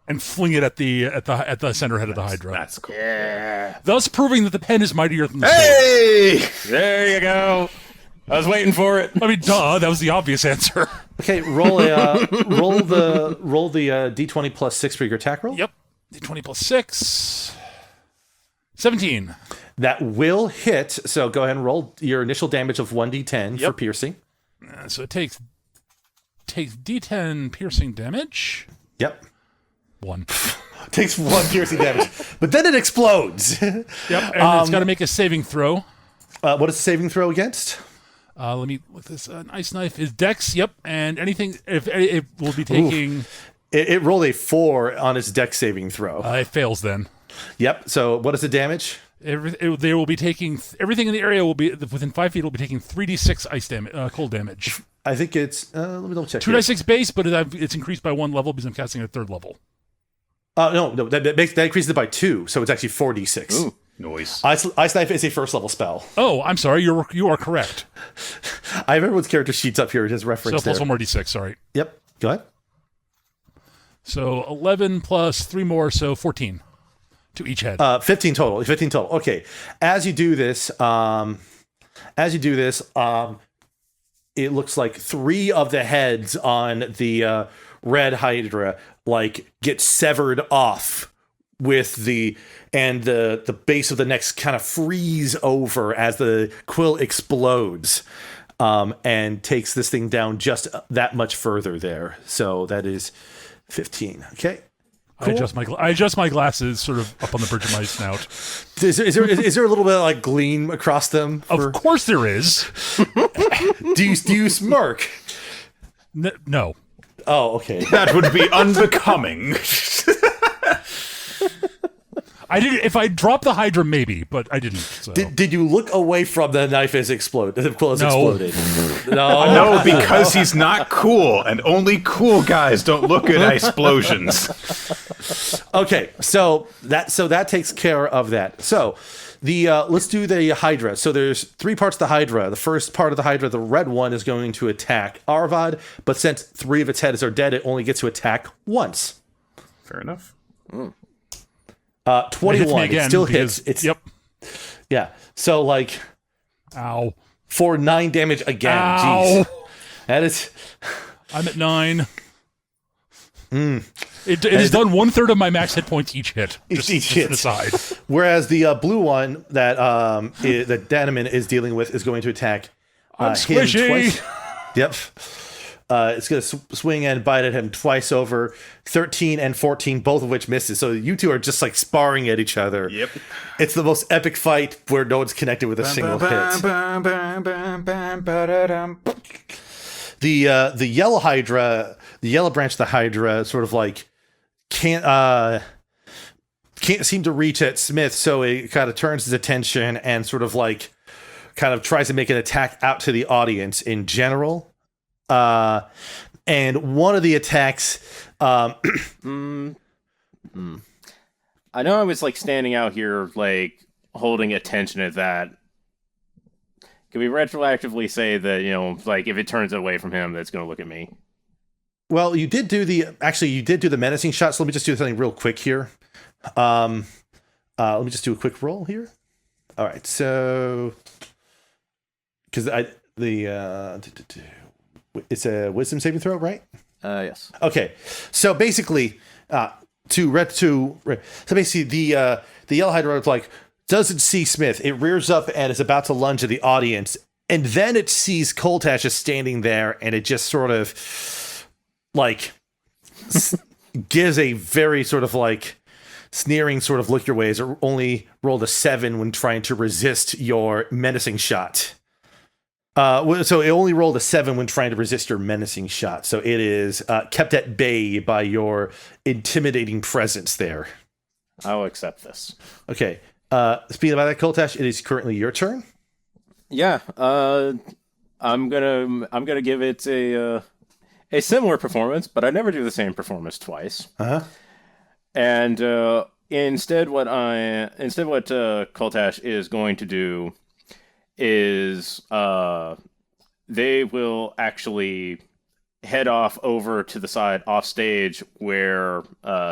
and fling it at the center head of the Hydra. That's cool. Yeah. Thus proving that the pen is mightier than the sword. There you go. I was waiting for it. I mean, duh, that was the obvious answer. Okay, roll the D20 plus 6 for your attack roll. Yep. D20 plus 6. 17. That will hit, so go ahead and roll your initial damage of 1d10 for piercing. So it takes D10 piercing damage. Yep. 1. Takes 1 piercing damage. But then it explodes. Yep, and it's got to make a saving throw. What is the saving throw against? Let me look this. An ice knife is dex. Yep, and anything if it will be taking. It rolled a 4 on its dex saving throw. It fails then. Yep. So what is the damage? They will be taking everything in the area will be within 5 feet. Will be taking 3d6 ice damage, cold damage. I think it's. Let me double check. 2d6 base, but it's increased by 1 level because I'm casting at 3rd level. No, that increases it by 2, so it's actually 4d6. Ooh. Noise. Ice Knife is a 1st level spell. Oh, I'm sorry. You are correct. I have everyone's character sheets up here. It has reference so plus 1 more d6. Sorry. Yep. Go ahead. So 11 plus 3 more, so 14 to each head. 15 total. 15 total. Okay. As you do this, it looks like 3 of the heads on the red hydra like gets severed off with the base of the neck kind of freeze over as the quill explodes, and takes this thing down just that much further there. So that is 15. Okay. Cool. I adjust my glasses sort of up on the bridge of my snout. Is there a little bit of like gleam across them? Of course there is. Do you smirk? No. Oh, okay. That would be unbecoming. I did. If I dropped the Hydra, maybe, but I didn't. So. Did you look away from the knife as exploded? The quill has exploded. No, because he's not cool, and only cool guys don't look at explosions. Okay, so that takes care of that. So let's do the Hydra. So there's 3 parts of the Hydra. The first part of the Hydra, the red one, is going to attack Aarvaad, but since 3 of its heads are dead, it only gets to attack once. Fair enough. 21. It still hits. Yep. Yeah. So like, ow, for 9 damage again. Ow. Jeez. That is. I'm at 9. It has done 1/3 of my max hit points each hit. Just hit. Aside. Whereas the blue one that that Danamin is dealing with is going to attack I'm him squishy. twice. Yep. It's going to swing and bite at him twice over. 13 and 14, both of which misses. So you two are just like sparring at each other. Yep. It's the most epic fight where no one's connected with a single hit. The yellow Hydra, the yellow branch of the Hydra, sort of like can't seem to reach at Smith, so it kind of turns his attention and sort of like kind of tries to make an attack out to the audience in general. And one of the attacks, I know I was like standing out here, like holding attention at that. Can we retroactively say that, like if it turns away from him, that's going to look at me? well, you did do the menacing shot. So let me just do something real quick here. Let me just do a quick roll here. All right. So, because it's a wisdom saving throw, right? Yes. Okay, so basically, the yellow hydra like doesn't see Smith. It rears up and is about to lunge at the audience, and then it sees Coltash just standing there, and it just sort of like gives a very sort of like sneering sort of look your way. It only rolled a 7 when trying to resist your menacing shot. So it only rolled a 7 when trying to resist your menacing shot. So it is kept at bay by your intimidating presence there. I'll accept this. Okay. Speaking about that, Coltash, it is currently your turn. Yeah. I'm gonna give it a similar performance, but I never do the same performance twice. Uh-huh. And instead, what Coltash is going to do is they will actually head off over to the side off stage where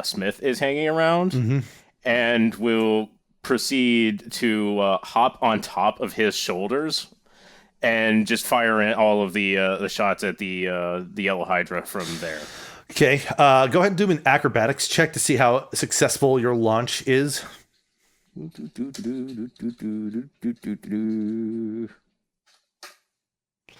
Smith is hanging around, and will proceed to hop on top of his shoulders and just fire in all of the shots at the yellow hydra from there. Okay. Go ahead and do an acrobatics check to see how successful your launch is.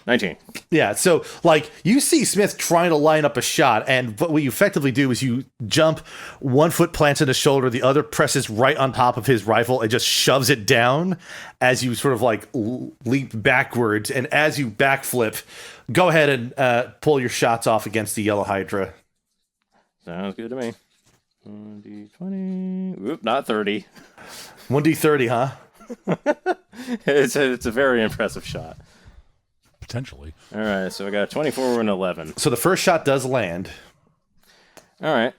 19. Yeah, so like you see Smith trying to line up a shot, and what you effectively do is you jump, 1 foot plants in his shoulder, the other presses right on top of his rifle and just shoves it down as you sort of like leap backwards. And as you backflip, go ahead and pull your shots off against the yellow hydra. Sounds good to me. 1d20. Oop, not 30. 1d30, huh? It's a very impressive shot. Potentially. All right, so I got a 24 and 11. So the first shot does land. All right.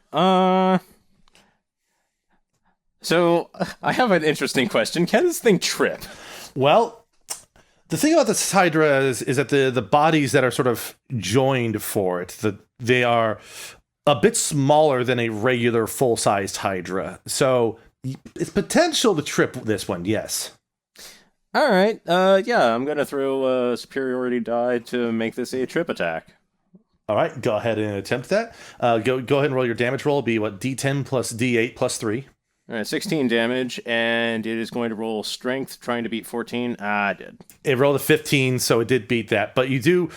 So I have an interesting question. Can this thing trip? Well, the thing about this hydra is that the bodies that are sort of joined for it, they are a bit smaller than a regular full-sized hydra. So it's potential to trip this one, yes. All right. Yeah, I'm going to throw a superiority die to make this a trip attack. All right, go ahead and attempt that. Go ahead and roll your damage roll. Be what, D10 plus D8 plus 3. All right, 16 damage, and it is going to roll strength, trying to beat 14. I did. It rolled a 15, so it did beat that. But you do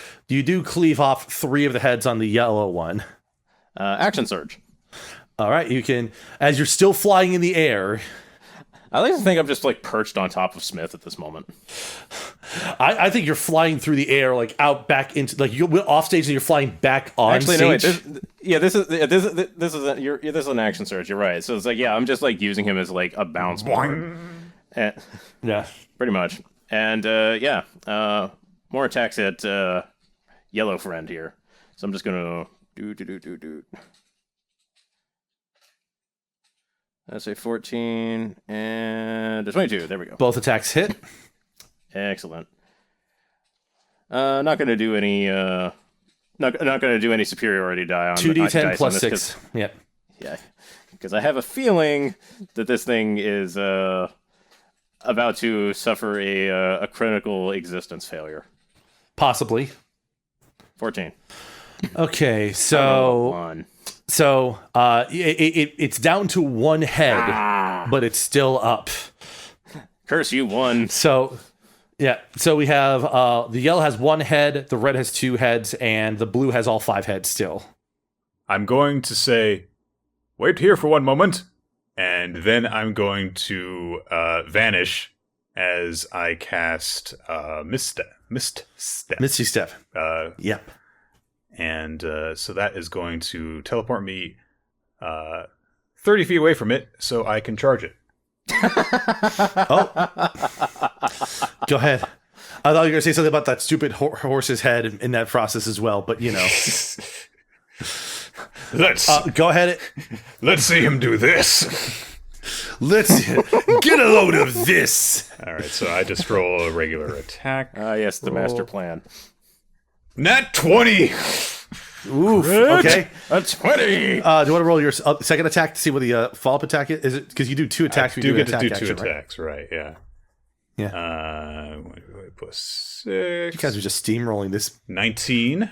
cleave off 3 of the heads on the yellow one. Action surge. All right, you can, as you're still flying in the air. I like to think I'm just like perched on top of Smith at this moment. I think you're flying through the air, like out back into, like you're off stage and you're flying back on stage. No, wait. This is an action surge. You're right. So it's like, I'm just like using him as like a bounce board. Yeah, pretty much. And more attacks at yellow friend here. So I'm just gonna do. That's a 14 and a 22. There we go. Both attacks hit. Excellent. Not going to do any. Not going to do any superiority die on 2d10 plus 6. Yep. Yeah, because I have a feeling that this thing is about to suffer a critical existence failure. Possibly. 14. Okay, so. So it's down to 1 head, but it's still up. Curse you, 1. So we have the yellow has 1 head, the red has 2 heads, and the blue has all 5 heads still. I'm going to say, wait here for 1 moment, and then I'm going to vanish as I cast Misty Step. Yep. And so that is going to teleport me 30 feet away from it so I can charge it. Oh. Go ahead. I thought you were going to say something about that stupid horse's head in that process as well, but you know. Let's go ahead. Let's see him do this. Let's get a load of this. All right, so I just roll a regular attack. Yes, the master plan. Nat 20! Oof, okay. A 20! Do you want to roll your second attack to see what the follow-up attack is? Is it because you do 2 attacks? I do get to do action, 2 attacks, right? Yeah. Yeah. Plus 6. You guys are just steamrolling this. 19.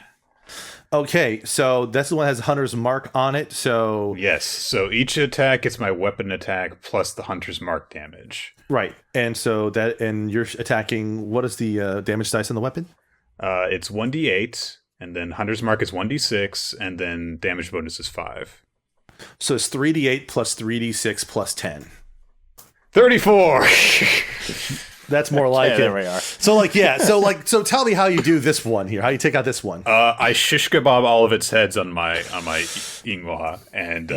Okay, so that's the one that has Hunter's Mark on it, so... Yes, so each attack gets my weapon attack plus the Hunter's Mark damage. Right, and so that, and you're attacking, what is the damage dice on the weapon? It's 1d8, and then Hunter's Mark is 1d6, and then damage bonus is 5. So it's 3d8 plus 3d6 plus 10. 34! That's more like it. There we are. So tell me how you do this one here. How you take out this one? I shish kebab all of its heads on my Ingwa, and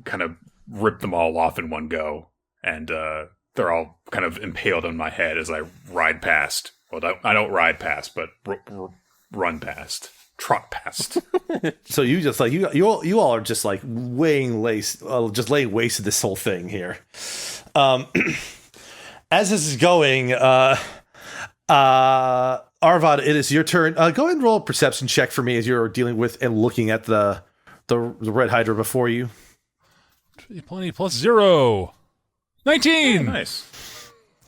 kind of rip them all off in one go, and they're all kind of impaled on my head as I ride past. Well, I don't ride past, but run past, trot past. So you just like you all are just like laying waste to this whole thing here. As this is going, Aarvaad, it is your turn. Go ahead and roll a perception check for me as you're dealing with and looking at the red hydra before you. Plenty plus 0. 19. Oh, nice.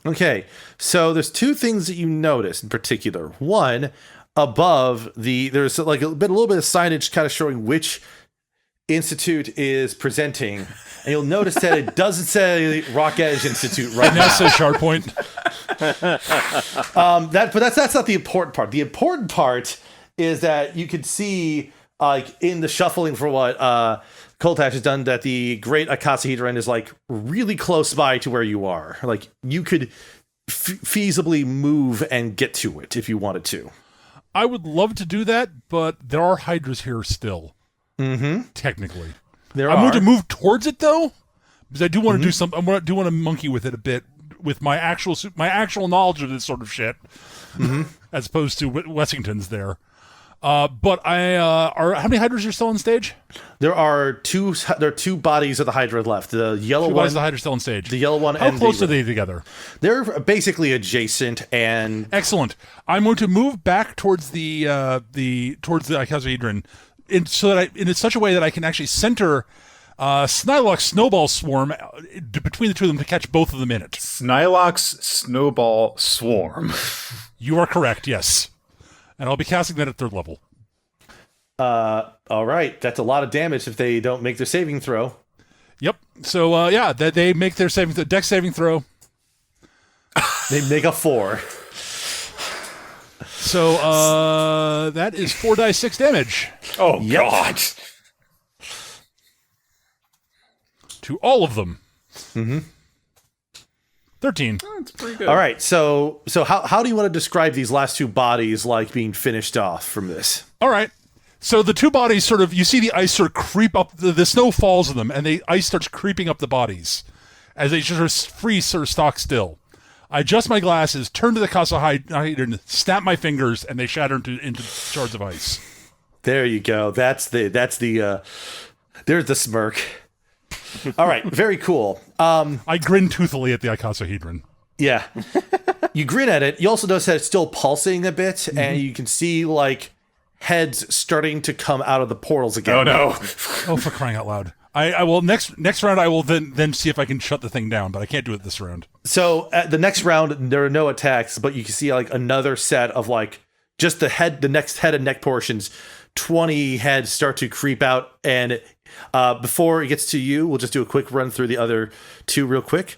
Okay, so there's 2 things that you notice in particular. One, above there's like a little bit of signage kind of showing which institute is presenting, and you'll notice that it doesn't say Rock Edge Institute right now. It says Shardpoint. But that's not the important part. The important part is that you could see, like in the shuffling for what Coltash has done, that the Great Akasahedron is like really close by to where you are. Like you could feasibly move and get to it if you wanted to. I would love to do that, but there are hydras here still. Mm-hmm. Technically, I'm going to move towards it though, because I do want to do something. I do want to monkey with it a bit with my actual knowledge of this sort of shit, as opposed to Wessington's there. But how many hydras are still on stage? There are 2 bodies of the hydra left. The yellow one. Is the hydra still on stage? The yellow one. How close are they together? They're basically adjacent and excellent. I'm going to move back towards the icosahedron. In such a way that I can actually center Snylock's snowball swarm between the 2 of them to catch both of them in it. Snylock's snowball swarm. You are correct, yes. And I'll be casting that at 3rd level. All right. That's a lot of damage if they don't make their saving throw. Yep. So that they make their dex saving throw. They make a 4. So that is 4 dice 6 damage Oh, God. to all of them. Mm-hmm. 13. That's pretty good. All right. So how do you want to describe these last 2 bodies like being finished off from this? All right. So the 2 bodies sort of, you see the ice sort of creep up, the snow falls on them, and the ice starts creeping up the bodies as they just sort of freeze, sort of stock still. I adjust my glasses, turn to the Casa Hydra, snap my fingers, and they shatter into shards of ice. There you go. There's the smirk. All right. Very cool. I grin toothily at the icosahedron. Yeah. You grin at it. You also notice that it's still pulsing a bit, and you can see like heads starting to come out of the portals again. Oh, no. Oh, for crying out loud. I will next round I will then see if I can shut the thing down, but I can't do it this round. So at the next round there are no attacks, but you can see like another set of like just the next head and neck portions. 20 heads start to creep out, and before it gets to you, we'll just do a quick run through the other 2 real quick.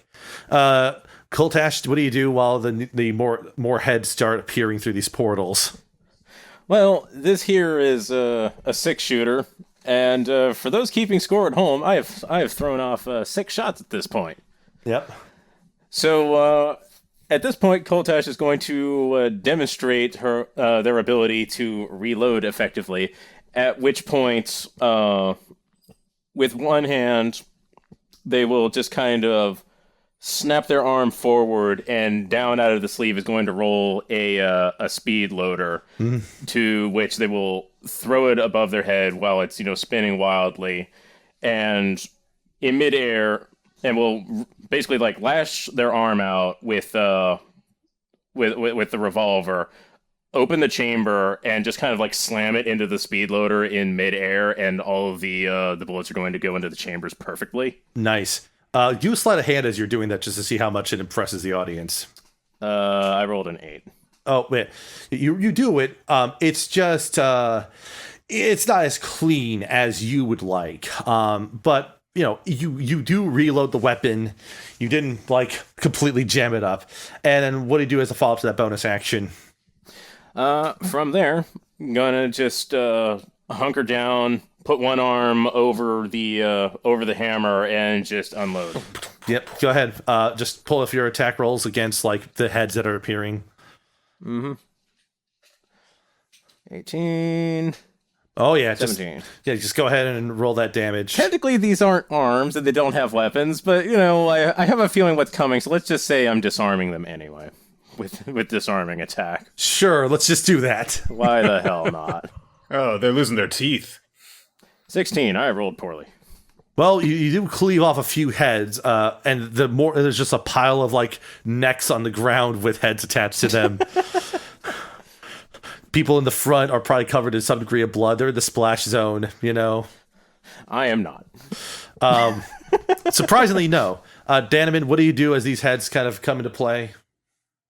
Coltash, what do you do while the more heads start appearing through these portals? Well, this here is a 6-shooter, and for those keeping score at home, I have thrown off 6 shots at this point. Yep. So at this point, Coltash is going to demonstrate their ability to reload effectively. At which point, with one hand, they will just kind of snap their arm forward, and down out of the sleeve is going to roll a speed loader, to which they will throw it above their head while it's spinning wildly, and in midair, and will basically like lash their arm out with the revolver, open the chamber, and just kind of like slam it into the speed loader in midair, and all of the bullets are going to go into the chambers perfectly. Nice. Do a sleight of hand as you're doing that just to see how much it impresses the audience. I rolled an 8. Oh, wait. You do it. It's just it's not as clean as you would like. But you do reload the weapon. You didn't like completely jam it up. And then what do you do as a follow-up to that bonus action? From there, I'm gonna just hunker down, put one arm over the hammer, and just unload. Yep, go ahead. Just pull off your attack rolls against like the heads that are appearing. 18. Oh yeah, 17. Just go ahead and roll that damage. Technically, these aren't arms and they don't have weapons, but I have a feeling what's coming. So let's just say I'm disarming them anyway with disarming attack. Sure, let's just do that. Why the hell not? Oh, they're losing their teeth. 16. I rolled poorly. Well, you do cleave off a few heads, and there's just a pile of like necks on the ground with heads attached to them. People in the front are probably covered in some degree of blood. They're in the splash zone, I am not. Surprisingly, no. Danamin, what do you do as these heads kind of come into play?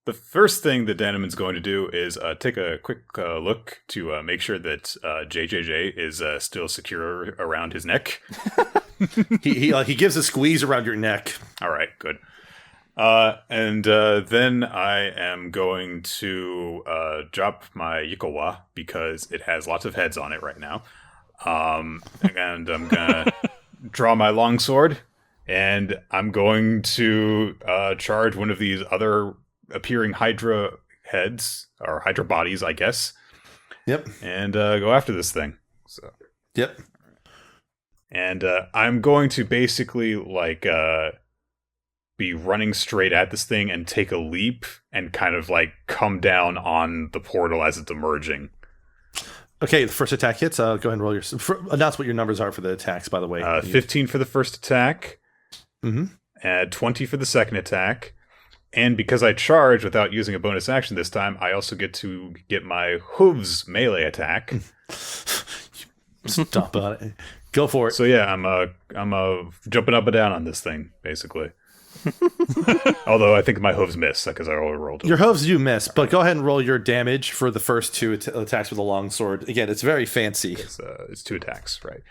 The first thing that Danamin's going to do is take a quick look to make sure that JJJ is still secure around his neck. He gives a squeeze around your neck. All right, good. And then I am going to drop my Yikowa because it has lots of heads on it right now. And I'm gonna draw my longsword, and I'm going to charge one of these other appearing Hydra heads, or Hydra bodies, I guess. Yep. And go after this thing. So. Yep. And I'm going to basically be running straight at this thing and take a leap and kind of like come down on the portal as it's emerging. Okay, the first attack hits. Go ahead and roll announce what your numbers are for the attacks, by the way. 15 for the first attack. Mm-hmm. 20 for the second attack. And because I charge without using a bonus action this time, I also get to get my hooves melee attack. Stop on it. Go for it. So yeah, I'm jumping up and down on this thing, basically. Although I think my hooves miss because I already rolled. Your hooves do miss, but go ahead and roll your damage for the first 2 attacks with a longsword. Again, it's very fancy. It's 2 attacks, right?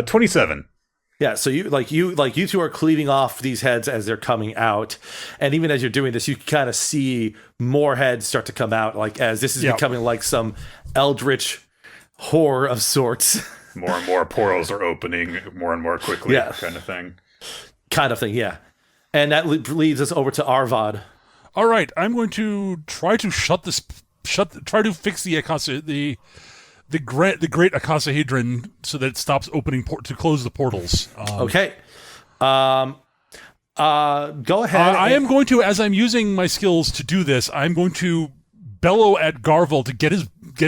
27. Yeah, so you two are cleaving off these heads as they're coming out, and even as you're doing this, you kind of see more heads start to come out, like as this is becoming like some eldritch horror of sorts. More and more portals are opening more and more quickly, kind of thing. Kind of thing, yeah. And that leads us over to Aarvaad. All right, I'm going to try to try to fix the great icosahedron so that it stops opening to close the portals. Okay. Go ahead. I am going to, as I'm using my skills to do this, I'm going to bellow at Garvel to get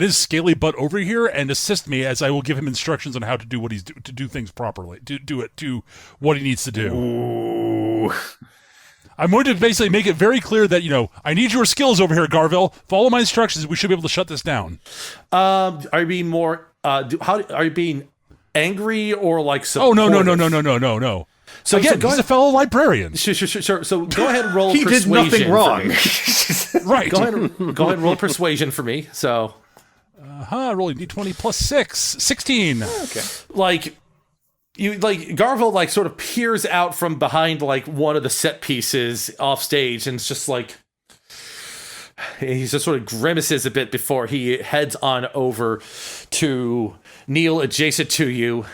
his scaly butt over here and assist me, as I will give him instructions on how to do to do things properly, to do what he needs to do. Ooh. I'm going to basically make it very clear that, I need your skills over here, Garvel. Follow my instructions. We should be able to shut this down. Are you being more? Are you being angry or like supportive? Oh no. So again, he's a fellow librarian. Sure. So go ahead and roll. He did nothing wrong. Right. Go ahead and roll persuasion for me. So, rolling d20 plus 6, 16. Okay. Garvel sort of peers out from behind one of the set pieces off stage, and it's just he just sort of grimaces a bit before he heads on over to kneel adjacent to you,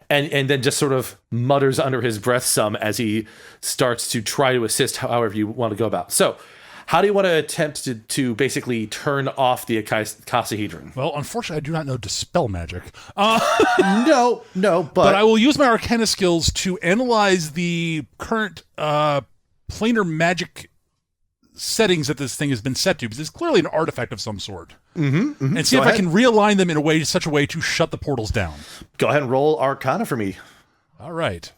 and then just sort of mutters under his breath some as he starts to try to assist however you want to go about. So, how do you want to attempt to basically turn off the icosahedron? Well, unfortunately, I do not know dispel magic. No, but I will use my Arcana skills to analyze the current planar magic settings that this thing has been set to, because it's clearly an artifact of some sort. And see if I can realign them in such a way to shut the portals down. Go ahead and roll Arcana for me. All right.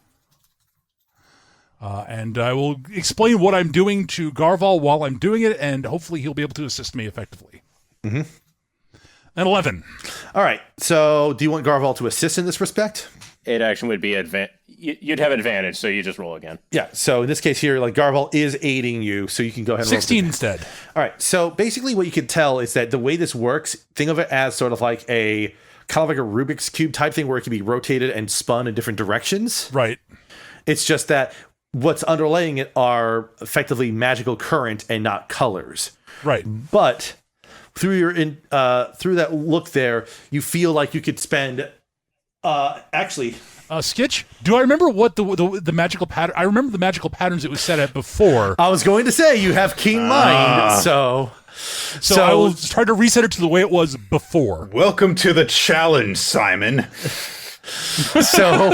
And I will explain what I'm doing to Garval while I'm doing it, and hopefully he'll be able to assist me effectively. Mm-hmm. An 11. All right. So do you want Garval to assist in this respect? It actually would be you'd have advantage, so you just roll again. Yeah, so in this case here, Garval is aiding you, so you can go ahead and 16 roll instead. All right, so basically what you can tell is that the way this works, think of it as sort of like a Rubik's Cube type thing where it can be rotated and spun in different directions. Right. It's just that what's underlaying it are effectively magical current and not colors. Right. But through through that look there, you feel like you could spend Skitch, do I remember what the magical pattern? I remember the magical patterns it was set at before. I was going to say you have keen mind, so I will try to reset it to the way it was before. Welcome to the challenge, Simon. So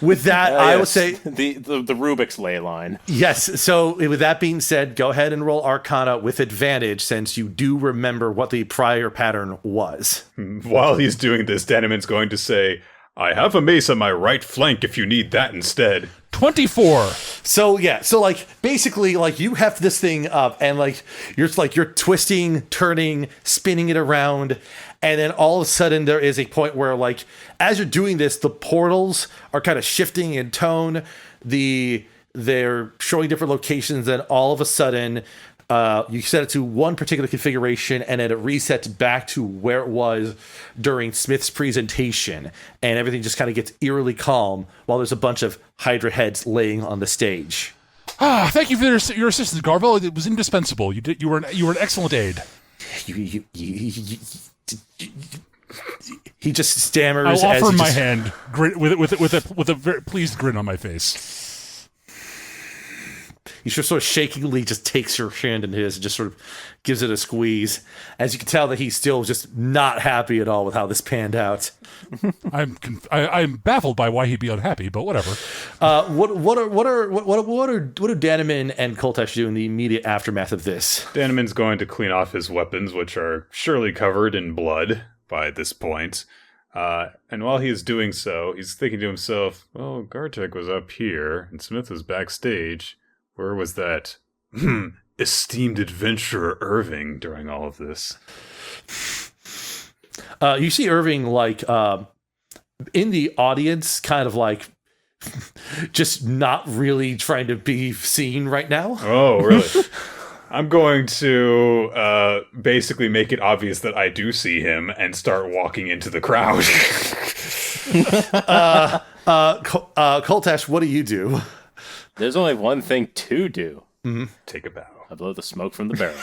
with that, I would say the Rubik's ley line. Yes. So with that being said, go ahead and roll Arcana with advantage, since you do remember what the prior pattern was. While he's doing this, Danamin's going to say, I have a mace on my right flank if you need that instead. 24. So yeah, so basically you heft this thing up and you're twisting, turning, spinning it around, and then all of a sudden there is a point where as you're doing this, the portals are kind of shifting in tone. They're showing different locations, and all of a sudden you set it to one particular configuration, and then it resets back to where it was during Smith's presentation, and everything just kind of gets eerily calm while there's a bunch of Hydra heads laying on the stage. Thank you for your assistance, Garvel. It was indispensable. You were an excellent aid. He just stammers. I'll offer him my hand with a very pleased grin on my face. He just sort of shakingly just takes your hand in his and just sort of gives it a squeeze. As you can tell that he's still just not happy at all with how this panned out. I'm baffled by why he'd be unhappy, but whatever. What do Danamin and Coltash do in the immediate aftermath of this? Danamin's going to clean off his weapons, which are surely covered in blood by this point. And while he is doing so, he's thinking to himself, well, Gartek was up here and Smith was backstage. Where was that esteemed adventurer Irving during all of this? You see Irving in the audience, kind of just not really trying to be seen right now. Oh, really? I'm going to basically make it obvious that I do see him and start walking into the crowd. Coltash, what do you do? There's only one thing to do. Take a bow. I blow the smoke from the barrel.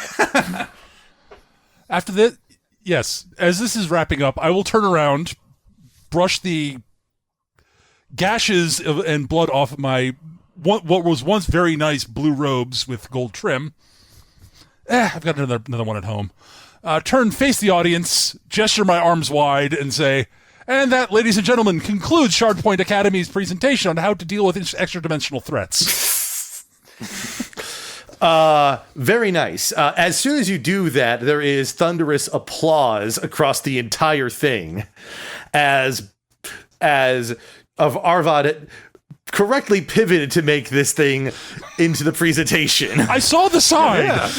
After that, yes, as this is wrapping up, I will turn around, brush the gashes and blood off of my what was once very nice blue robes with gold trim. I've got another one at home. Turn, face the audience, gesture my arms wide, and say, and that, ladies and gentlemen, concludes Shardpoint Academy's presentation on how to deal with extra-dimensional threats. Very nice. As soon as you do that, there is thunderous applause across the entire thing as Aarvaad correctly pivoted to make this thing into the presentation. I saw the sign. Yeah.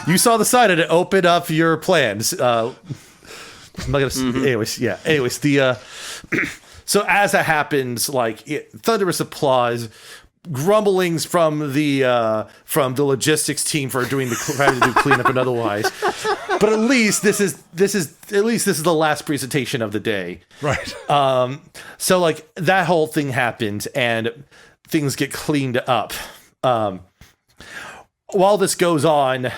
You saw the sign and it opened up your plans. I'm not gonna. Anyways, yeah. Anyways, the so as that happens, thunderous applause, grumblings from the logistics team for trying to do cleanup and otherwise. But at least this is the last presentation of the day. Right. So that whole thing happens and things get cleaned up. While this goes on,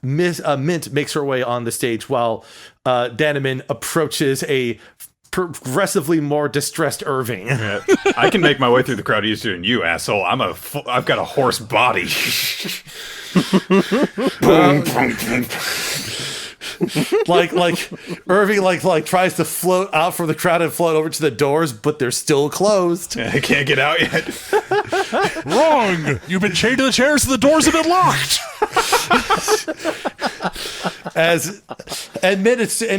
Mint makes her way on the stage while Danamin approaches a progressively more distressed Irving. Yeah. I can make my way through the crowd easier than you, asshole. I've got a horse body. Boom, boom, boom. Irving tries to float out from the crowd and float over to the doors, but they're still closed. I can't get out yet. Wrong! You've been chained to the chairs and the doors have been locked!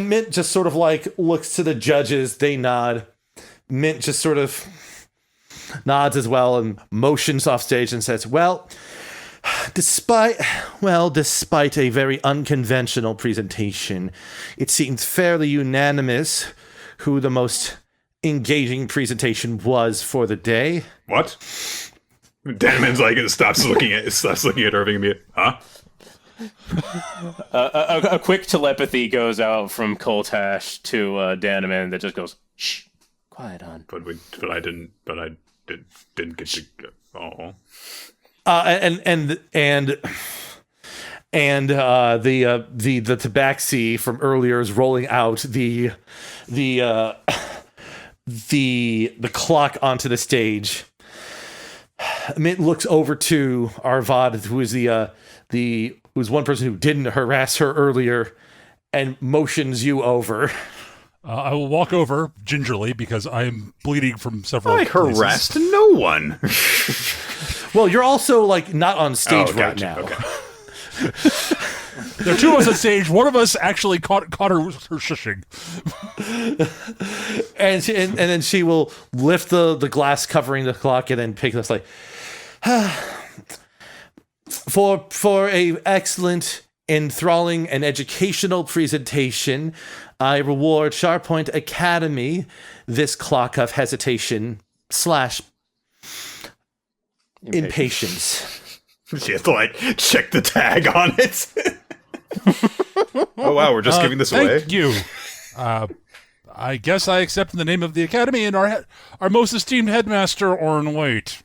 Mint just sort of looks to the judges, they nod. Mint just sort of nods as well and motions off stage and says, despite a very unconventional presentation, it seems fairly unanimous who the most engaging presentation was for the day. What? Danamin's stops looking at Irving and me. Huh? A quick telepathy goes out from Coltash to Danamin that just goes, shh, quiet on. But I didn't get to go. Oh. And the tabaxi from earlier is rolling out the clock onto the stage. Mint looks over to Aarvaad, who is who's one person who didn't harass her earlier, and motions you over. I will walk over gingerly because I am bleeding from several places. I harassed no one. Well, you're also not on stage right now. Okay. There are two of us on stage. One of us actually caught her shushing. and then she will lift the glass covering the clock and then pick this for a excellent, enthralling, and educational presentation, I reward Shardpoint Academy this clock of hesitation / impatience. She has to check the tag on it. Oh wow, we're just giving this away. Thank you. I guess I accept in the name of the Academy and our most esteemed headmaster, Orrin White.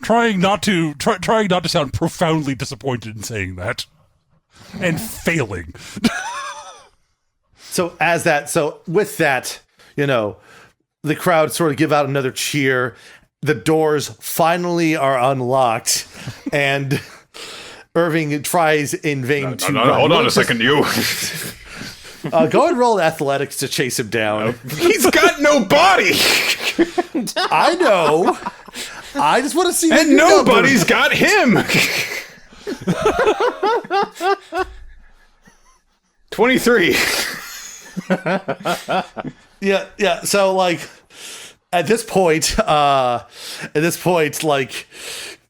Trying not to sound profoundly disappointed in saying that, and failing. So with that, the crowd sort of give out another cheer. The doors finally are unlocked, and Irving tries in vain to run. Hold on a second, you. Go and roll athletics to chase him down. He's got no body. I know. I just want to see. And nobody's got him. 23. Yeah. So at this point,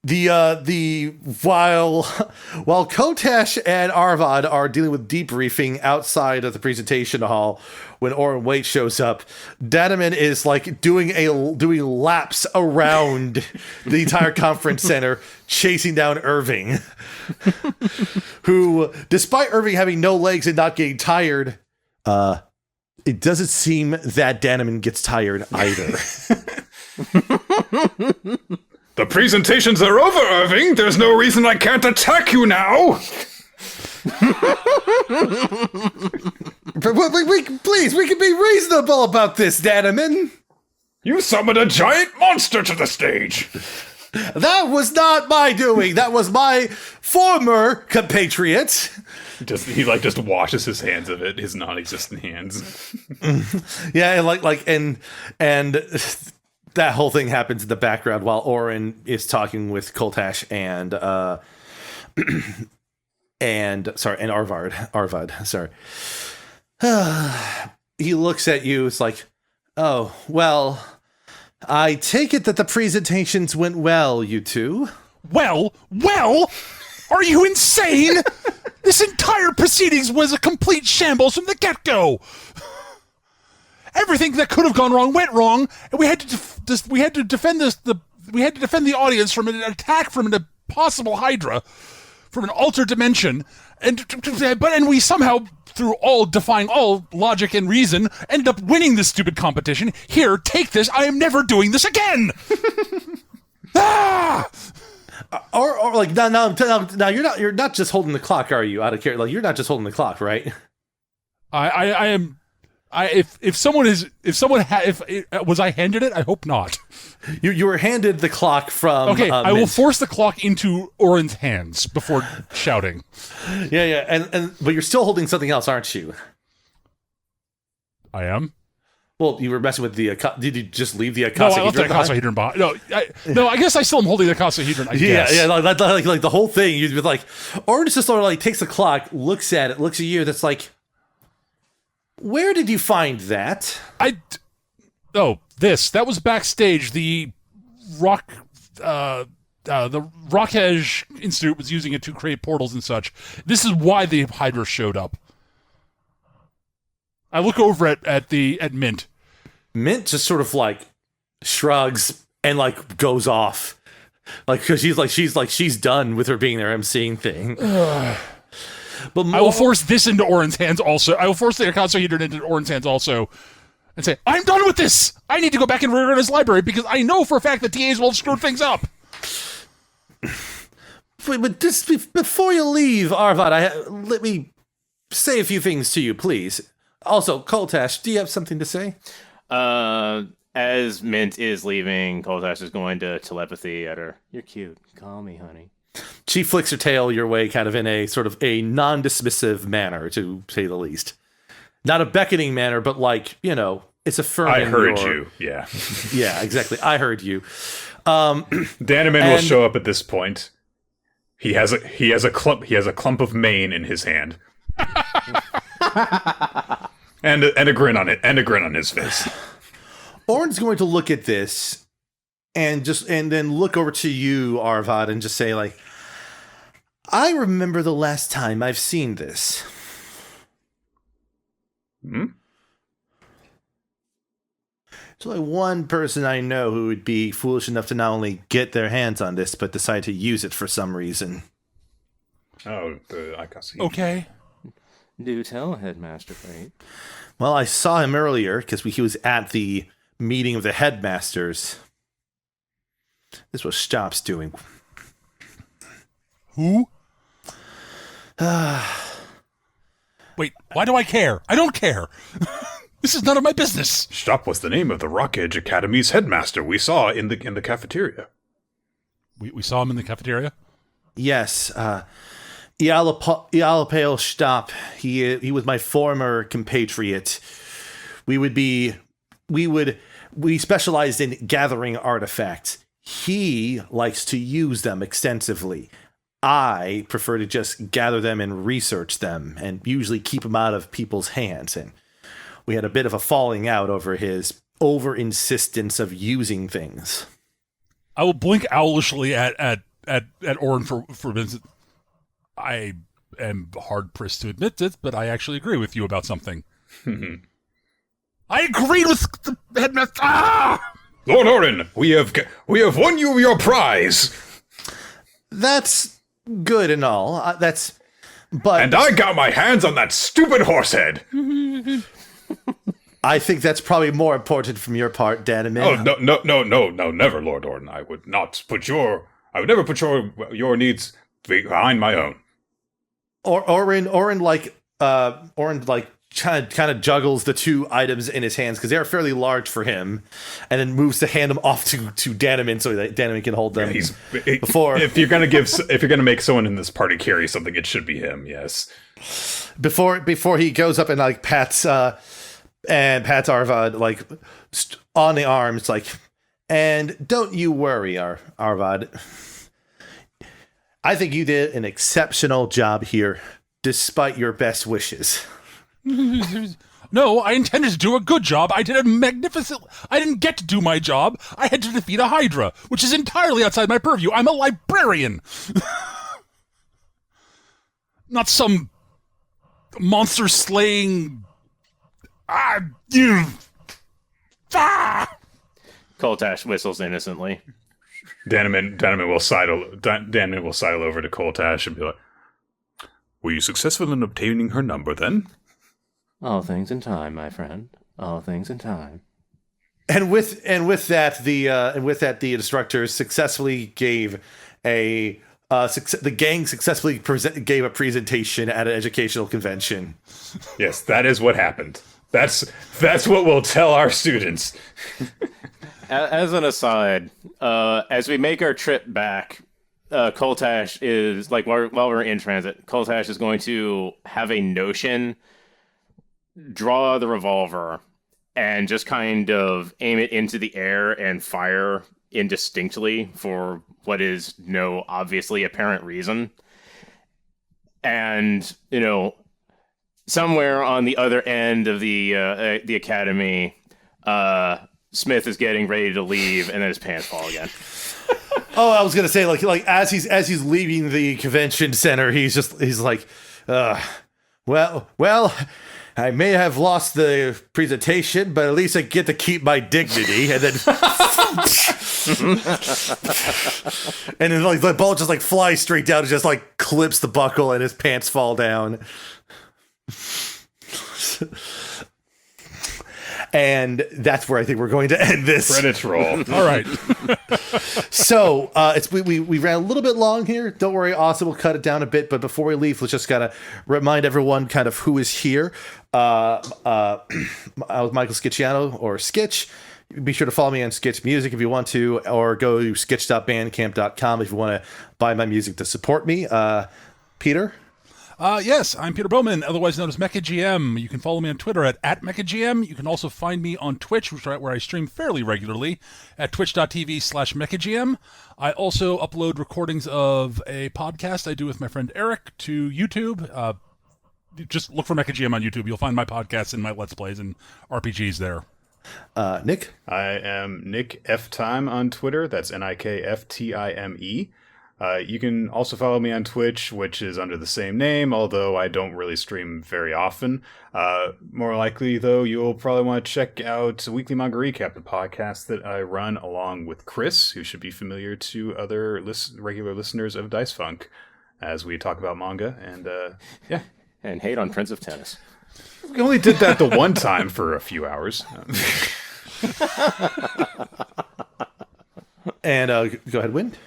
While Coltash and Aarvaad are dealing with debriefing outside of the presentation hall, when Orin Waite shows up, Danamin is like doing laps around the entire conference center, chasing down Irving, who, despite Irving having no legs and not getting tired, it doesn't seem that Danamin gets tired either. The presentations are over, Irving. There's no reason I can't attack you now. Please, we can be reasonable about this, Danamin. You summoned a giant monster to the stage. That was not my doing. That was my former compatriot. He just washes his hands of it, his non-existent hands. Yeah, and that whole thing happens in the background while Orin is talking with Coltash and Aarvaad. Sorry. He looks at you. It's like, oh, well, I take it that the presentations went well, you two. Well, are you insane? This entire proceedings was a complete shambles from the get-go. Everything that could have gone wrong went wrong, and we had to defend the audience from an attack from a possible hydra, from an altered dimension, and we somehow, through defying all logic and reason, ended up winning this stupid competition. Here, take this. I am never doing this again. Or like now you're not just holding the clock, are you? Out of care, like you're not just holding the clock, right? I am. Was I handed it? I hope not. You were handed the clock from. Okay, I will Mint. force the clock into Orin's hands before shouting. Yeah, but you're still holding something else, aren't you? I am. Well, you were messing with the. Did you just leave the? No, I left the icosahedron behind. No, I guess I still am holding the icosahedron. I guess. Yeah, like the whole thing. You'd be like, Orin just sort of like takes the clock, looks at it, looks at you. That's like. Where did you find that? That was backstage. The Rockhedge Institute was using it to create portals and such. This is why the Hydra showed up. I look over at Mint. Mint just sort of like shrugs and like goes off, like because she's done with her being their emceeing thing. But I will force this into Orin's hands also. I will force the icosahedron into Orin's hands also and say, I'm done with this! I need to go back and reorganize his library because I know for a fact that TAs will have screwed things up. But just before you leave, Aarvaad, let me say a few things to you, please. Also, Coltash, do you have something to say? As Mint is leaving, Coltash is going to telepathy at her. You're cute. Call me, honey. She flicks her tail your way kind of in a sort of a non-dismissive manner, to say the least. Not a beckoning manner, but like, it's affirming. I heard you, yeah. Yeah, exactly. I heard you. Danamin will show up at this point. He has a clump of mane in his hand. and a grin on it, and a grin on his face. Orin's going to look at this and then look over to you, Aarvaad, and just say, like, I remember the last time I've seen this. Hmm? There's only one person I know who would be foolish enough to not only get their hands on this, but decide to use it for some reason. Oh, I can see. Okay. Do tell, Headmaster Fate. Well, I saw him earlier because he was at the meeting of the headmasters. This was Stop's doing. Who? Wait, why do I care? I don't care. This is none of my business. Stop was the name of the Rockage Academy's headmaster we saw in the cafeteria. We saw him in the cafeteria? Yes, Ialapale Stop. He was my former compatriot. We specialized in gathering artifacts. He likes to use them extensively. I prefer to just gather them and research them, and usually keep them out of people's hands. And we had a bit of a falling out over his over insistence of using things. I will blink owlishly at at Orin for Vincent. I am hard pressed to admit it, but I actually agree with you about something. I agreed with the headmaster. Ah! Lord Orin, we have won you your prize. That's good and all. But And I got my hands on that stupid horse head. I think that's probably more important from your part, Danamin. Oh, no, never, Lord Orin. I would never put your needs behind my own. Orin kind of juggles the two items in his hands because they are fairly large for him, and then moves to hand them off to Danamin so that Danamin can hold them. Before, if you're gonna make someone in this party carry something, it should be him. Yes. Before he goes up and like pats Aarvaad like on the arm, it's like, and don't you worry, Aarvaad. I think you did an exceptional job here, despite your best wishes. No, I intended to do a good job. I did a magnificent... I didn't get to do my job. I had to defeat a hydra, which is entirely outside my purview. I'm a librarian. Not some monster-slaying... Coltash whistles innocently. Danamin will sidle over to Coltash and be like, "Were you successful in obtaining her number then?" All things in time, my friend. All things in time. And with that, the instructors successfully gave the gang successfully gave a presentation at an educational convention. Yes, that is what happened. That's what we'll tell our students. As an aside, as we make our trip back, Coltash is like while we're in transit, Coltash is going to have a notion, draw the revolver, and just kind of aim it into the air and fire indistinctly for what is no obviously apparent reason. And, somewhere on the other end of the academy, Smith is getting ready to leave, and then his pants fall again. Oh, I was gonna say like as he's leaving the convention center, he's like, well, I may have lost the presentation, but at least I get to keep my dignity. And then, like the bolt just like flies straight down and just like clips the buckle, and his pants fall down. And that's where I think we're going to end this. Credits roll. All right. So we ran a little bit long here. Don't worry, Austin will cut it down a bit. But before we leave, let's just gotta remind everyone kind of who is here. I was Michael Schiciano, or Skitch. Be sure to follow me on Skitch Music if you want to, or go to skitch.bandcamp.com if you want to buy my music to support me. Peter? Yes, I'm Peter Bowman, otherwise known as MechaGM. You can follow me on Twitter at MechaGM. You can also find me on Twitch, where I stream fairly regularly, at twitch.tv/MechaGM. I also upload recordings of a podcast I do with my friend Eric to YouTube. Just look for MechaGM on YouTube. You'll find my podcasts and my Let's Plays and RPGs there. Nick? I am Nik of Time on Twitter. That's NIKFTIME. You can also follow me on Twitch, which is under the same name, although I don't really stream very often. More likely, though, you'll probably want to check out Weekly Manga Recap, the podcast that I run along with Chris, who should be familiar to other regular listeners of Dice Funk, as we talk about manga and, yeah. And hate on Prince of Tennis. We only did that the one time for a few hours. And go ahead, Wind.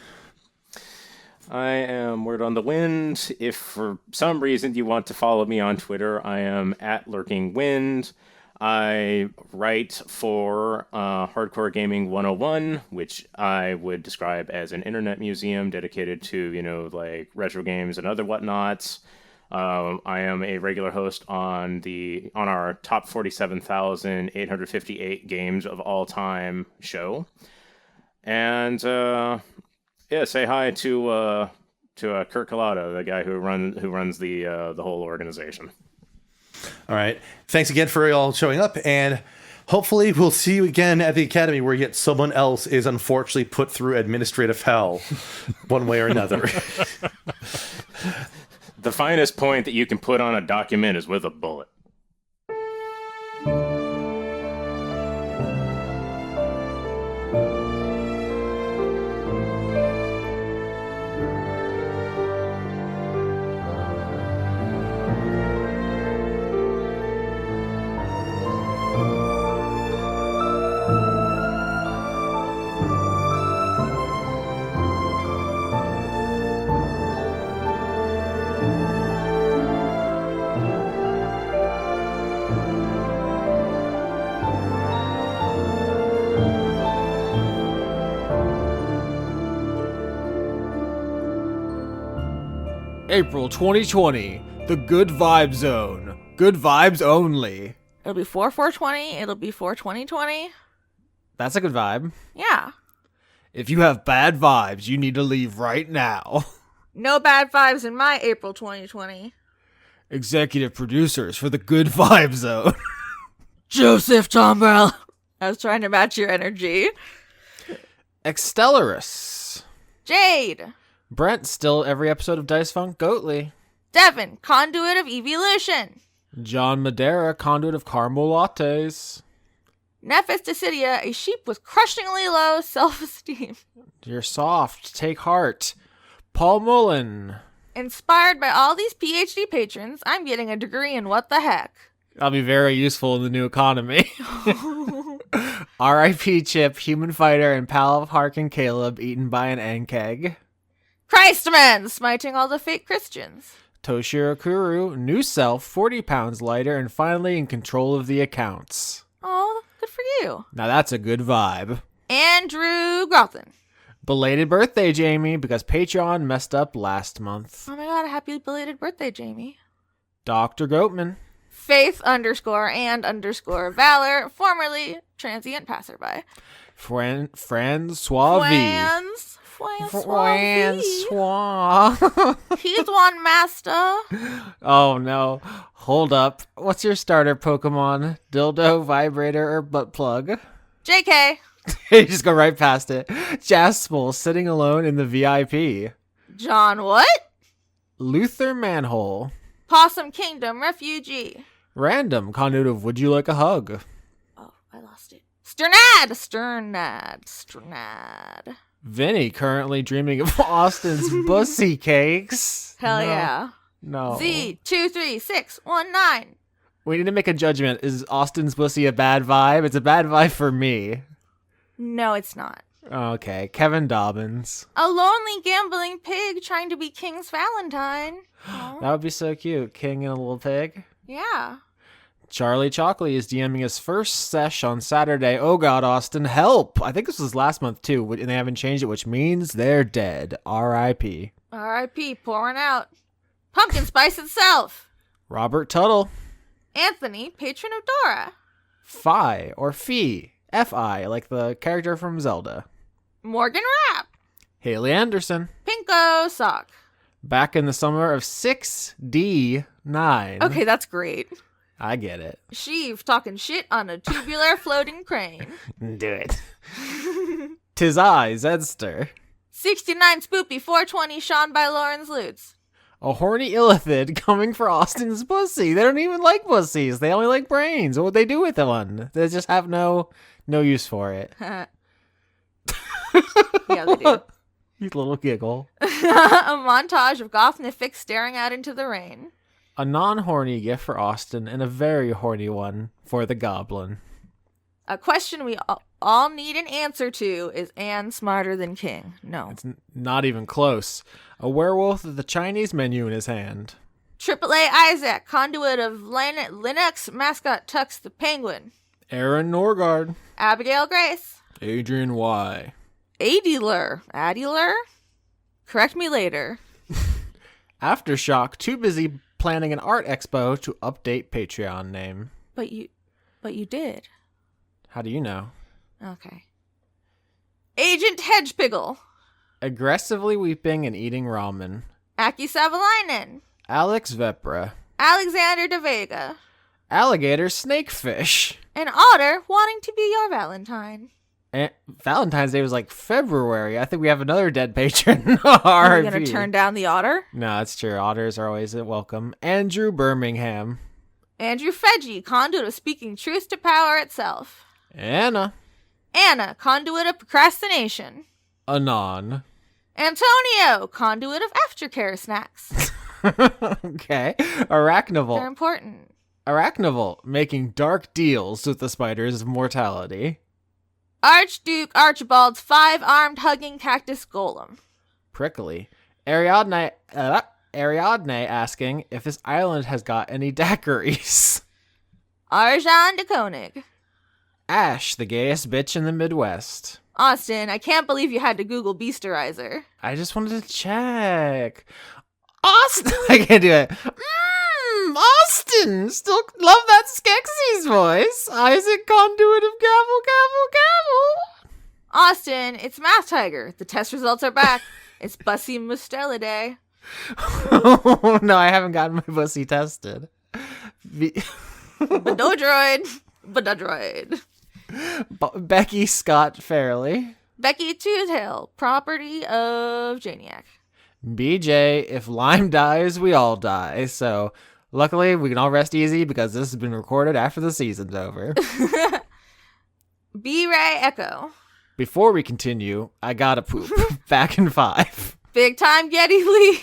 I am Word on the Wind. If for some reason you want to follow me on Twitter, I am at Lurking Wind. I write for Hardcore Gaming 101, which I would describe as an internet museum dedicated to, like retro games and other whatnots. I am a regular host on our top 47,858 games of all time show. And yeah, say hi to Kurt Collado, the guy who runs the whole organization. All right. Thanks again for y'all showing up. And Hopefully, we'll see you again at the Academy, where yet someone else is unfortunately put through administrative hell, one way or another. The finest point that you can put on a document is with a bullet. April 2020, the Good Vibe Zone. Good vibes only. It'll be 4/4/20. It'll be 4/20/20. That's a good vibe. Yeah. If you have bad vibes, you need to leave right now. No bad vibes in my April 2020. Executive producers for the Good Vibe Zone. Joseph Tombrell. I was trying to match your energy. Extellaris. Jade. Brent, still every episode of Dice Funk Goatly. Devin, conduit of evolution. John Madera, conduit of caramel lattes. Nephis Decidia, a sheep with crushingly low self-esteem. You're soft. Take heart. Paul Mullen. Inspired by all these PhD patrons, I'm getting a degree in what the heck. I'll be very useful in the new economy. R.I.P. Chip, human fighter, and pal of Hark and Caleb, eaten by an ankeg. Christman, smiting all the fake Christians. Toshiro Kuru, new self, 40 pounds lighter, and finally in control of the accounts. Oh, good for you. Now that's a good vibe. Andrew Grothin. Belated birthday, Jamie, because Patreon messed up last month. Oh my god, happy belated birthday, Jamie. Dr. Goatman. Faith _and_ Valor, formerly transient passerby. Francois V. Francois. He's one master. Oh no. Hold up. What's your starter Pokemon? Dildo, vibrator, or butt plug? JK. You just go right past it. Jaspel, sitting alone in the VIP. John what? Luther Manhole. Possum Kingdom refugee. Random, conduit of Would You Like a Hug? Oh, I lost it. Sternad. Vinny, currently dreaming of Austin's bussy cakes. Hell yeah. No. Z23619. We need to make a judgment. Is Austin's bussy a bad vibe? It's a bad vibe for me. No, it's not. Okay, Kevin Dobbins. A lonely gambling pig trying to be King's Valentine. Oh. That would be so cute. King and a little pig. Yeah. Charlie Chalkley is DMing his first sesh on Saturday. Oh god, Austin, help! I think this was last month too, and they haven't changed it, which means they're dead. R.I.P. R.I.P. pouring out. Pumpkin Spice itself. Robert Tuttle. Anthony, patron of Dora. Fi, or Fee. F.I., like the character from Zelda. Morgan Rapp. Haley Anderson. Pinko Sock. Back in the summer of 6D9. Okay, that's great. I get it. Sheev talking shit on a tubular floating crane. Do it. Tis I, Zedster. 69 Spoopy 420 Sean by Lauren's Lutz. A horny illithid coming for Austin's pussy. They don't even like pussies. They only like brains. What would they do with one? They just have no use for it. Yeah, they do. You little giggle. A montage of Gothnific staring out into the rain. A non-horny gift for Austin and a very horny one for the goblin. A question we all need an answer to: is Anne smarter than King? No. It's not even close. A werewolf with the Chinese menu in his hand. AAA Isaac, conduit of Linux mascot Tux the Penguin. Aaron Norgard. Abigail Grace. Adrian Y. Adiler? Correct me later. Aftershock, too busy planning an art expo to update Patreon name. But you did. How do you know? Okay. Agent Hedgepiggle. Aggressively weeping and eating ramen. Aki Savalainen. Alex Vepra. Alexander De Vega. Alligator snakefish. An otter wanting to be your Valentine. And Valentine's Day was like February. I think we have another dead patron. Are you RIP. going to turn down the otter? No, it's true. Otters are always welcome. Andrew Birmingham. Andrew Feggie, conduit of speaking truth to power itself. Anna. Anna, conduit of procrastination. Anon. Antonio, conduit of aftercare snacks. Okay. Arachnival. They're important. Arachnival, making dark deals with the spiders of mortality. Archduke Archibald's 5-armed hugging cactus golem. Prickly. Ariadne asking if this island has got any daiquiris. Arjan de Koenig. Ash, the gayest bitch in the Midwest. Austin, I can't believe you had to Google Beasterizer. I just wanted to check. Austin! I can't do it. Austin! Still love that Skeksis voice. Isaac, conduit of gavel, gavel, gavel. Austin, it's Math Tiger. The test results are back. It's Bussy Mustela Oh, no, I haven't gotten my pussy tested. Badodroid. Badodroid. Becky Scott Fairley. Becky Toothhill, property of Janiac. BJ, if Lime dies, we all die. So, luckily, we can all rest easy because this has been recorded after the season's over. B-Ray Echo. Before we continue, I gotta poop. Back in 5. Big Time Getty Lee.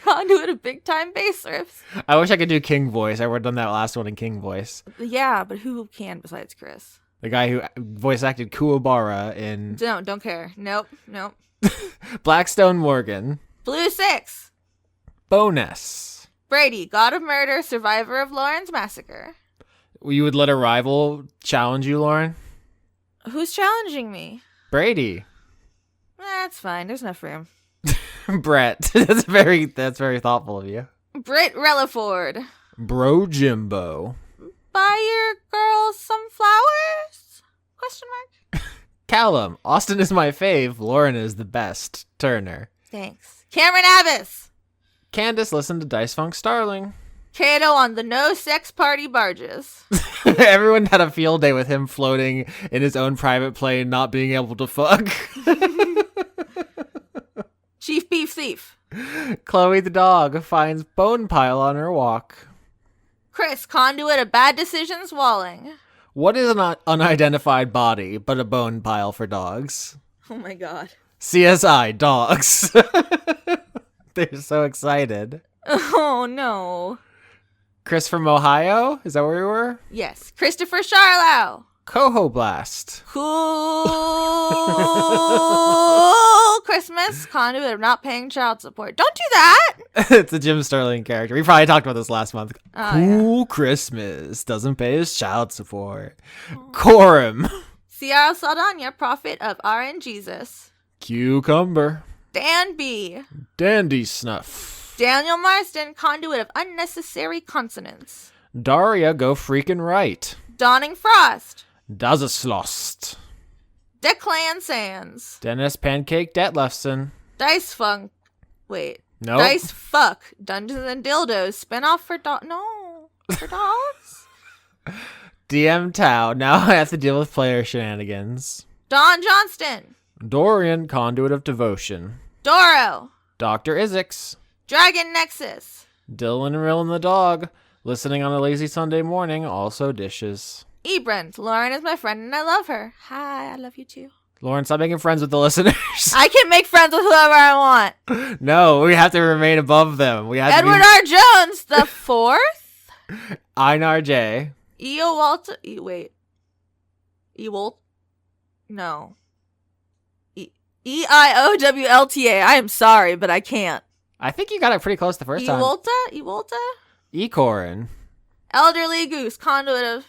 Conduit of Big Time Bass Riffs. I wish I could do King voice. I would have done that last one in King voice. Yeah, but who can besides Chris? The guy who voice acted Kuwabara in Don't care. Nope. Blackstone Morgan. Blue 6. Bonus. Brady, God of Murder, survivor of Lauren's massacre. You would let a rival challenge you, Lauren? Who's challenging me? Brady. That's fine. There's enough room. Brett. That's very thoughtful of you. Britt Relaford. Bro Jimbo. Buy your girl some flowers? Question mark. Callum. Austin is my fave. Lauren is the best. Turner. Thanks. Cameron Abbas. Candace listened to Dice Funk Starling. Kato on the no sex party barges. Everyone had a field day with him floating in his own private plane, not being able to fuck. Chief Beef Thief. Chloe the dog finds bone pile on her walk. Chris, conduit of bad decisions walling. What is an unidentified body but a bone pile for dogs? Oh my god. CSI dogs. They're so excited. Oh no. Chris from Ohio? Is that where we were? Yes. Christopher Charlow. Coho Blast. Cool Christmas, conduit of not paying child support. Don't do that. It's a Jim Sterling character. We probably talked about this last month. Oh, cool Christmas. Doesn't pay his child support. Quorum. Ciara Saldana, prophet of RN Jesus. Cucumber. Dan B. Dandy Snuff. Daniel Marston, conduit of unnecessary consonants. Daria, go freaking right. Dawning Frost. Dazaslost. Declan Sands. Dennis Pancake Detlefson. Dice Funk. Wait. Nope. Dice Fuck. Dungeons and Dildos. Spinoff for for dogs? DM Tau. Now I have to deal with player shenanigans. Don Johnston. Dorian, Conduit of Devotion. Doro. Dr. Isix. Dragon Nexus. Dylan and Rillin the dog. Listening on a lazy Sunday morning. Also dishes. Ebrand. Lauren is my friend and I love her. Hi, I love you too. Lauren, stop making friends with the listeners. I can make friends with whoever I want. No, we have to remain above them. We have Edward to R. Jones, the fourth. Einar J. Eowalt. Wait. Ewalt? No. EIOWLTA. I am sorry, but I can't. I think you got it pretty close the first time. Ewalta? Ecorin. Elderly Goose, conduit of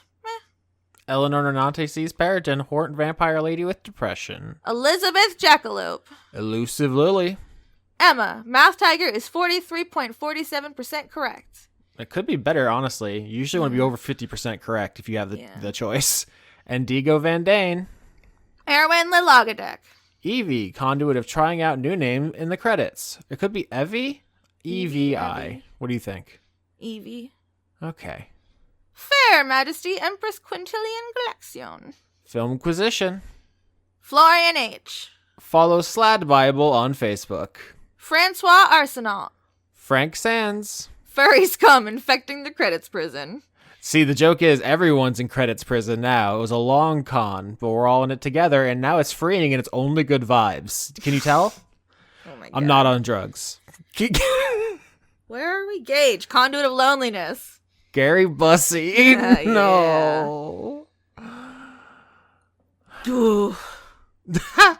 Eleanor Nonante sees Peregrine, Horton Vampire Lady with Depression. Elizabeth Jackalope. Elusive Lily. Emma, Math Tiger is 43.47% correct. It could be better, honestly. You usually want to be over 50% correct if you have the choice. And Diego Van Dane. Erwin Lilagadek. Evie, conduit of trying out new name in the credits. It could be Evie? EVI. Evie. What do you think? Evie. Okay. Fair Majesty Empress Quintilian Galaxion. Filmquisition. Florian H. Follow Slad Bible on Facebook. Francois Arsenal. Frank Sands. Furry scum infecting the credits prison. See, the joke is everyone's in credits prison now. It was a long con, but we're all in it together, and now it's freeing and it's only good vibes. Can you tell? Oh my god. I'm not on drugs. Where are we? Gage, conduit of loneliness. Gary Bussy. Yeah, No. Ooh.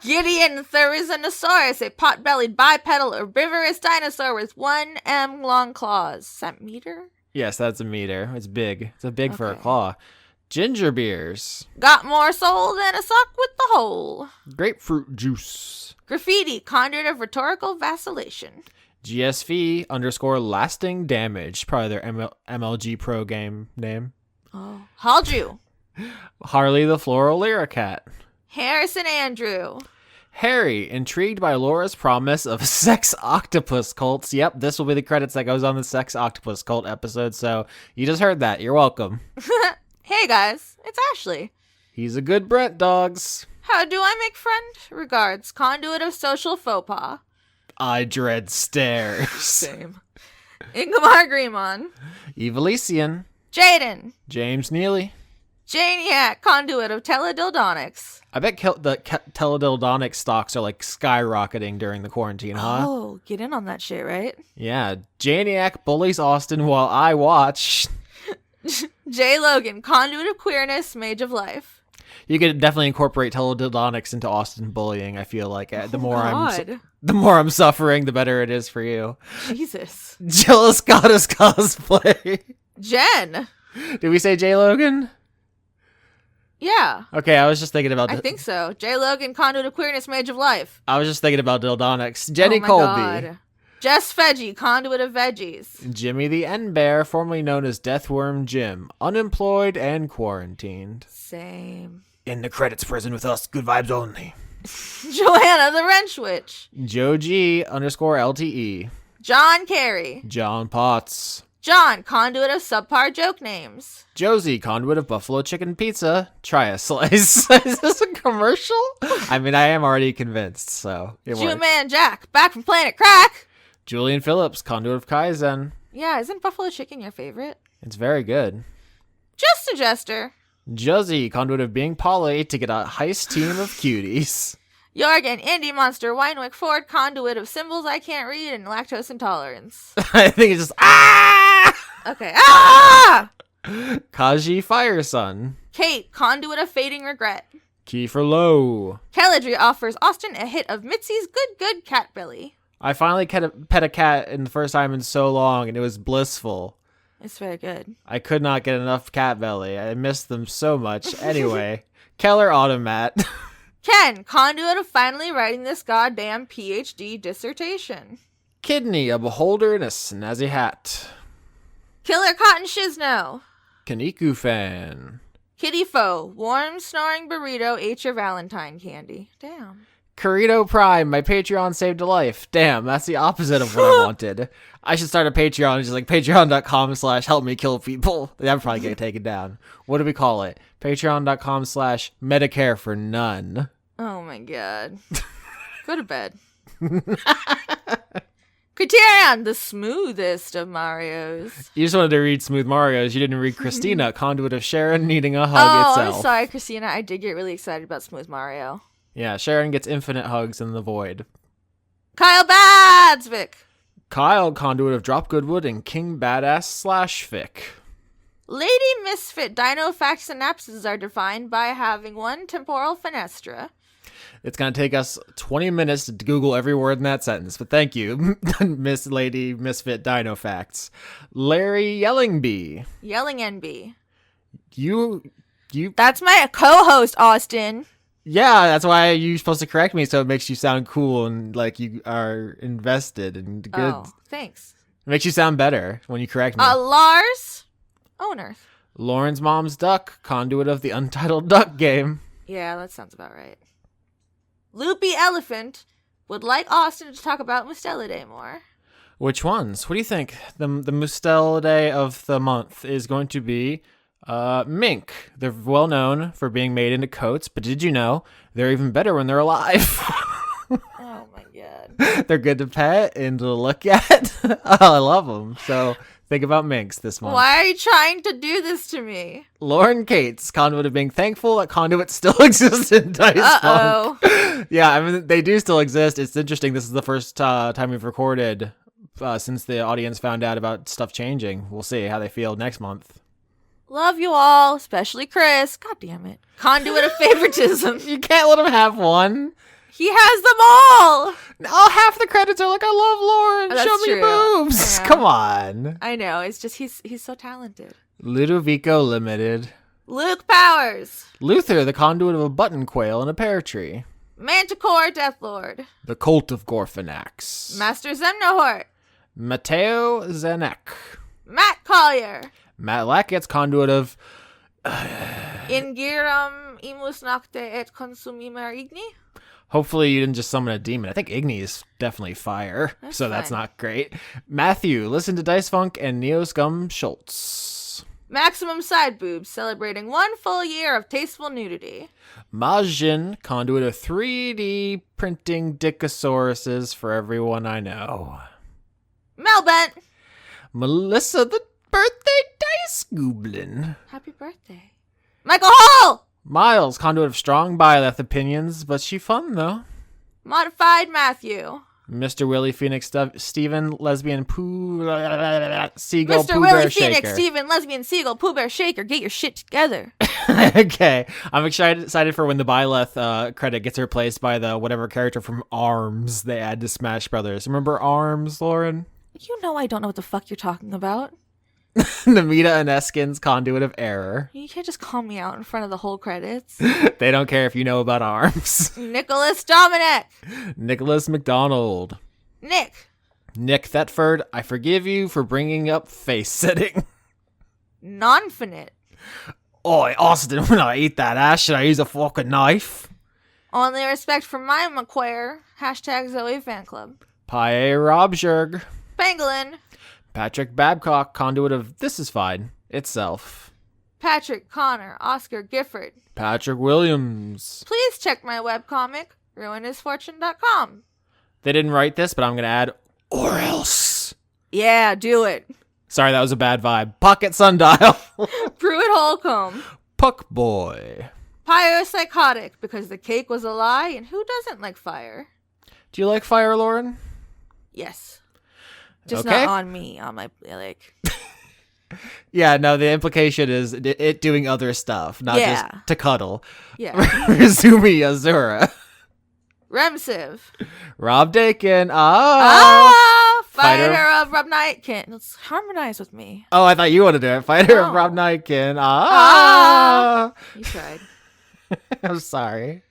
Gideon Therizinosaurus, a pot-bellied bipedal herbivorous dinosaur with 1 long claws. Is that meter? Yes, that's a meter. It's big. It's a big for a Okay. claw. Ginger beers. Got more soul than a sock with the hole. Grapefruit juice. Graffiti, conduit of rhetorical vacillation. GSV _ lasting damage. Probably their MLG Pro game name. Oh. Halju. Harley the Floral Lyricat. Harrison Andrew. Harry, intrigued by Laura's promise of sex octopus cults. Yep, this will be the credits that goes on the sex octopus cult episode, so you just heard that. You're welcome. Hey guys, it's Ashley. He's a good Brent, dogs. How do I make friend? Regards, conduit of social faux pas. I dread stares. Same. Ingmar Grimon. Evilisian. Jaden. James Neely. Janiac, conduit of teledildonics. I bet the teledildonic stocks are like skyrocketing during the quarantine, huh? Oh, get in on that shit, right? Yeah. Janiac bullies Austin while I watch. J. Logan, conduit of queerness, mage of life. You could definitely incorporate teledildonics into Austin bullying. I feel like the more God. the more I'm suffering, the better it is for you. Jesus. Jealous goddess cosplay. Jen. Did we say J Logan? Yeah, Okay, I was just thinking about. I think so. J. Logan, conduit of queerness, mage of life. I was just thinking about dildonics. Jenny Oh my Colby. God. Jess Veggie, conduit of veggies. Jimmy the N Bear, formerly known as Deathworm Jim, unemployed and quarantined. Same. In the credits prison with us, good vibes only. Joanna the Wrench Witch. Joe G _LTE. John Carey. John Potts. John, conduit of subpar joke names. Josie, conduit of Buffalo Chicken Pizza. Try a slice. Is this a commercial? I mean, I am already convinced, so it Jew works. Man Jack, back from Planet Crack. Julian Phillips, conduit of Kaizen. Yeah, isn't buffalo chicken your favorite? It's very good. Just a jester. Josie, conduit of being Polly to get a heist team of cuties. Jorgen, Indie Monster, Winewick Ford, conduit of symbols I can't read and lactose intolerance. I think it's just Okay. Ah! Kaji Firesun. Kate, conduit of fading regret. Kiefer Lowe. Kelladry offers Austin a hit of Mitzi's good cat belly. I finally pet a cat in the first time in so long, and it was blissful. It's very good. I could not get enough cat belly. I missed them so much. Anyway, Keller Automat. Ken, conduit of finally writing this goddamn PhD dissertation. Kidney, a beholder in a snazzy hat. Killer Cotton Shizno. Kaniku fan. Kitty Foe, warm snoring burrito ate your Valentine candy. Damn. Corrito Prime, my Patreon saved a life. Damn, that's the opposite of what I wanted. I should start a Patreon, just like patreon.com/helpmekillpeople. That would probably get taken down. What do we call it? Patreon.com/Medicare for none. Oh my god. Go to bed. Criterion, the smoothest of Marios. You just wanted to read Smooth Mario's. You didn't read Christina, conduit of Sharon needing a hug itself. I'm sorry, Christina. I did get really excited about Smooth Mario. Yeah, Sharon gets infinite hugs in the void. Kyle Badsvik. Kyle, conduit of Drop Goodwood and King Badass /Fic. Lady Misfit Dino Fact synapses are defined by having one temporal fenestra. It's going to take us 20 minutes to Google every word in that sentence, but thank you, Miss Lady Misfit Dino Facts. Larry Yellingby. Yelling NB. You, That's my co-host, Austin. yeah, that's why you're supposed to correct me so it makes you sound cool and like you are invested and good. Oh, thanks. It makes you sound better when you correct me. Lars Onerth. Lauren's mom's duck, conduit of the Untitled Duck game. Yeah, that sounds about right. Loopy Elephant would like Austin to talk about Mustelidae more. Which ones? What do you think? The Mustelidae of the month is going to be Mink. They're well known for being made into coats, but did you know they're even better when they're alive? Oh my god. They're good to pet and to look at. Oh, I love them. So think about minks this month. Why are you trying to do this to me? Lauren Cates, conduit of being thankful that conduits still exist in Dice Uh-oh. Funk. Yeah, I mean, they do still exist. It's interesting. This is the first time we've recorded since the audience found out about stuff changing. We'll see how they feel next month. Love you all, especially Chris. God damn it. Conduit of favoritism. You can't let him have one. He has them all. Oh, half the credits are like, I love Lauren. That's Show me true. your boobs. Yeah. Come on. I know. It's just he's so talented. Ludovico Limited. Luke Powers. Luther, the conduit of a button quail and a pear tree. Manticore Deathlord. The Cult of Gorfanax. Master Zemnohort. Mateo Zanek. Matt Collier. Matt Lackett's conduit of... Ingiram imus nocte et consumimur igni. Hopefully you didn't just summon a demon. I think Igni is definitely fire, so that's fine. not great. Matthew, listen to Dice Funk and Neoscum Schultz. Maximum Side Boobs, celebrating 1 full year of tasteful nudity. Majin, conduit of 3D printing Dickosauruses for everyone I know. Melbent. Melissa, the birthday dice goblin. Happy birthday. Michael Hall. Miles, conduit of strong Byleth opinions, but she fun though. Modified Matthew. Mr. Willie Phoenix, Steven, lesbian Pooh, Seagull, Mr. Pooh Willie Bear Phoenix, Shaker. Steven, Lesbian Seagull, Pooh Bear Shaker, get your shit together. Okay, I'm excited for when the Byleth credit gets replaced by the whatever character from ARMS they add to Smash Brothers. Remember ARMS, Lauren? You know I don't know what the fuck you're talking about. Namita and Eskin's conduit of error. You can't just call me out in front of the whole credits. They don't care if you know about ARMS. Nicholas Dominic. Nicholas McDonald. Nick. Nick Thetford, I forgive you for bringing up face sitting. Nonfinite. Oi, Austin, when I eat that ass, should I use a fucking knife? Only respect for my McQuare. Hashtag Zoe Fan Club. Pae Robjerg. Pangolin. Patrick Babcock, conduit of This Is Fine itself. Patrick Connor. Oscar Gifford. Patrick Williams. Please check my webcomic, ruinhisfortune.com. They didn't write this, but I'm going to add, or else. Yeah, do it. Sorry, that was a bad vibe. Pocket Sundial. Pruitt Holcomb. Puck Boy. Pyropsychotic, because the cake was a lie, and who doesn't like fire? Do you like fire, Lauren? Yes. Just Okay. not on me, on my, like... Yeah, no, the implication is it doing other stuff, not Yeah. just to cuddle. Yeah. Rizumi Azura. Remsiv. Rob Dakin. Fighter of Rob Nightkin. Let's harmonize with me. Oh, I thought you wanted to do it. Fighter of No. Rob Nightkin. You tried. I'm sorry.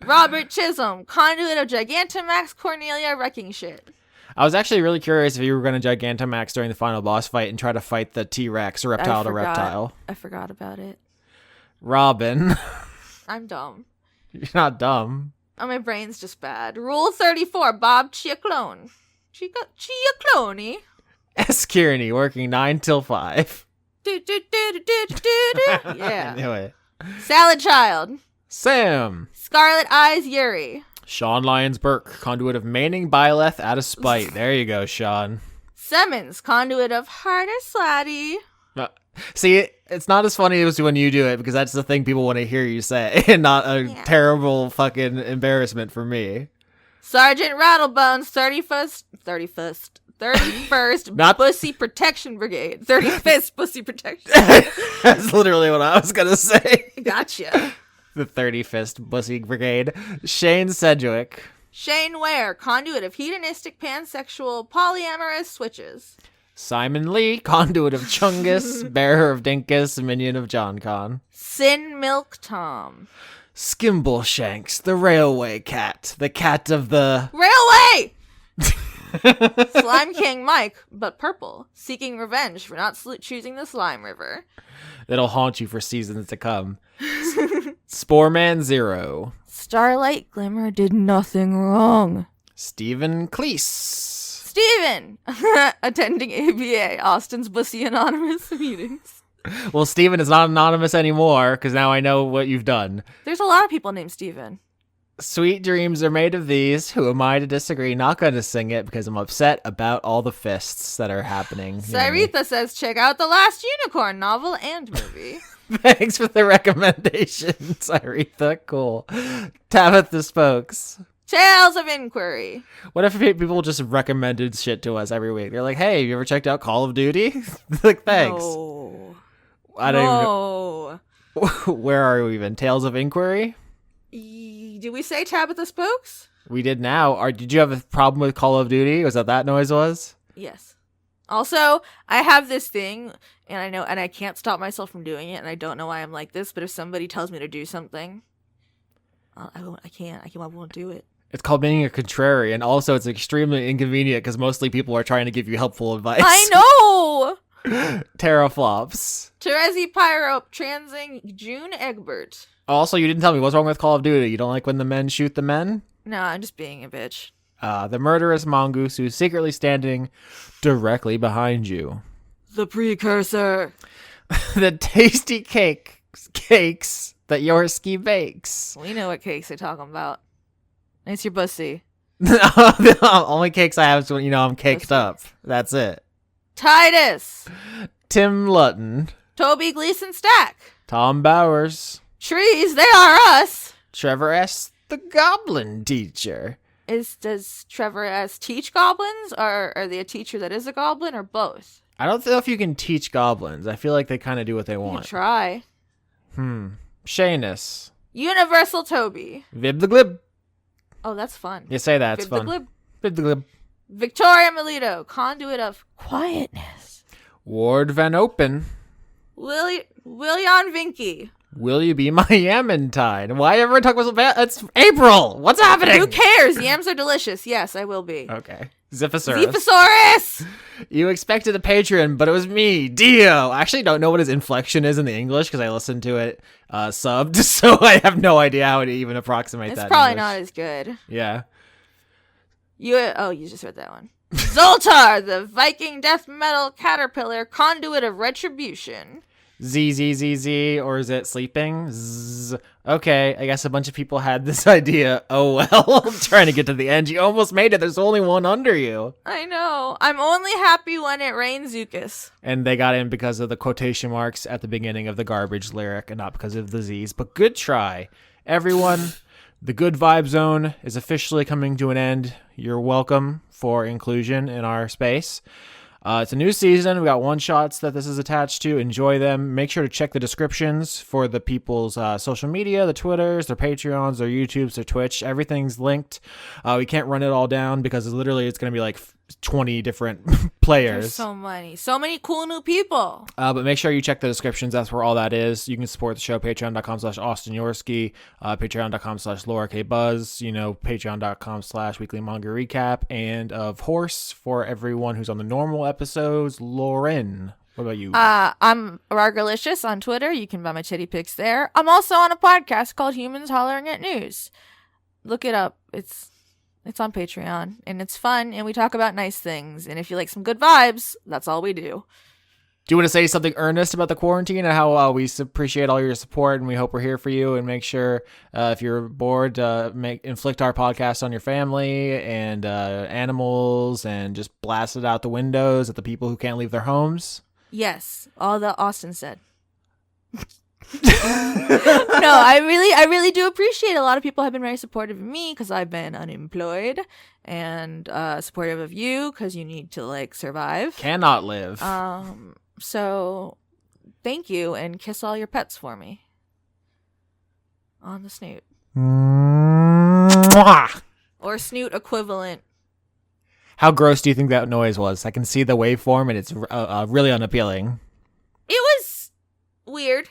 Robert Chisholm. Conduit of Gigantamax Cornelia Wrecking Shit. I was actually really curious if you were going to Gigantamax during the final boss fight and try to fight the T-Rex or reptile to reptile. I forgot about it. Robin. I'm dumb. You're not dumb. Oh, my brain's just bad. Rule 34. Bob Chiaclone. Chiaclone. S. Kearney, working 9 till 5. Do, do, do, do, do, do, do. I Yeah. knew it. Salad Child. Sam. Scarlet Eyes Yuri. Sean Lyons Burke, conduit of Manning Byleth out of spite. There you go, Sean. Simmons. Conduit of Harder Slatty. See, it's not as funny as when you do it because that's the thing people want to hear you say and not a Yeah. terrible fucking embarrassment for me. Sergeant Rattlebones. 31st Not- Pussy Protection Brigade. 35th Pussy Protection. That's literally what I was going to say. Gotcha. The 35th Bussy Brigade. Shane Sedgwick. Shane Ware. Conduit of Hedonistic Pansexual Polyamorous Switches. Simon Lee, conduit of Chungus, bearer of Dinkus, minion of John Con. Sin Milk Tom. Skimble Shanks, the railway cat, the cat of the... Railway! Slime King Mike, but purple, seeking revenge for not choosing the Slime River. That'll haunt you for seasons to come. Sporeman Zero. Starlight Glimmer did nothing wrong. Stephen Cleese. Steven! Attending ABA, Austin's Bussy Anonymous meetings. Well, Steven is not anonymous anymore because now I know what you've done. There's a lot of people named Steven. Sweet dreams are made of these. Who am I to disagree? Not going to sing it because I'm upset about all the fists that are happening. Cyretha says, check out The Last Unicorn novel and movie. Thanks for the recommendation, Cyretha. Cool. Tabitha Spokes. Tales of Inquiry. What if people just recommended shit to us every week? They're like, hey, have you ever checked out Call of Duty? Like, thanks. No. I don't even know. Where are we even? Tales of Inquiry? Did we say Tabitha Spokes? We did now. Did you have a problem with Call of Duty? Was that noise was? Yes. Also, I have this thing, and I can't stop myself from doing it, and I don't know why I'm like this, but if somebody tells me to do something, I won't do it. It's called being a contrarian. Also, it's extremely inconvenient because mostly people are trying to give you helpful advice. I know! Teraflops. Terezi Pyro Transing June Egbert. Also, you didn't tell me what's wrong with Call of Duty. You don't like when the men shoot the men? No, I'm just being a bitch. The murderous mongoose who's secretly standing directly behind you. The precursor. The tasty cakes that Yorski bakes. We know what cakes they're talking about. It's your pussy. The only cakes I have is when I'm caked up. That's it. Titus. Tim Lutton. Toby Gleason Stack. Tom Bowers. Trees, they are us. Trevor S. the Goblin Teacher. Does Trevor S. teach goblins, or are they a teacher that is a goblin, or both? I don't know if you can teach goblins. I feel like they kind of do what they You want. can try. Shanus. Universal Toby. Vib the Glib. Oh, that's fun. You say that. It's Vib the fun. Glib. Vib the Glib. Victoria Melito, conduit of quietness. Ward Van Open. William Vinky. Will you be my Yamantine? Why everyone talk about it's April? What's happening? Who cares? Yams are delicious. Yes, I will be. Okay. Ziphosaurus. Zephosaurus! You expected a patron, but it was me, Dio. I actually don't know what his inflection is in the English because I listened to it subbed, so I have no idea how to even approximate that. It's probably in not English. as good. Yeah. You just read that one. Zoltar, the Viking death metal caterpillar, conduit of retribution. Z, or is it sleeping? Zzz. Okay, I guess a bunch of people had this idea. Oh well, I'm trying to get to the end. You almost made it. There's only one under you. I know. I'm only happy when it rains Zukas. And they got in because of the quotation marks at the beginning of the garbage lyric and not because of the Z's. But good try. Everyone, the Good Vibe Zone is officially coming to an end. You're welcome for inclusion in our space. It's a new season. We got one-shots that this is attached to. Enjoy them. Make sure to check the descriptions for the people's social media, the Twitters, their Patreons, their YouTubes, their Twitch. Everything's linked. We can't run it all down because literally it's going to be like 20 different players. There's so many cool new people. But make sure you check the descriptions. That's where all that is. You can support the show, patreon.com/AustinYorski, patreon.com/LauraKBuzz, patreon.com/Weekly Manga Recap, and of course, for everyone who's on the normal episodes, Lauren. What about you? I'm Rargalicious on Twitter. You can buy my titty pics there. I'm also on a podcast called Humans Hollering at News. Look it up. It's on Patreon, and it's fun, and we talk about nice things. And if you like some good vibes, that's all we do. Do you want to say something earnest about the quarantine and how we appreciate all your support, and we hope we're here for you, and make sure if you're bored, inflict our podcast on your family and animals, and just blast it out the windows at the people who can't leave their homes? Yes, all that Austin said. No, I really do appreciate it. A lot of people have been very supportive of me because I've been unemployed, and supportive of you because you need to survive. Cannot live. So thank you, and kiss all your pets for me on the snoot. Mwah! Or snoot equivalent. How gross do you think that noise was? I can see the waveform, and it's really unappealing. It was weird.